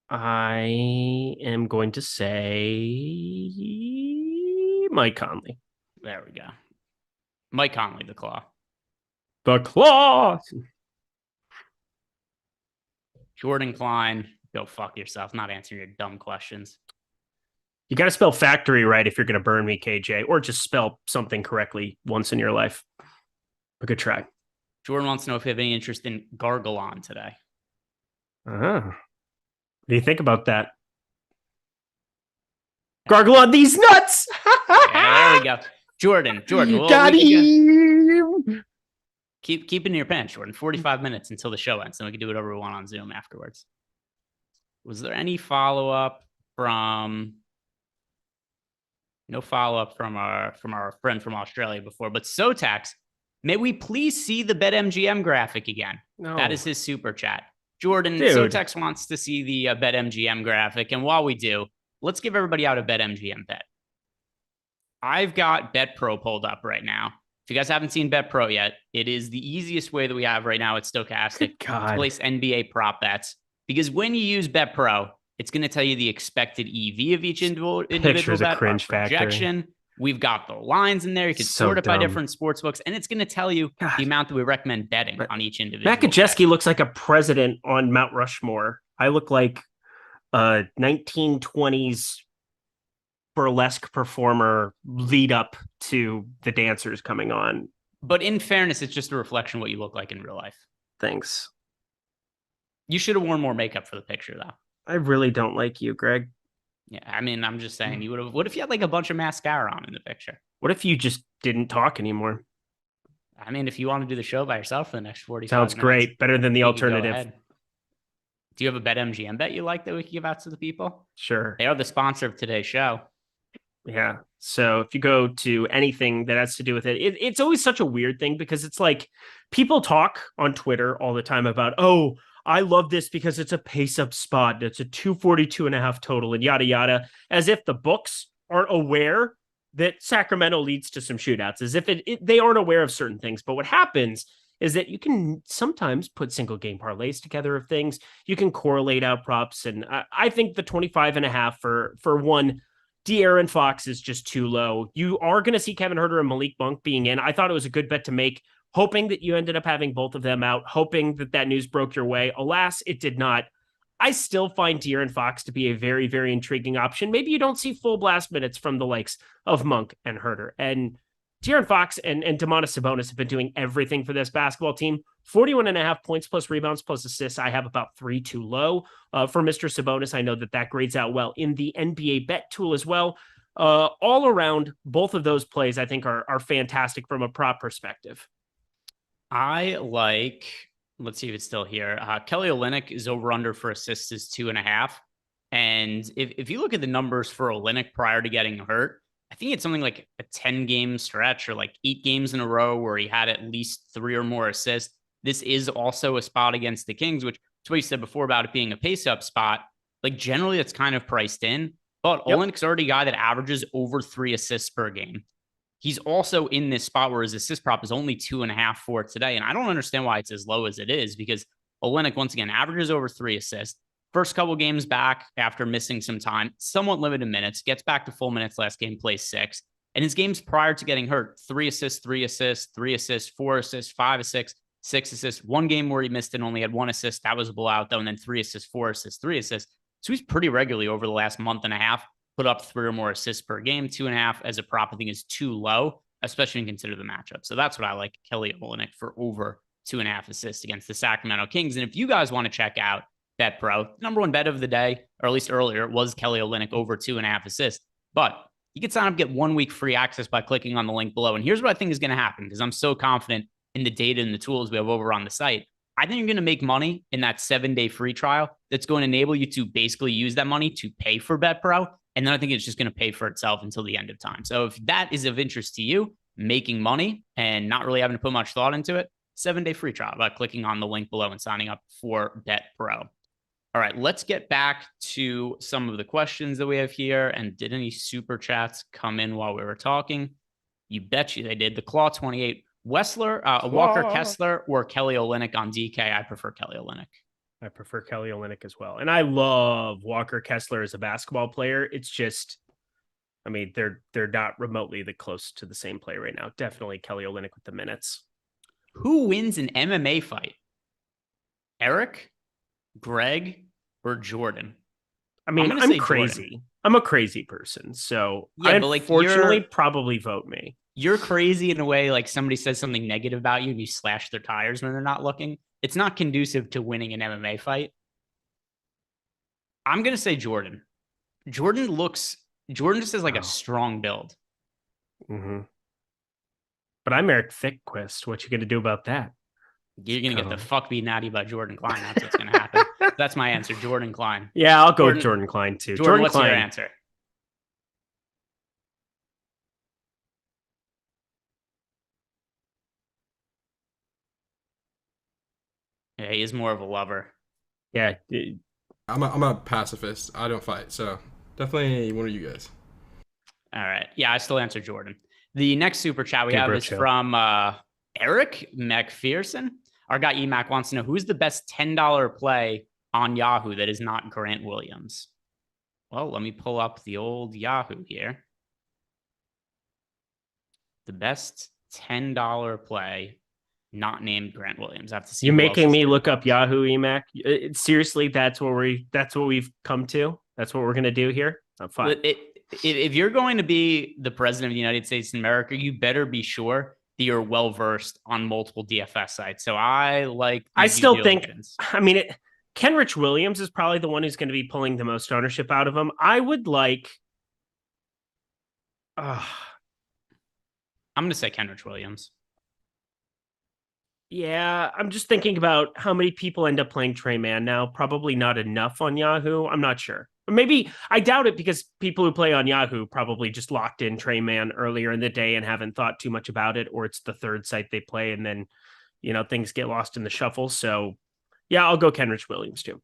I am going to say Mike Conley. There we go. Mike Conley, the Claw. The Claw. Jordan Klein, go fuck yourself. Not answering your dumb questions. You got to spell factory right if you're going to burn me, KJ, or just spell something correctly once in your life. A good try. Jordan wants to know if you have any interest in Gargalon today. What do you think about that? Gargalon these nuts! Yeah, there we go. Jordan, Got him! Keep in your pants, Jordan. 45 minutes until the show ends, and we can do whatever we want on Zoom afterwards. Was there any follow-up from... No follow-up from our friend from Australia before, but Sotax, may we please see the BetMGM graphic again? No. That is his super chat. Jordan, Dude. Sotax wants to see the BetMGM graphic, and while we do, let's give everybody out a BetMGM bet. I've got BetPro pulled up right now. If you guys haven't seen BetPro yet, it is the easiest way that we have right now at Stokastic to place NBA prop bets. Because when you use BetPro, it's going to tell you the expected EV of each individual Picture's bet, a cringe projection. factor. We've got the lines in there. You can So sort it by dumb. different sports books, and it's going to tell you the amount that we recommend betting on each individual. Makajeski looks like a president on Mount Rushmore. I look like a 1920s burlesque performer lead up to the dancers coming on. But in fairness, it's just a reflection of what you look like in real life. Thanks. You should have worn more makeup for the picture, though. I really don't like you, Greg. Yeah, I mean, I'm just saying, you would have. What if you had like a bunch of mascara on in the picture? What if you just didn't talk anymore? I mean, if you want to do the show by yourself for the next 45 Sounds minutes, great. Better than the you can go alternative. ahead. Do you have a BetMGM bet you like that we can give out to the people? Sure. They are the sponsor of today's show. Yeah. So if you go to anything that has to do with it, it's always such a weird thing because it's like people talk on Twitter all the time about, oh, I love this because it's a pace up spot. It's a 242.5 total and yada, yada, as if the books aren't aware that Sacramento leads to some shootouts, as if they aren't aware of certain things. But what happens is that you can sometimes put single game parlays together of things. You can correlate out props. And I think the 25.5 for one, De'Aaron Fox is just too low. You are going to see Kevin Huerter and Malik Monk being in. I thought it was a good bet to make, hoping that you ended up having both of them out, hoping that news broke your way. Alas, it did not. I still find De'Aaron Fox to be a very, very intriguing option. Maybe you don't see full blast minutes from the likes of Monk and Huerter. And De'Aaron Fox and Domantas Sabonis have been doing everything for this basketball team. 41.5 points plus rebounds plus assists. I have about 3 too low for Mr. Sabonis. I know that grades out well in the NBA bet tool as well. All around, both of those plays I think are fantastic from a prop perspective. I like, let's see if it's still here. Kelly Olynyk is over under for assists is 2.5. And if you look at the numbers for Olynyk prior to getting hurt, I think it's something like a 10-game stretch or like 8 games in a row where he had at least 3 or more assists. This is also a spot against the Kings, which is what you said before about it being a pace-up spot. Like generally it's kind of priced in, but Olynyk's already a guy that averages over 3 assists per game. He's also in this spot where his assist prop is only 2.5 for today. And I don't understand why it's as low as it is because Olynyk, once again, averages over 3 assists. First couple games back after missing some time, somewhat limited minutes, gets back to full minutes last game, plays 6. And his games prior to getting hurt, 3 assists, 3 assists, 3 assists, 4 assists, 5 assists, 6 assists. One game where he missed and only had 1 assist. That was a blowout, though. And then 3 assists, 4 assists, 3 assists. So he's pretty regularly over the last month and a half, put up 3 or more assists per game. 2.5 as a prop, I think, is too low, especially when you consider the matchup. So that's what I like Kelly Olynyk for over 2.5 assists against the Sacramento Kings. And if you guys want to check out Bet Pro, number one bet of the day, or at least earlier, was Kelly Olynyk over 2.5 assists. But you can sign up, get 1 week free access by clicking on the link below. And here's what I think is going to happen because I'm so confident in the data and the tools we have over on the site. I think you're going to make money in that 7-day free trial that's going to enable you to basically use that money to pay for Bet Pro. And then I think it's just going to pay for itself until the end of time. So if that is of interest to you, making money and not really having to put much thought into it, 7-day free trial by clicking on the link below and signing up for Bet Pro. All right, let's get back to some of the questions that we have here. And did any super chats come in while we were talking? You bet you they did. The Claw 28, Walker Kessler or Kelly Olynyk on DK. I prefer Kelly Olynyk. I prefer Kelly Olynyk as well. And I love Walker Kessler as a basketball player. It's just, I mean, they're not remotely close to the same play right now. Definitely Kelly Olynyk with the minutes. Who wins an MMA fight? Eric, Greg, or Jordan? I mean, I'm crazy. Jordan. I'm a crazy person. So yeah, but unfortunately, probably vote me. You're crazy in a way like somebody says something negative about you and you slash their tires when they're not looking. It's not conducive to winning an MMA fight. I'm going to say Jordan. Jordan just has like a strong build. Mm-hmm. But I'm Eric Thickquist. What you going to do about that? You're going to get the fuck beaten out of you by Jordan Klein. That's what's going to happen. That's my answer, Jordan Klein. Yeah, I'll go with Jordan Klein too. Jordan what's Klein. Your answer? Yeah, he is more of a lover. Yeah. I'm a pacifist. I don't fight. So definitely one of you guys. All right. Yeah, I still answer Jordan. The next super chat we have is from Eric McPherson. Our guy EMAC wants to know who's the best $10 play on Yahoo that is not Grant Williams. Well, let me pull up the old Yahoo here. The best $10 play not named Grant Williams. I have to see. You're making me look up Yahoo, EMAC. Seriously, that's what we've come to. That's what we're gonna do here. I'm fine. If you're going to be the president of the United States of America, you better be sure that you're well versed on multiple DFS sites. So I still think. I mean, Kenrich Williams is probably the one who's going to be pulling the most ownership out of him. I would like. I'm going to say Kenrich Williams. Yeah, I'm just thinking about how many people end up playing Trey Man now. Probably not enough on Yahoo. I'm not sure. Maybe I doubt it because people who play on Yahoo probably just locked in Trey Man earlier in the day and haven't thought too much about it, or it's the third site they play, and then things get lost in the shuffle. So yeah, I'll go Kenrich Williams too.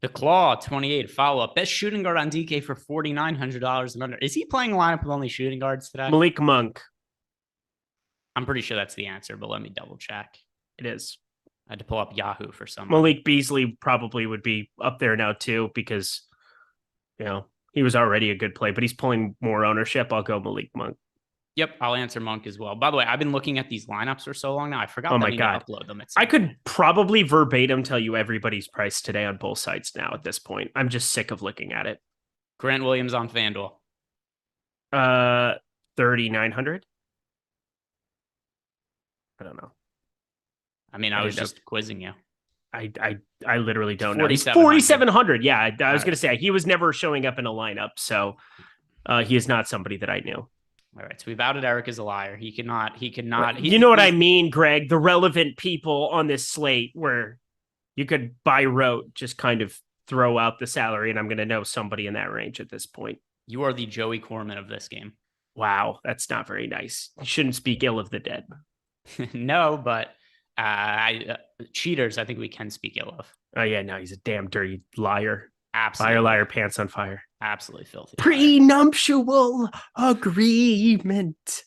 The Claw 28 follow up. Best shooting guard on DK for $4,900 and under. Is he playing a lineup with only shooting guards today? Malik Monk. I'm pretty sure that's the answer, but let me double check. It is. I had to pull up Yahoo for some. Malik Beasley probably would be up there now too because he was already a good play, but he's pulling more ownership. I'll go Malik Monk. Yep, I'll answer Monk as well. By the way, I've been looking at these lineups for so long now. I forgot I need to upload them. I could probably verbatim tell you everybody's price today on both sides now at this point. I'm just sick of looking at it. Grant Williams on FanDuel. 3,900. I don't know. I mean, I was just quizzing you. I literally don't know. 4,700. Yeah, I was going to say he was never showing up in a lineup, so he is not somebody that I knew. All right, so we've outed Eric as a liar. He cannot. You know what I mean, Greg? The relevant people on this slate where you could by rote just kind of throw out the salary, and I'm going to know somebody in that range at this point. You are the Joey Corman of this game. Wow, that's not very nice. You shouldn't speak ill of the dead. No, but cheaters, I think we can speak ill of. Oh yeah, no, he's a damn dirty liar. Absolutely. Liar, pants on fire. Absolutely filthy. Prenuptial agreement.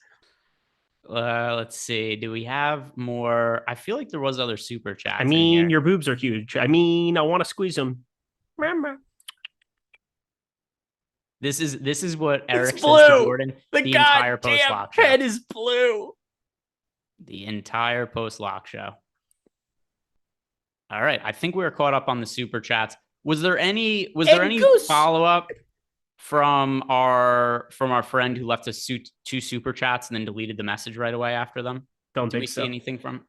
Let's see. Do we have more? I feel like there was other super chats. I mean, your boobs are huge. I mean, I want to squeeze them. Remember. This is what Eric says blue. to Jordan. The entire goddamn post-lock show. head is blue. The entire post-lock show. All right. I think we were caught up on the super chats. Was there any follow-up from our friend who left us two super chats and then deleted the message right away after them? Did we see anything from?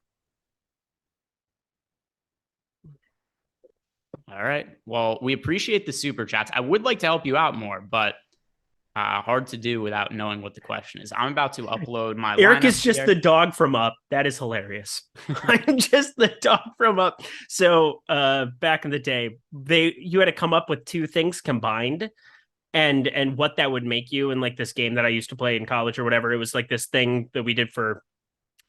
All right. Well, we appreciate the super chats. I would like to help you out more, but hard to do without knowing what the question is. I'm about to upload my Eric is just the dog from Up. That is hilarious. I'm just the dog from Up. So back in the day, you had to come up with two things combined and what that would make you in like this game that I used to play in college or whatever. It was like this thing that we did for,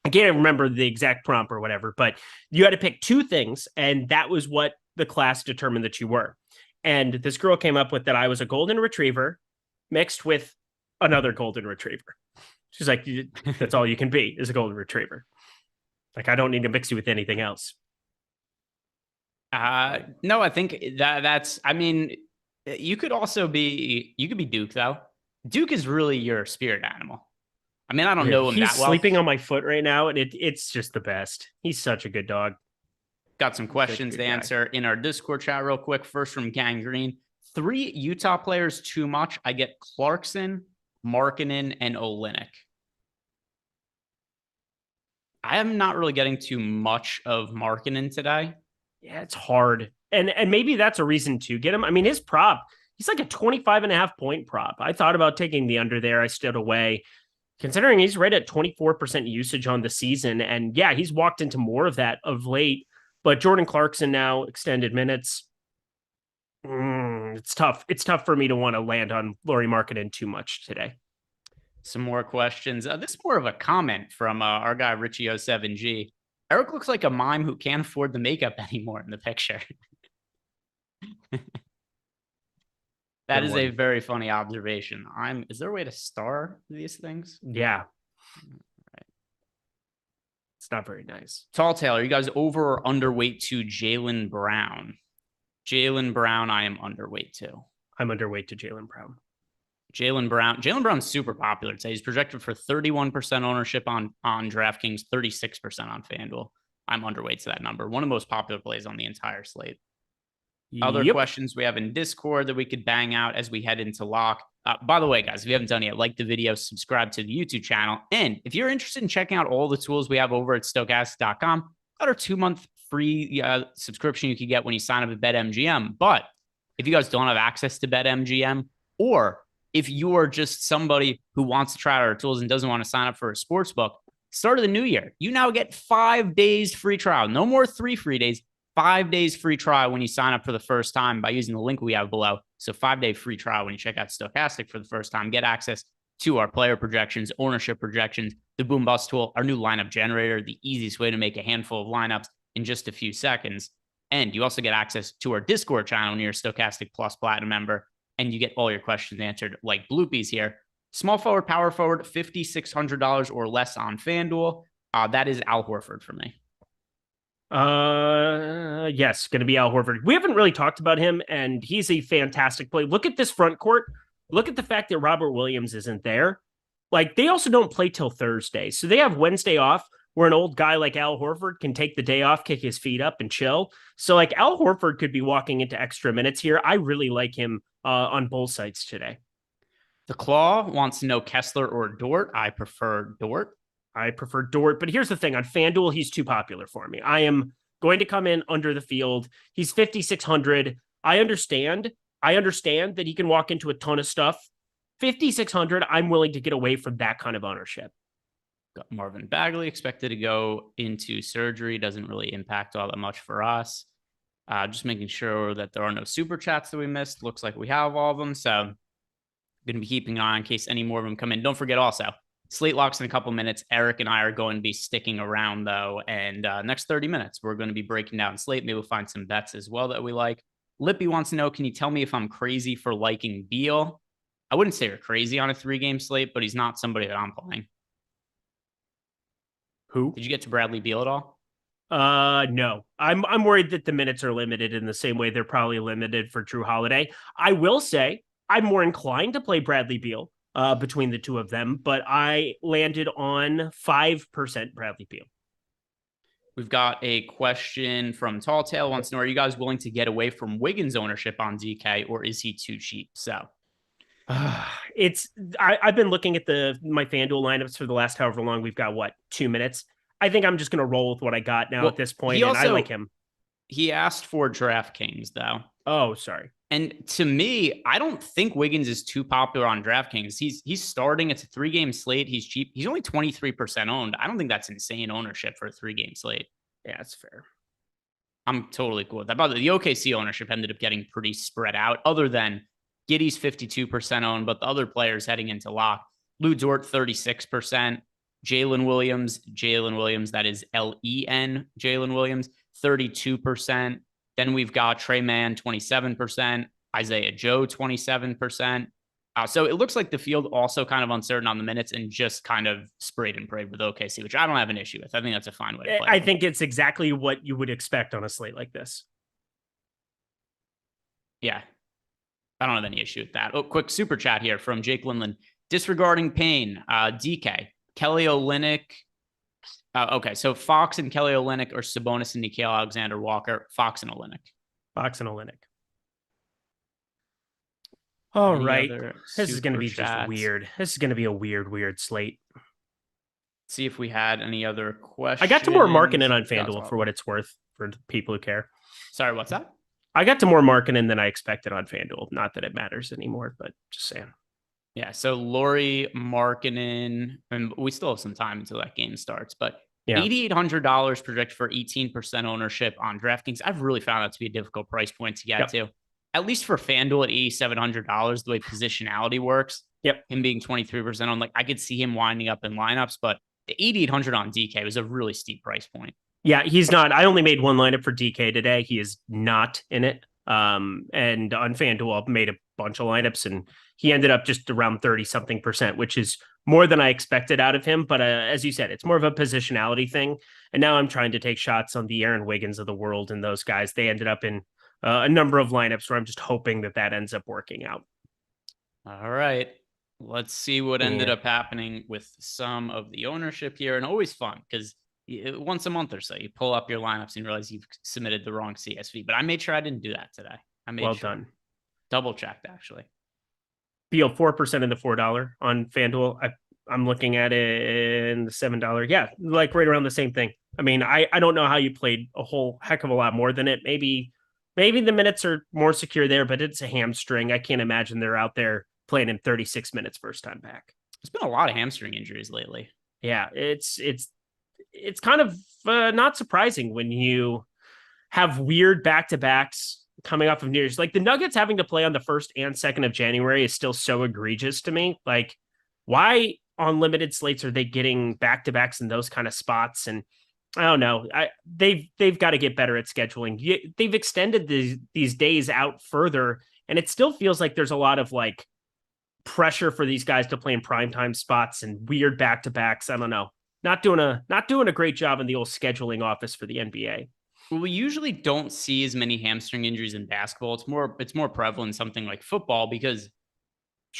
I can't remember the exact prompt or whatever, but you had to pick two things. And that was what the class determined that you were. And this girl came up with that I was a golden retriever mixed with another golden retriever. She's like, that's all you can be is a golden retriever. Like, I don't need to mix you with anything else. No, I think that's, I mean, you could be Duke though. Duke is really your spirit animal. I mean, I don't know him that well. He's sleeping on my foot right now, and it's just the best. He's such a good dog. Got some questions to answer in our Discord chat real quick. First from Gangrene. 3 Utah players too much. I get Clarkson, Markkanen, and Olynyk. I am not really getting too much of Markkanen today. Yeah, it's hard. And maybe that's a reason to get him. I mean, his prop, he's like a 25.5 point prop. I thought about taking the under there. I stood away. Considering he's right at 24% usage on the season. And yeah, he's walked into more of that of late. But Jordan Clarkson now, extended minutes. It's tough. It's tough for me to want to land on Lauri Markkanen too much today. Some more questions. This is more of a comment from our guy, Richie07G. Eric looks like a mime who can't afford the makeup anymore in the picture. That is a very funny observation. Is there a way to star these things? Yeah. Right. It's not very nice. Tall Taylor, you guys over or underweight to Jaylen Brown? Jaylen Brown, I am underweight to. I'm underweight to Jaylen Brown. Jaylen Brown's super popular today. He's projected for 31% ownership on DraftKings, 36% on FanDuel. I'm underweight to that number. One of the most popular plays on the entire slate. Other questions we have in Discord that we could bang out as we head into lock. By the way, guys, if you haven't done it yet, like the video, subscribe to the YouTube channel. And if you're interested in checking out all the tools we have over at Stokastic.com, got our 2-month free subscription you can get when you sign up at BetMGM. But if you guys don't have access to BetMGM, or if you are just somebody who wants to try out our tools and doesn't want to sign up for a sports book, start of the new year, you now get 5 days free trial. No more 3 free days, 5 days free trial when you sign up for the first time by using the link we have below. So 5-day free trial when you check out Stokastic for the first time. Get access to our player projections, ownership projections, the Boom Bust tool, our new lineup generator, the easiest way to make a handful of lineups in just a few seconds. And you also get access to our Discord channel when you're a Stokastic Plus Platinum member, and you get all your questions answered like Bloopies here. Small forward, power forward, $5,600 or less on FanDuel. That is Al Horford for me. Yes, going to be Al Horford. We haven't really talked about him, and he's a fantastic play. Look at this front court. Look at the fact that Robert Williams isn't there. Like, they also don't play till Thursday. So they have Wednesday off where an old guy like Al Horford can take the day off, kick his feet up, and chill. So, like, Al Horford could be walking into extra minutes here. I really like him on both sides today. The Claw wants to know Kessler or Dort. I prefer Dort. But here's the thing. On FanDuel, he's too popular for me. I am going to come in under the field. He's 5,600. I understand that he can walk into a ton of stuff. 5,600, I'm willing to get away from that kind of ownership. Got Marvin Bagley expected to go into surgery. Doesn't really impact all that much for us. Just making sure that there are no super chats that we missed. Looks like we have all of them. So I'm going to be keeping an eye in case any more of them come in. Don't forget also, Slate locks in a couple minutes. Eric and I are going to be sticking around though. And next 30 minutes, we're going to be breaking down Slate. Maybe we'll find some bets as well that we like. Lippy wants to know, can you tell me if I'm crazy for liking Beal? I wouldn't say you're crazy on a 3-game slate, but he's not somebody that I'm playing. Who? Did you get to Bradley Beal at all? No. I'm worried that the minutes are limited in the same way they're probably limited for Drew Holiday. I will say I'm more inclined to play Bradley Beal between the two of them, but I landed on 5% Bradley Beal. We've got a question from Tall Tale. Wants to know, are you guys willing to get away from Wiggins ownership on DK, or is he too cheap? So I've been looking at my FanDuel lineups for the last however long. We've got 2 minutes. I think I'm just going to roll with what I got now at this point, and I like him. He asked for DraftKings though. Oh, sorry. And to me, I don't think Wiggins is too popular on DraftKings. He's starting. It's a 3-game slate. He's cheap. He's only 23% owned. I don't think that's insane ownership for a 3-game slate. Yeah, that's fair. I'm totally cool with that. By the way, the OKC ownership ended up getting pretty spread out, other than Giddey's 52% owned, but the other players heading into lock. Lou Dort, 36%. Jalen Williams, that is Len, Jalen Williams, 32%. Then we've got Trey Mann, 27%. Isaiah Joe, 27%. So it looks like the field also kind of uncertain on the minutes and just kind of sprayed and prayed with OKC, which I don't have an issue with. I think that's a fine way to play. I think it's exactly what you would expect on a slate like this. Yeah. I don't have any issue with that. Oh, quick super chat here from Jake Lindland. Disregarding Payne, DK, Kelly Olynyk. Okay, so Fox and Kelly Olynyk, or Sabonis and Nickeil Alexander-Walker. Fox and Olynyk. All right. This is going to be just weird. This is going to be a weird slate. See if we had any other questions. I got to more Markkanen on FanDuel for what it's worth for people who care. Sorry, what's that? I got to more Markkanen than I expected on FanDuel. Not that it matters anymore, but just saying. Yeah, so Lauri Markkanen, and we still have some time until that game starts, but yeah. $8,800 projected for 18% ownership on DraftKings. I've really found that to be a difficult price point to get to. At least for FanDuel at $8,700, the way positionality works. Yep. Him being 23% on, I could see him winding up in lineups, but the $8,800 on DK was a really steep price point. Yeah, he's not. I only made one lineup for DK today. He is not in it. And on FanDuel, I've made a bunch of lineups, and he ended up just around 30-something%, which is more than I expected out of him. But as you said, it's more of a positionality thing. And now I'm trying to take shots on the Aaron Wiggins of the world and those guys. They ended up in a number of lineups where I'm just hoping that ends up working out. All right. Let's see what ended up happening with some of the ownership here. And always fun because once a month or so, you pull up your lineups and realize you've submitted the wrong CSV. But I made sure I didn't do that today. I made well sure. Done. Double checked, actually. Beal 4% in the $4 on FanDuel. I'm looking at it in the $7. Yeah, like right around the same thing. I mean, I don't know how you played a whole heck of a lot more than it. Maybe the minutes are more secure there, but it's a hamstring. I can't imagine they're out there playing in 36 minutes first time back. There's been a lot of hamstring injuries lately. Yeah, it's kind of not surprising when you have weird back-to-backs coming off of New Year's. Like the Nuggets having to play on the 1st and 2nd of January is still so egregious to me. Like, why on limited slates are they getting back-to-backs in those kind of spots? And I don't know. They've got to get better at scheduling. They've extended these days out further, and it still feels like there's a lot of like pressure for these guys to play in primetime spots and weird back-to-backs. I don't know. Not doing a great job in the old scheduling office for the NBA. Well, we usually don't see as many hamstring injuries in basketball. It's more prevalent in something like football because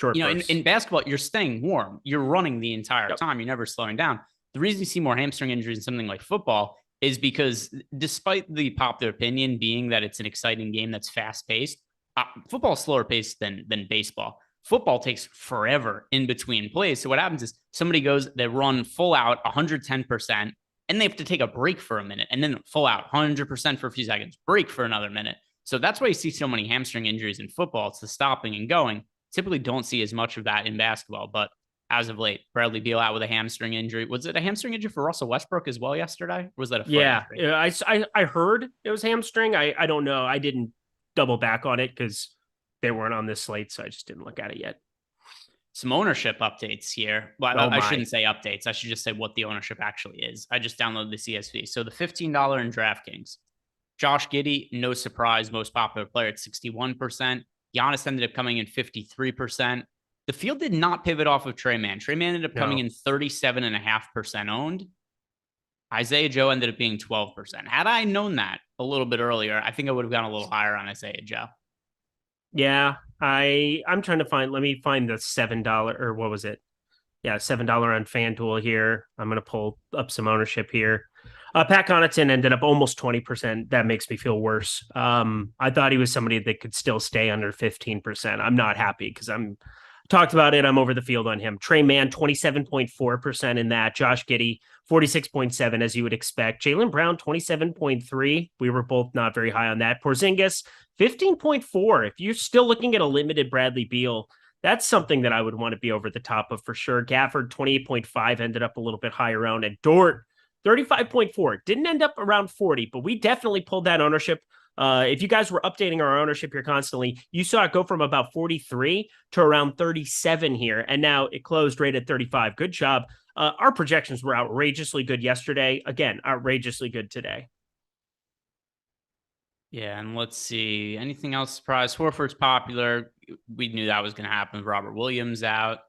in basketball, you're staying warm. You're running the entire time. You're never slowing down. The reason you see more hamstring injuries in something like football is because despite the popular opinion being that it's an exciting game that's fast-paced, football is slower paced than baseball. Football takes forever in between plays. So what happens is somebody they run full out 110%, and they have to take a break for a minute, and then full out 100% for a few seconds, break for another minute. So that's why you see so many hamstring injuries in football. It's the stopping and going. Typically don't see as much of that in basketball, but as of late, Bradley Beal out with a hamstring injury. Was it a hamstring injury for Russell Westbrook as well yesterday? Or was that a foot injury? Yeah, I heard it was hamstring. I don't know. I didn't double back on it because they weren't on this slate, so I just didn't look at it yet. Some ownership updates here. Well, I shouldn't say updates. I should just say what the ownership actually is. I just downloaded the CSV. So the $15 in DraftKings. Josh Giddey, no surprise, most popular player at 61%. Giannis ended up coming in 53%. The field did not pivot off of Trey Mann. Trey Mann ended up coming in 37.5% owned. Isaiah Joe ended up being 12%. Had I known that a little bit earlier, I think I would have gone a little higher on Isaiah Joe. Yeah, I'm trying to let me find the $7 or what was it? Yeah, $7 on FanDuel here. I'm going to pull up some ownership here. Pat Connaughton ended up almost 20%. That makes me feel worse. I thought he was somebody that could still stay under 15%. I'm not happy because talked about it. I'm over the field on him. Trey Mann, 27.4% in that. Josh Giddey, 46.7%, as you would expect. Jaylen Brown, 27.3%. We were both not very high on that. Porzingis, 15.4%. If you're still looking at a limited Bradley Beal, that's something that I would want to be over the top of for sure. Gafford, 28.5%, ended up a little bit higher owned. And Dort, 35.4%. Didn't end up around 40%, but we definitely pulled that ownership. If you guys were updating our ownership here constantly, you saw it go from about 43 to around 37 here, and now it closed right at 35. Good job. Our projections were outrageously good yesterday. Again, outrageously good today. Yeah, and let's see. Anything else surprise? Horford's popular. We knew that was going to happen with Robert Williams out.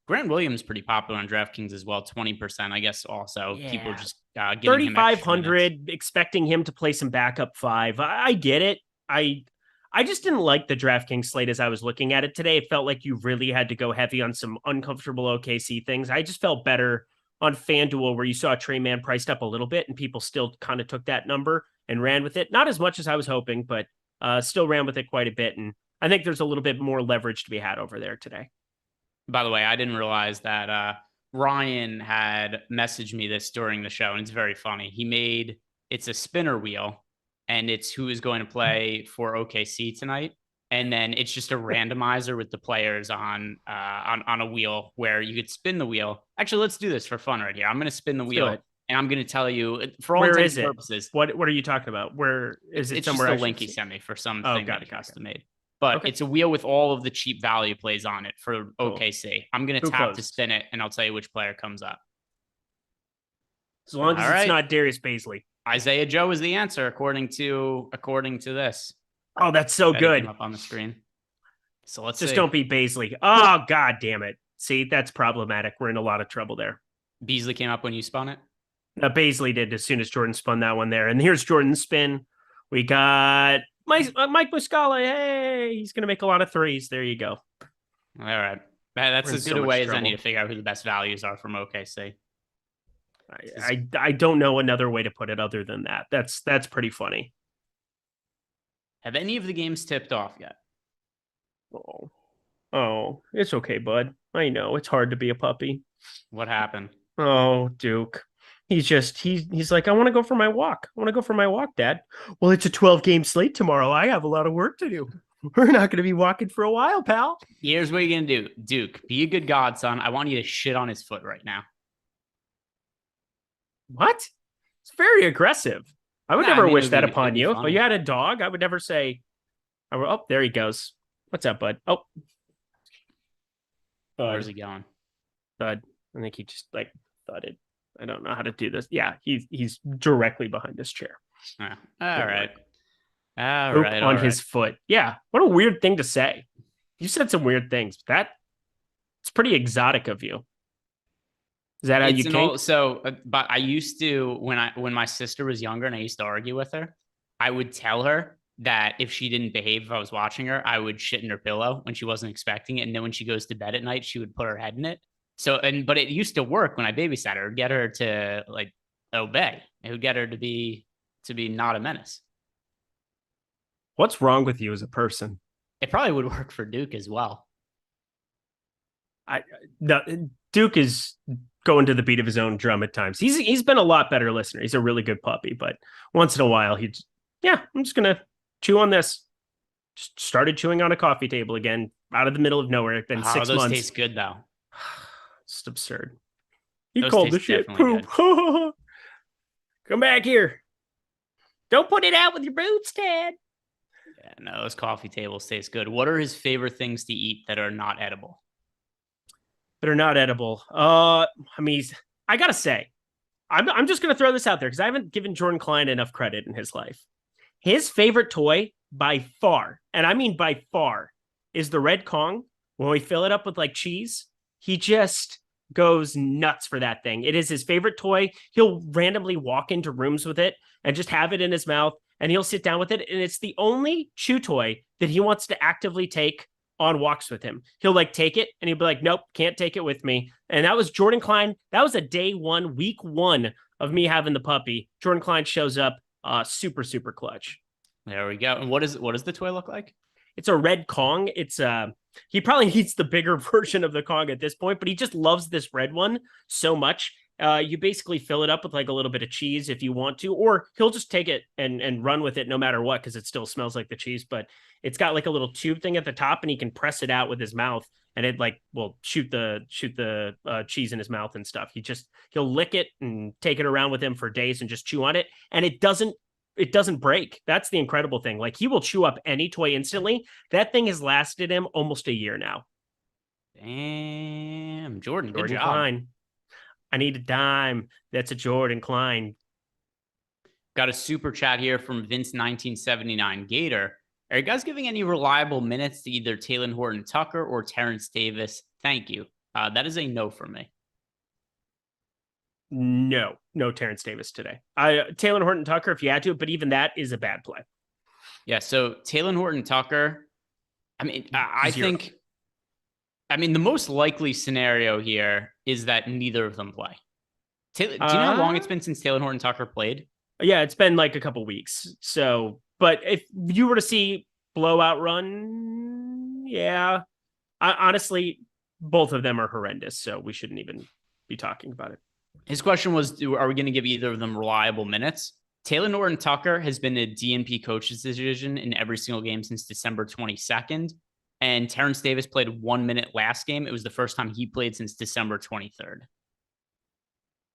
Grant Williams pretty popular on DraftKings as well, 20%. I guess also people just getting 3,500, expecting him to play some backup 5. I get it. I just didn't like the DraftKings slate as I was looking at it today. It felt like you really had to go heavy on some uncomfortable OKC things. I just felt better on FanDuel where you saw Trey Mann priced up a little bit and people still kind of took that number and ran with it. Not as much as I was hoping, but still ran with it quite a bit. And I think there's a little bit more leverage to be had over there today. By the way, I didn't realize that Ryan had messaged me this during the show, and it's very funny. It's a spinner wheel, and it's who is going to play for OKC tonight. And then it's just a randomizer with the players on a wheel where you could spin the wheel. Actually, let's do this for fun right here. I'm going to spin the wheel, and I'm going to tell you for all intents and purposes. What are you talking about? Where is it? It's somewhere just a link he sent me for something that he custom made. But it's a wheel with all of the cheap value plays on it for OKC. I'm going to tap to spin it, and I'll tell you which player comes up. As long as it's not Darius Bazley. Isaiah Joe is the answer, according to this. Oh, that's so good. Up on the screen. So let's just don't be Bazley. Oh, God damn it. See, that's problematic. We're in a lot of trouble there. Beasley came up when you spun it? No, Bazley did as soon as Jordan spun that one there. And here's Jordan's spin. We got Mike Muscala. Hey, he's going to make a lot of threes. There you go. All right. That's as good a way as I need to figure out who the best values are from OKC. I don't know another way to put it other than that. That's pretty funny. Have any of the games tipped off yet? Oh, it's okay, bud. I know it's hard to be a puppy. What happened? Oh, Duke. He's like, I want to go for my walk. Dad. Well, it's a 12-game slate tomorrow. I have a lot of work to do. We're not going to be walking for a while, pal. Here's what you're going to do. Duke, be a good godson. I want you to shit on his foot right now. What? It's very aggressive. I would never wish that upon you. If you had a dog, I would never say, oh, there he goes. What's up, bud? Oh. Where's he going? Thud. I think he just like thudded. I don't know how to do this. Yeah, he's directly behind this chair. All right. On his foot. Yeah. What a weird thing to say. You said some weird things, but it's pretty exotic of you. Is that how you came? But I used to, when my sister was younger and I used to argue with her, I would tell her that if she didn't behave, if I was watching her, I would shit in her pillow when she wasn't expecting it. And then when she goes to bed at night, she would put her head in it. But it used to work when I babysat her. It would get her to like obey. It would get her to be not a menace. What's wrong with you as a person? It probably would work for Duke as well. Duke is going to the beat of his own drum at times. He's been a lot better listener. He's a really good puppy, but once in a while I'm just gonna chew on this. Just started chewing on a coffee table again, out of the middle of nowhere. It's been 6 those months. Taste good though. It's absurd. He Those called the shit poop. Come back here. Don't put it out with your boots, Dad. Yeah, no, those coffee tables taste good. What are his favorite things to eat that are not edible? That are not edible. I gotta say, I'm just gonna throw this out there because I haven't given Jordan Klein enough credit in his life. His favorite toy by far, and I mean by far, is the Red Kong. When we fill it up with like cheese, he just goes nuts for that thing. It is his favorite toy. He'll randomly walk into rooms with it and just have it in his mouth, and he'll sit down with it. And it's the only chew toy that he wants to actively take on walks with him. He'll like take it and he'll be like, nope, can't take it with me. And that was Jordan Klein. That was a week one of me having the puppy. Jordan Klein shows up super, super clutch. There we go. And what does the toy look like? It's a Red Kong. It's he probably needs the bigger version of the Kong at this point, but he just loves this red one so much. You basically fill it up with like a little bit of cheese if you want to, or he'll just take it and run with it no matter what, because it still smells like the cheese. But it's got like a little tube thing at the top, and he can press it out with his mouth, and it like will shoot the cheese in his mouth and stuff. He'll lick it and take it around with him for days and just chew on it, and it doesn't break. That's the incredible thing. Like, he will chew up any toy instantly. That thing has lasted him almost a year now. Damn, Jordan, good job. Klein. I need a dime. That's a Jordan Klein. Got a super chat here from Vince 1979 Gator. Are you guys giving any reliable minutes to either Talen Horton-Tucker or Terrence Davis? Thank you. That is a no for me. No Terrence Davis today. Talen Horton-Tucker if you had to, but even that is a bad play. Yeah, so Talen Horton-Tucker, I mean, I think the most likely scenario here is that neither of them play. Do you know how long it's been since Talen Horton-Tucker played? Yeah, it's been like a couple weeks. So, but if you were to see blowout run, yeah. Honestly, both of them are horrendous, so we shouldn't even be talking about it. His question was, are we going to give either of them reliable minutes? Talen Horton-Tucker has been a DNP coach's decision in every single game since December 22nd. And Terrence Davis played 1 minute last game. It was the first time he played since December 23rd.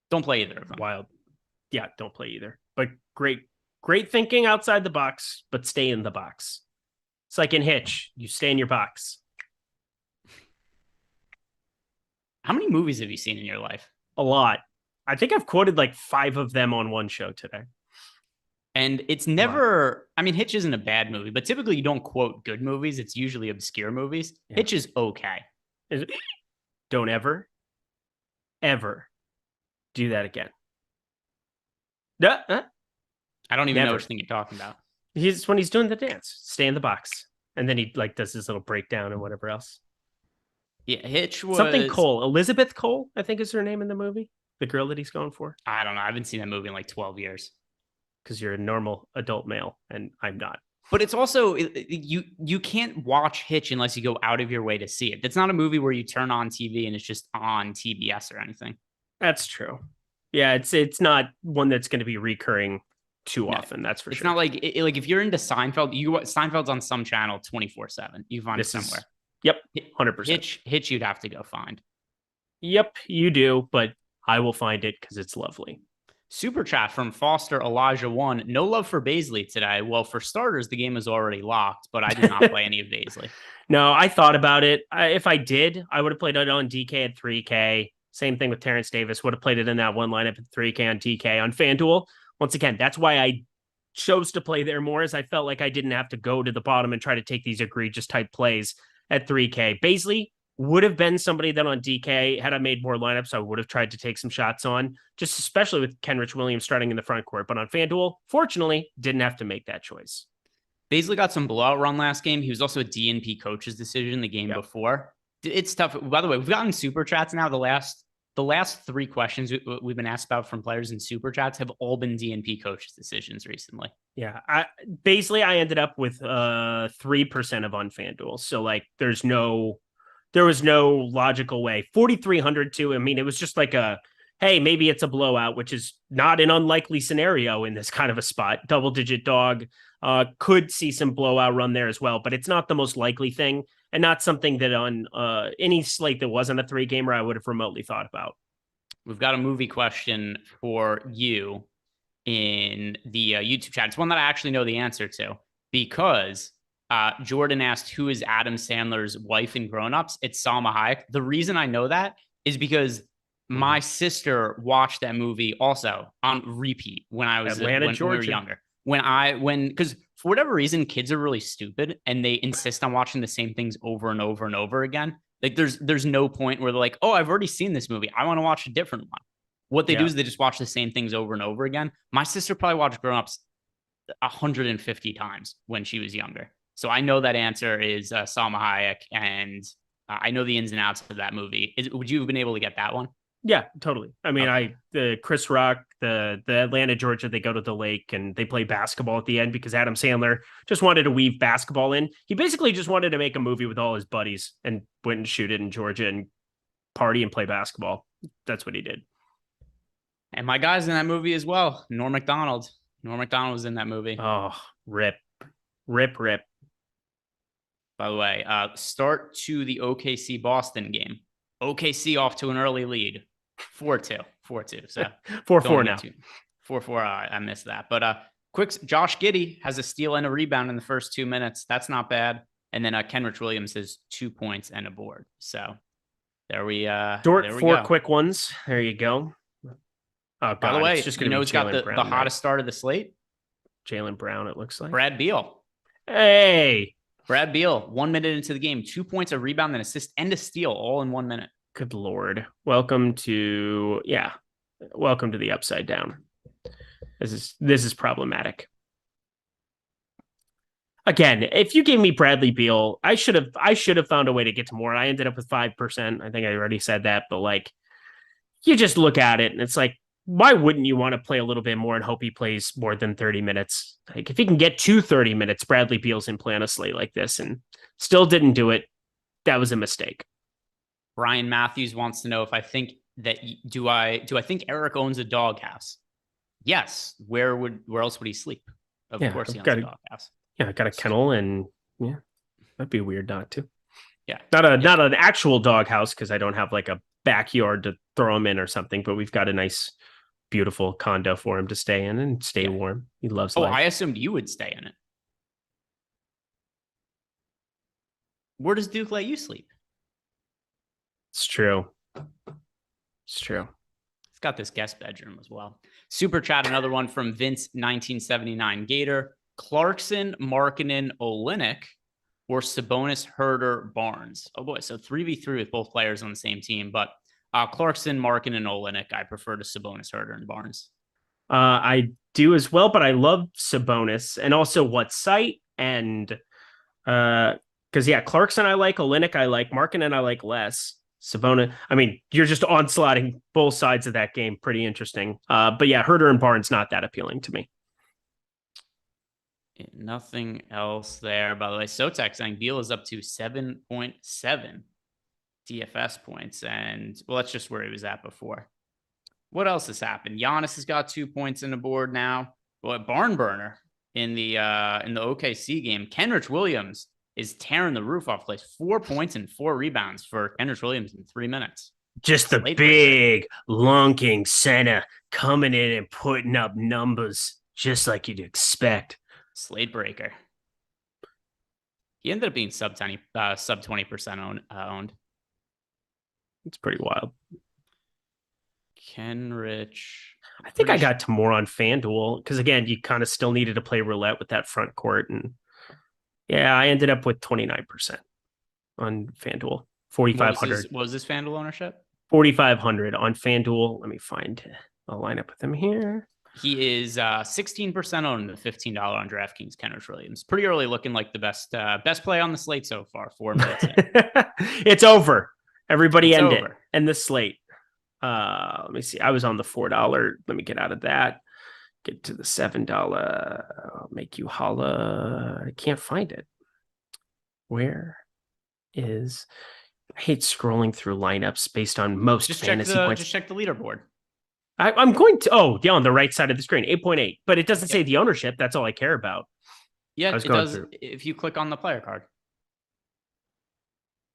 Don't play either of them. Wild. Yeah, don't play either. But great thinking outside the box, but stay in the box. It's like in Hitch. You stay in your box. How many movies have you seen in your life? A lot. I think I've quoted like 5 of them on one show today. And it's never, Hitch isn't a bad movie, but typically you don't quote good movies. It's usually obscure movies. Yeah. Hitch is okay. Don't ever do that again. I don't even know which thing you're talking about. When he's doing the dance, stay in the box. And then he like does his little breakdown and whatever else. Yeah, Hitch was... Something Cole. Elizabeth Cole, I think is her name in the movie. The girl that he's going for. I don't know. I haven't seen that movie in like 12 years. Because you're a normal adult male, and I'm not. But it's also, you can't watch Hitch unless you go out of your way to see it. It's not a movie where you turn on TV and it's just on TBS or anything. That's true. Yeah, it's not one that's going to be recurring too often. That's for sure. It's not like if you're into Seinfeld, Seinfeld's on some channel 24/7. You find it somewhere. Yep, 100%. Hitch, you'd have to go find. Yep, you do, but I will find it because it's lovely. Super chat from Foster Elijah 1. No love for Baisley today. Well, for starters, the game is already locked, but I did not play any of Baisley. No, I thought about it. If I did, I would have played it on DK at 3K. Same thing with Terrence Davis. Would have played it in that one lineup at 3K on DK. On FanDuel, once again, that's why I chose to play there more, as I felt like I didn't have to go to the bottom and try to take these egregious type plays at 3K. Baisley would have been somebody that on DK, had I made more lineups, I would have tried to take some shots on, just especially with Kenrich Williams starting in the front court. But on FanDuel, fortunately, didn't have to make that choice. Baisley got some blowout run last game. He was also a DNP coach's decision the game before. It's tough. By the way, we've gotten super chats now. The last 3 questions we've been asked about from players in super chats have all been DNP coach's decisions recently. Yeah. Baisley, I ended up with 3% of on FanDuel. So like there was no logical way. 4,300 too. I mean, it was just like hey, maybe it's a blowout, which is not an unlikely scenario in this kind of a spot. Double-digit dog could see some blowout run there as well, but it's not the most likely thing, and not something that on any slate that wasn't a 3-gamer I would have remotely thought about. We've got a movie question for you in the YouTube chat. It's one that I actually know the answer to, because Jordan asked, who is Adam Sandler's wife in Grown Ups? It's Salma Hayek. The reason I know that is because my sister watched that movie also on repeat when I was Atlanta, when we were younger. Because for whatever reason, kids are really stupid and they insist on watching the same things over and over and over again. Like there's no point where they're like, oh, I've already seen this movie, I want to watch a different one. What they do is they just watch the same things over and over again. My sister probably watched Grown Ups 150 times when she was younger. So I know that answer is Salma Hayek, and I know the ins and outs of that movie. Would you have been able to get that one? Yeah, totally. I mean, the Chris Rock, the Atlanta, Georgia, they go to the lake and they play basketball at the end because Adam Sandler just wanted to weave basketball in. He basically just wanted to make a movie with all his buddies and went and shoot it in Georgia and party and play basketball. That's what he did. And my guy's in that movie as well. Norm Macdonald. Norm Macdonald was in that movie. Oh, rip. Rip. By the way, start to the OKC Boston game. OKC off to an early lead. 4-2. So 4-4 now. 4-4. I missed that. But quick, Josh Giddey has a steal and a rebound in the first 2 minutes. That's not bad. And then Kenrich Williams has 2 points and a board. So there we Dort, there we 4 go. quick ones. There you go. Oh, God, By the way, it's just you know who's who's got the hottest start of the slate? Jaylen Brown, it looks like. Brad Beal. Hey. Brad Beal, 1 minute into the game, 2 points, a rebound, an assist, and a steal, all in 1 minute. Good Lord. Welcome to the upside down. This is problematic. Again, if you gave me Bradley Beal, I should have found a way to get to more. I ended up with 5%. I think I already said that, but like, you just look at it and it's like, why wouldn't you want to play a little bit more and hope he plays more than 30 minutes? Like, if he can get to 30 minutes, Bradley Beal's in play on a slate like this, and still didn't do it. That was a mistake. Brian Matthews wants to know if I think that do I think Eric owns a doghouse? Yes. Where else would he sleep? Of course he owns a doghouse. Yeah, I got a kennel, and yeah, that'd be weird not to. Yeah, not an actual doghouse because I don't have like a backyard to throw him in or something, but we've got a nice, beautiful condo for him to stay in and stay warm. He loves life. I assumed you would stay in it. Where does Duke let you sleep? It's true. It's got this guest bedroom as well. Super chat, another one from Vince 1979 Gator. Clarkson, Markkanen, Olynyk, or Sabonis, Herter, Barnes. Oh boy, so 3v3 with both players on the same team, but Clarkson, Markkanen, Olynyk, I prefer to Sabonis, Herter, and Barnes. I do as well, but I love Sabonis, and also what site, and because Clarkson I like, Olynyk I like, Markkanen I like less. Sabonis, I mean, you're just onslaughting both sides of that game. Pretty interesting. But yeah, Herter and Barnes not that appealing to me. Nothing else there. By the way, Sotek saying Beal is up to 7.7 DFS points, and well, that's just where he was at before. What else has happened? Giannis has got 2 points in the board now. Boy, barn burner in the OKC game. Kenrich Williams is tearing the roof off the place. 4 points and 4 rebounds for Kenrich Williams in 3 minutes. Just the Slate big, lunking center coming in and putting up numbers just like you'd expect. Slate breaker. He ended up being sub 20% owned. It's pretty wild. Kenrich. I think I got to more on FanDuel because, again, you kind of still needed to play roulette with that front court. And yeah, I ended up with 29% on FanDuel. 4,500. What was his FanDuel ownership? 4,500 on FanDuel. Let me find a lineup with him here. He is 16% owned the $15 on DraftKings. Kenrich Williams. Pretty early, looking like the best play on the slate so far. 4 minutes in. It's over. Everybody It's end over. it. And the slate. Let me see. I was on the $4. Let me get out of that. Get to the $7. I'll make you holla. I can't find it. Where is? I hate scrolling through lineups based on most fantasy points. Just check the leaderboard. I'm going to. Oh, yeah, on the right side of the screen, 8.8. But it doesn't say the ownership. That's all I care about. Yeah, it does. If you click on the player card.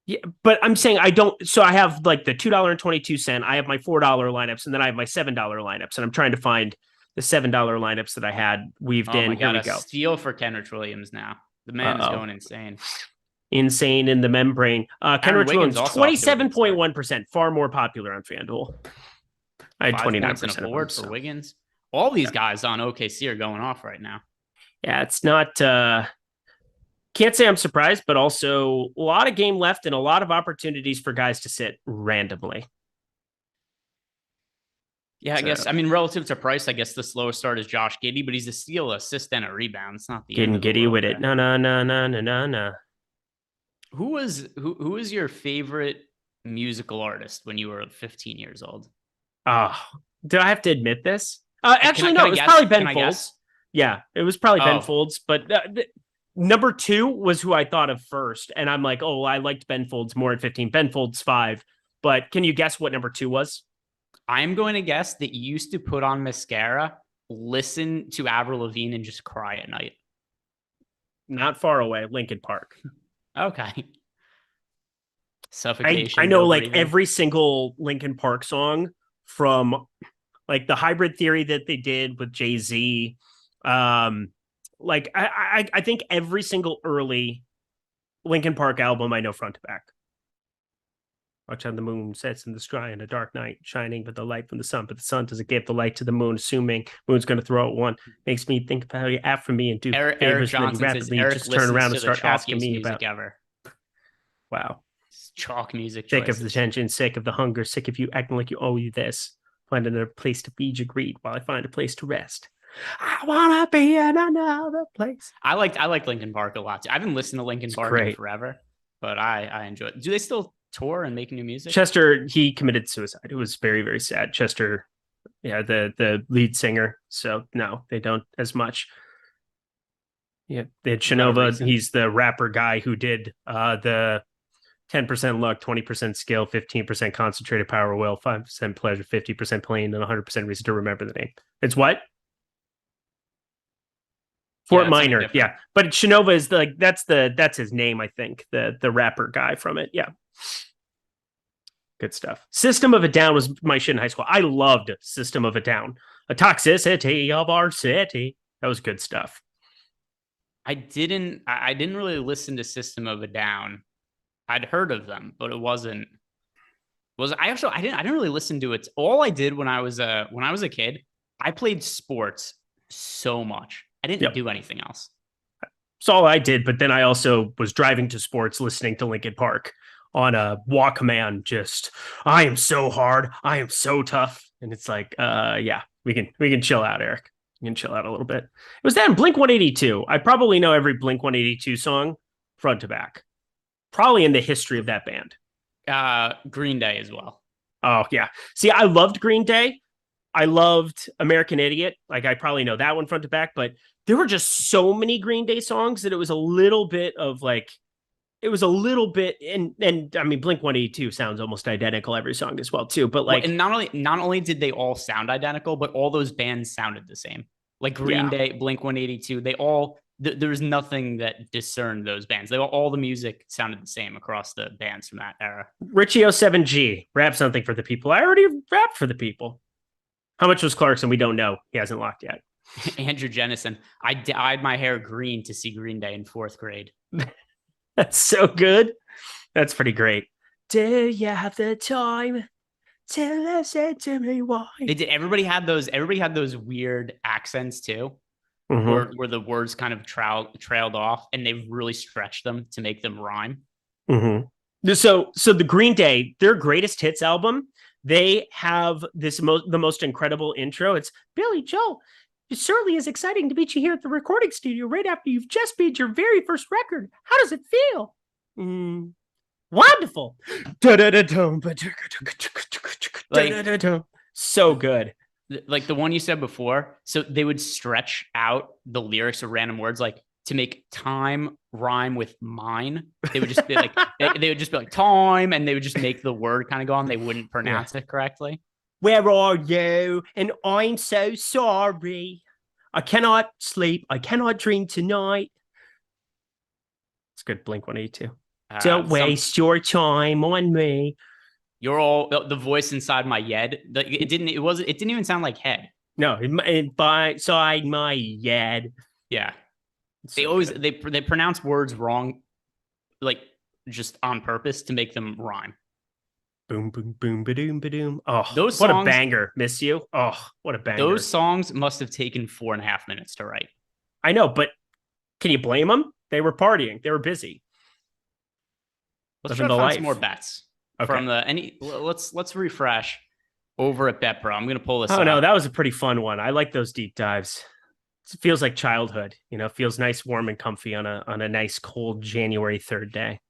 Yeah, but I'm saying I don't. So I have like the $2.22. I have my $4 lineups, and then I have my $7 lineups, and I'm trying to find the $7 lineups that I had weaved in. Here we go. Steal for Kenrich Williams now. The man is going insane. Insane in the membrane. Kenrich Williams, 27.1%, far more popular on FanDuel. I had 29% of for Wiggins. All these guys on OKC are going off right now. Yeah, it's not. Can't say I'm surprised, but also a lot of game left and a lot of opportunities for guys to sit randomly. Yeah, I guess. I mean, relative to price, I guess the slowest start is Josh Giddey, but he's a steal, assist, and a rebound. It's not the getting giddy with it. No. Who was your favorite musical artist when you were 15 years old? Do I have to admit this? Actually, no. It was probably Ben Folds. Yeah, it was probably Ben Folds, but. Number 2 was who I thought of first. And I'm like, I liked Ben Folds more at 15. Ben Folds 5. But can you guess what number 2 was? I'm going to guess that you used to put on mascara, listen to Avril Lavigne, and just cry at night. Not far away, Linkin Park. Okay. Suffocation. I know like every single Linkin Park song from like the hybrid theory that they did with Jay-Z. Like I think every single early Linkin Park album I know front to back. Watch how the moon sets in the sky in a dark night, shining with the light from the sun, but the sun doesn't give the light to the moon, assuming moon's going to throw out one. Makes me think about how you after me and do Eric Johnson rapidly. Eric just turn around and start asking me about ever. Wow. Chalk music. Sick of the tension, sick of the hunger, sick of you acting like you owe you this. Find another place to feed your greed while I find a place to rest. I wanna be in another place. I like Linkin Park a lot too. I haven't listened to Linkin Park in forever, but I enjoy it. Do they still tour and make new music? Chester, he committed suicide. It was very, very sad. Chester, yeah, the lead singer. So no, they don't as much. Yeah, they had Shinova. He's the rapper guy who did the 10% luck, 20% skill, 15% concentrated power will, 5% pleasure, 50% pain, and 100% reason to remember the name. It's what? Fort Minor, yeah. But Shinova is that's his name, I think. The rapper guy from it. Yeah. Good stuff. System of a Down was my shit in high school. I loved System of a Down. A toxicity of our city. That was good stuff. I didn't really listen to System of a Down. I'd heard of them, but I didn't really listen to it. All I did when I was a kid, I played sports so much. I didn't do anything else. That's all I did. But then I also was driving to sports, listening to Linkin Park on a Walkman. Just, I am so hard. I am so tough. And it's like, we can chill out, Eric. We can chill out a little bit. It was that in Blink 182. I probably know every Blink 182 song front to back. Probably in the history of that band. Green Day as well. Oh, yeah. See, I loved Green Day. I loved American Idiot. Like, I probably know that one front to back, but there were just so many Green Day songs that it was a little bit of like, and I mean, Blink 182 sounds almost identical every song as well, too. But like, and not only did they all sound identical, but all those bands sounded the same. Like Green Day, Blink 182, they all there was nothing that discerned those bands. All the music sounded the same across the bands from that era. Richie 07G, rap something for the people. I already rapped for the people. How much was Clarkson? We don't know. He hasn't locked yet. Andrew Jennison. I dyed my hair green to see Green Day in 4th grade. That's so good. That's pretty great. Do you have the time to listen to me? Why? They did. Everybody had those weird accents too, where the words kind of trailed off, and they really stretched them to make them rhyme. So the Green Day, their greatest hits album, they have the most incredible intro. It's Billy Joel. It certainly is exciting to meet you here at the recording studio right after you've just made your very first record. How does it feel? Wonderful. So good. Like the one you said before. So they would stretch out the lyrics of random words, like to make time rhyme with mine. They would just be like, time, and they would just make the word kind of go on. They wouldn't pronounce it correctly. Where are you? And I'm so sorry. I cannot sleep. I cannot dream tonight. It's good. Blink 182. Don't waste your time on me. You're all the voice inside my head. It didn't even sound like head. No, inside my head. Yeah. They pronounce words wrong, like just on purpose to make them rhyme. Boom, boom, boom, ba-doom, ba-doom. Oh, those what songs, a banger. Miss you. Oh, what a banger. Those songs must have taken 4.5 minutes to write. I know, but can you blame them? They were partying. They were busy. Let's try to find some more bets from let's refresh over at BetPro. I'm going to pull this up. No, that was a pretty fun one. I like those deep dives. It feels like childhood, it feels nice, warm and comfy on a nice cold January 3rd day.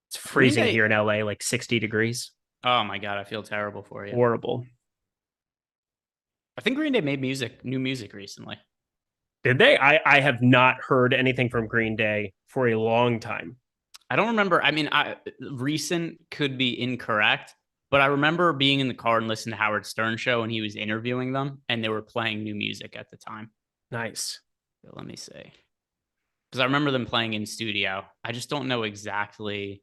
It's freezing here in LA, like 60 degrees. Oh my God, I feel terrible for you. Horrible. I think Green Day made new music recently. Did they? I have not heard anything from Green Day for a long time. I don't remember. I mean, recent could be incorrect, but I remember being in the car and listening to Howard Stern show and he was interviewing them and they were playing new music at the time. Nice. Let me see. Because I remember them playing in studio. I just don't know exactly.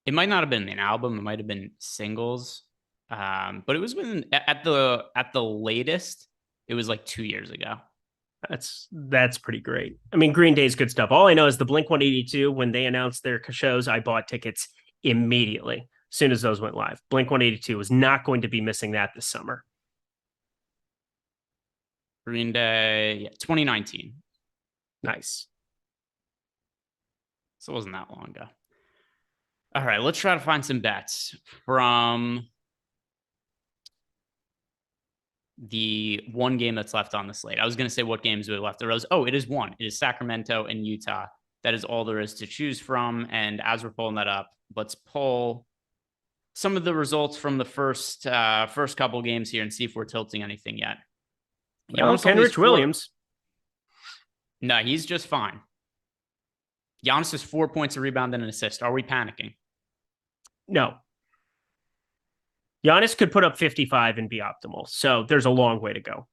It might not have been an album. It might have been singles. But it was at the latest, it was like 2 years ago. That's pretty great. I mean, Green Day's good stuff. All I know is the Blink 182, when they announced their shows, I bought tickets immediately as soon as those went live. Blink 182 was not going to be missing that this summer. Green Day, 2019. Nice. So it wasn't that long ago. All right, let's try to find some bets from the one game that's left on the slate. I was going to say what games we left. It is one. It is Sacramento and Utah. That is all there is to choose from. And as we're pulling that up, let's pull some of the results from the first couple games here and see if we're tilting anything yet. Kenrich Williams. No, he's just fine. Giannis has 4 points, a rebound, and an assist. Are we panicking? No. Giannis could put up 55 and be optimal. So there's a long way to go.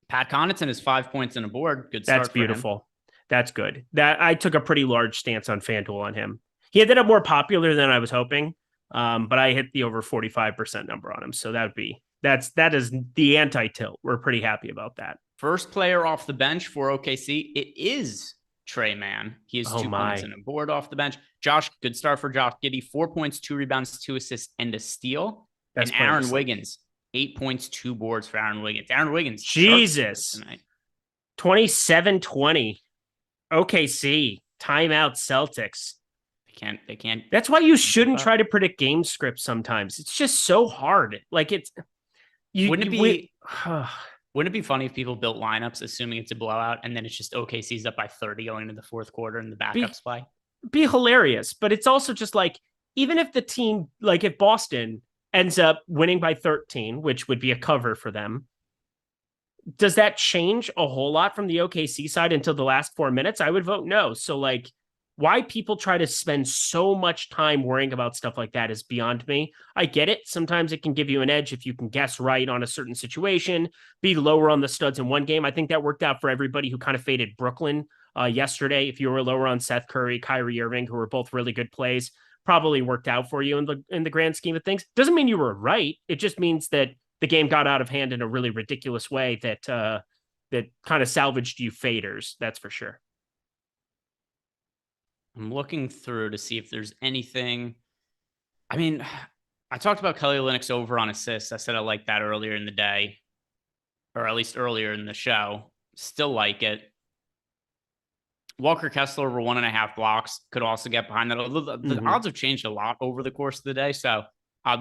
Pat Connaughton has 5 points and a board. Good start. That's beautiful. That's good. That I took a pretty large stance on FanDuel on him. He ended up more popular than I was hoping. But I hit the over 45% number on him. So that is the anti-tilt. We're pretty happy about that. First player off the bench for OKC. It is Trey Mann. He has 2 points and a board off the bench. Josh, good start for Josh Giddey. 4 points, 2 rebounds, 2 assists, and a steal. And Aaron Wiggins, 8 points, 2 boards for Aaron Wiggins. Aaron Wiggins. Jesus. 27-20. OKC. Timeout Celtics. They can't. That's why you shouldn't try to predict game scripts sometimes. It's just so hard. Like wouldn't it be funny if people built lineups assuming it's a blowout and then it's just OKC's up by 30 going into the fourth quarter and the backups play? Be hilarious. But it's also just like, even if the team, like if Boston ends up winning by 13, which would be a cover for them, does that change a whole lot from the OKC side until the last 4 minutes? I would vote no. So like, Why people try to spend so much time worrying about stuff like that is beyond me. I get it. Sometimes it can give you an edge if you can guess right on a certain situation, be lower on the studs in one game. I think that worked out for everybody who kind of faded Brooklyn yesterday. If you were lower on Seth Curry, Kyrie Irving, who were both really good plays, probably worked out for you in the grand scheme of things. Doesn't mean you were right. It just means that the game got out of hand in a really ridiculous way that kind of salvaged you faders. That's for sure. I'm looking through to see if there's anything. I mean, I talked about Kelly Olynyk over on assists. I said I liked that earlier in the day, or at least earlier in the show. Still like it. Walker Kessler over 1.5 blocks could also get behind that. The odds have changed a lot over the course of the day. So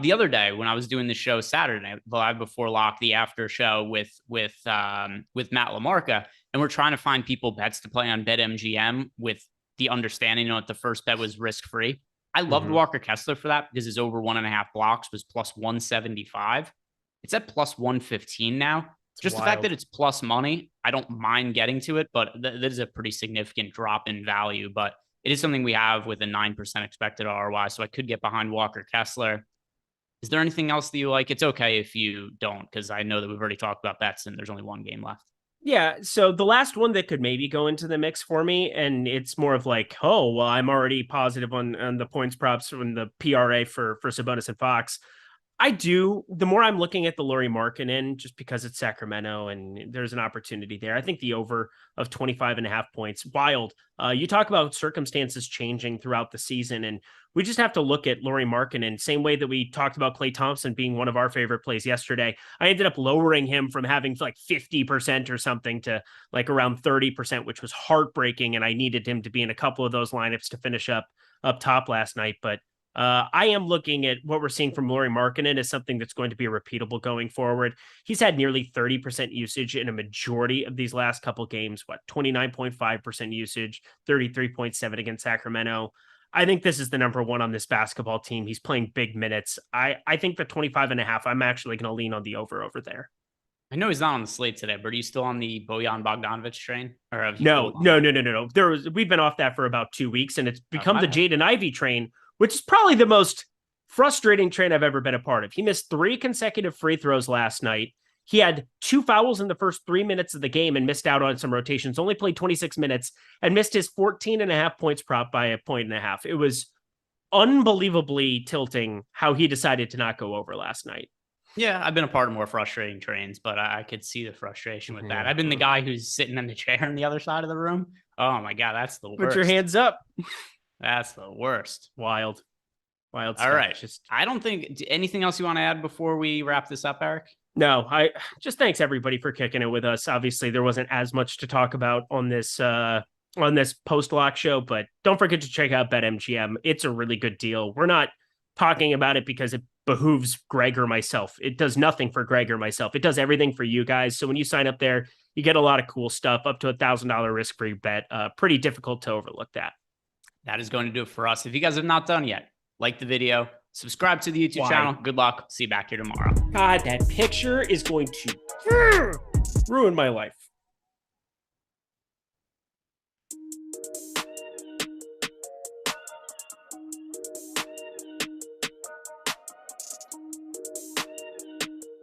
the other day when I was doing the show Saturday, the live before lock, the after show with Matt LaMarca, and we're trying to find people bets to play on BetMGM with the understanding that the first bet was risk-free. I loved Walker Kessler for that because his over 1.5 blocks was plus 175. It's at plus 115 now. Just wild. The fact that it's plus money, I don't mind getting to it, but that is a pretty significant drop in value. But it is something we have with a 9% expected ROI, so I could get behind Walker Kessler. Is there anything else that you like? It's okay if you don't, because I know that we've already talked about bets and there's only one game left. Yeah, so the last one that could maybe go into the mix for me, and it's more of like, oh, well, I'm already positive on the points props from the PRA for Sabonis and Fox. The more I'm looking at the Lauri Markkanen, just because it's Sacramento and there's an opportunity there, I think the over of 25.5 points, wild. You talk about circumstances changing throughout the season, and we just have to look at Lauri Markkanen, same way that we talked about Klay Thompson being one of our favorite plays yesterday. I ended up lowering him from having like 50% or something to like around 30%, which was heartbreaking, and I needed him to be in a couple of those lineups to finish up top last night, but I am looking at what we're seeing from Lauri Markkanen as something that's going to be repeatable going forward. He's had nearly 30% usage in a majority of these last couple games. 29.5% usage, 33.7 against Sacramento. I think this is the number one on this basketball team. He's playing big minutes. I think the 25.5, I'm actually going to lean on the over there. I know he's not on the slate today, but are you still on the Bojan Bogdanovic train? Or No. We've been off that for about 2 weeks, and it's become the Jaden Ivey train, which is probably the most frustrating train I've ever been a part of. He missed 3 consecutive free throws last night. He had 2 fouls in the first 3 minutes of the game and missed out on some rotations, only played 26 minutes and missed his 14.5 points prop by 1.5 points. It was unbelievably tilting how he decided to not go over last night. Yeah, I've been a part of more frustrating trains, but I could see the frustration with that. I've been the guy who's sitting in the chair on the other side of the room. Oh my God, that's the worst. Put your hands up. That's the worst. Wild stuff. All right. I don't think anything else you want to add before we wrap this up, Eric? No, I just thanks everybody for kicking it with us. Obviously, there wasn't as much to talk about on this post-lock show, but don't forget to check out BetMGM. It's a really good deal. We're not talking about it because it behooves Greg or myself. It does nothing for Greg or myself. It does everything for you guys. So when you sign up there, you get a lot of cool stuff, up to $1,000 risk-free bet. Pretty difficult to overlook that. That is going to do it for us. If you guys have not done yet, like the video, subscribe to the YouTube channel. Good luck. See you back here tomorrow. God, that picture is going to ruin my life.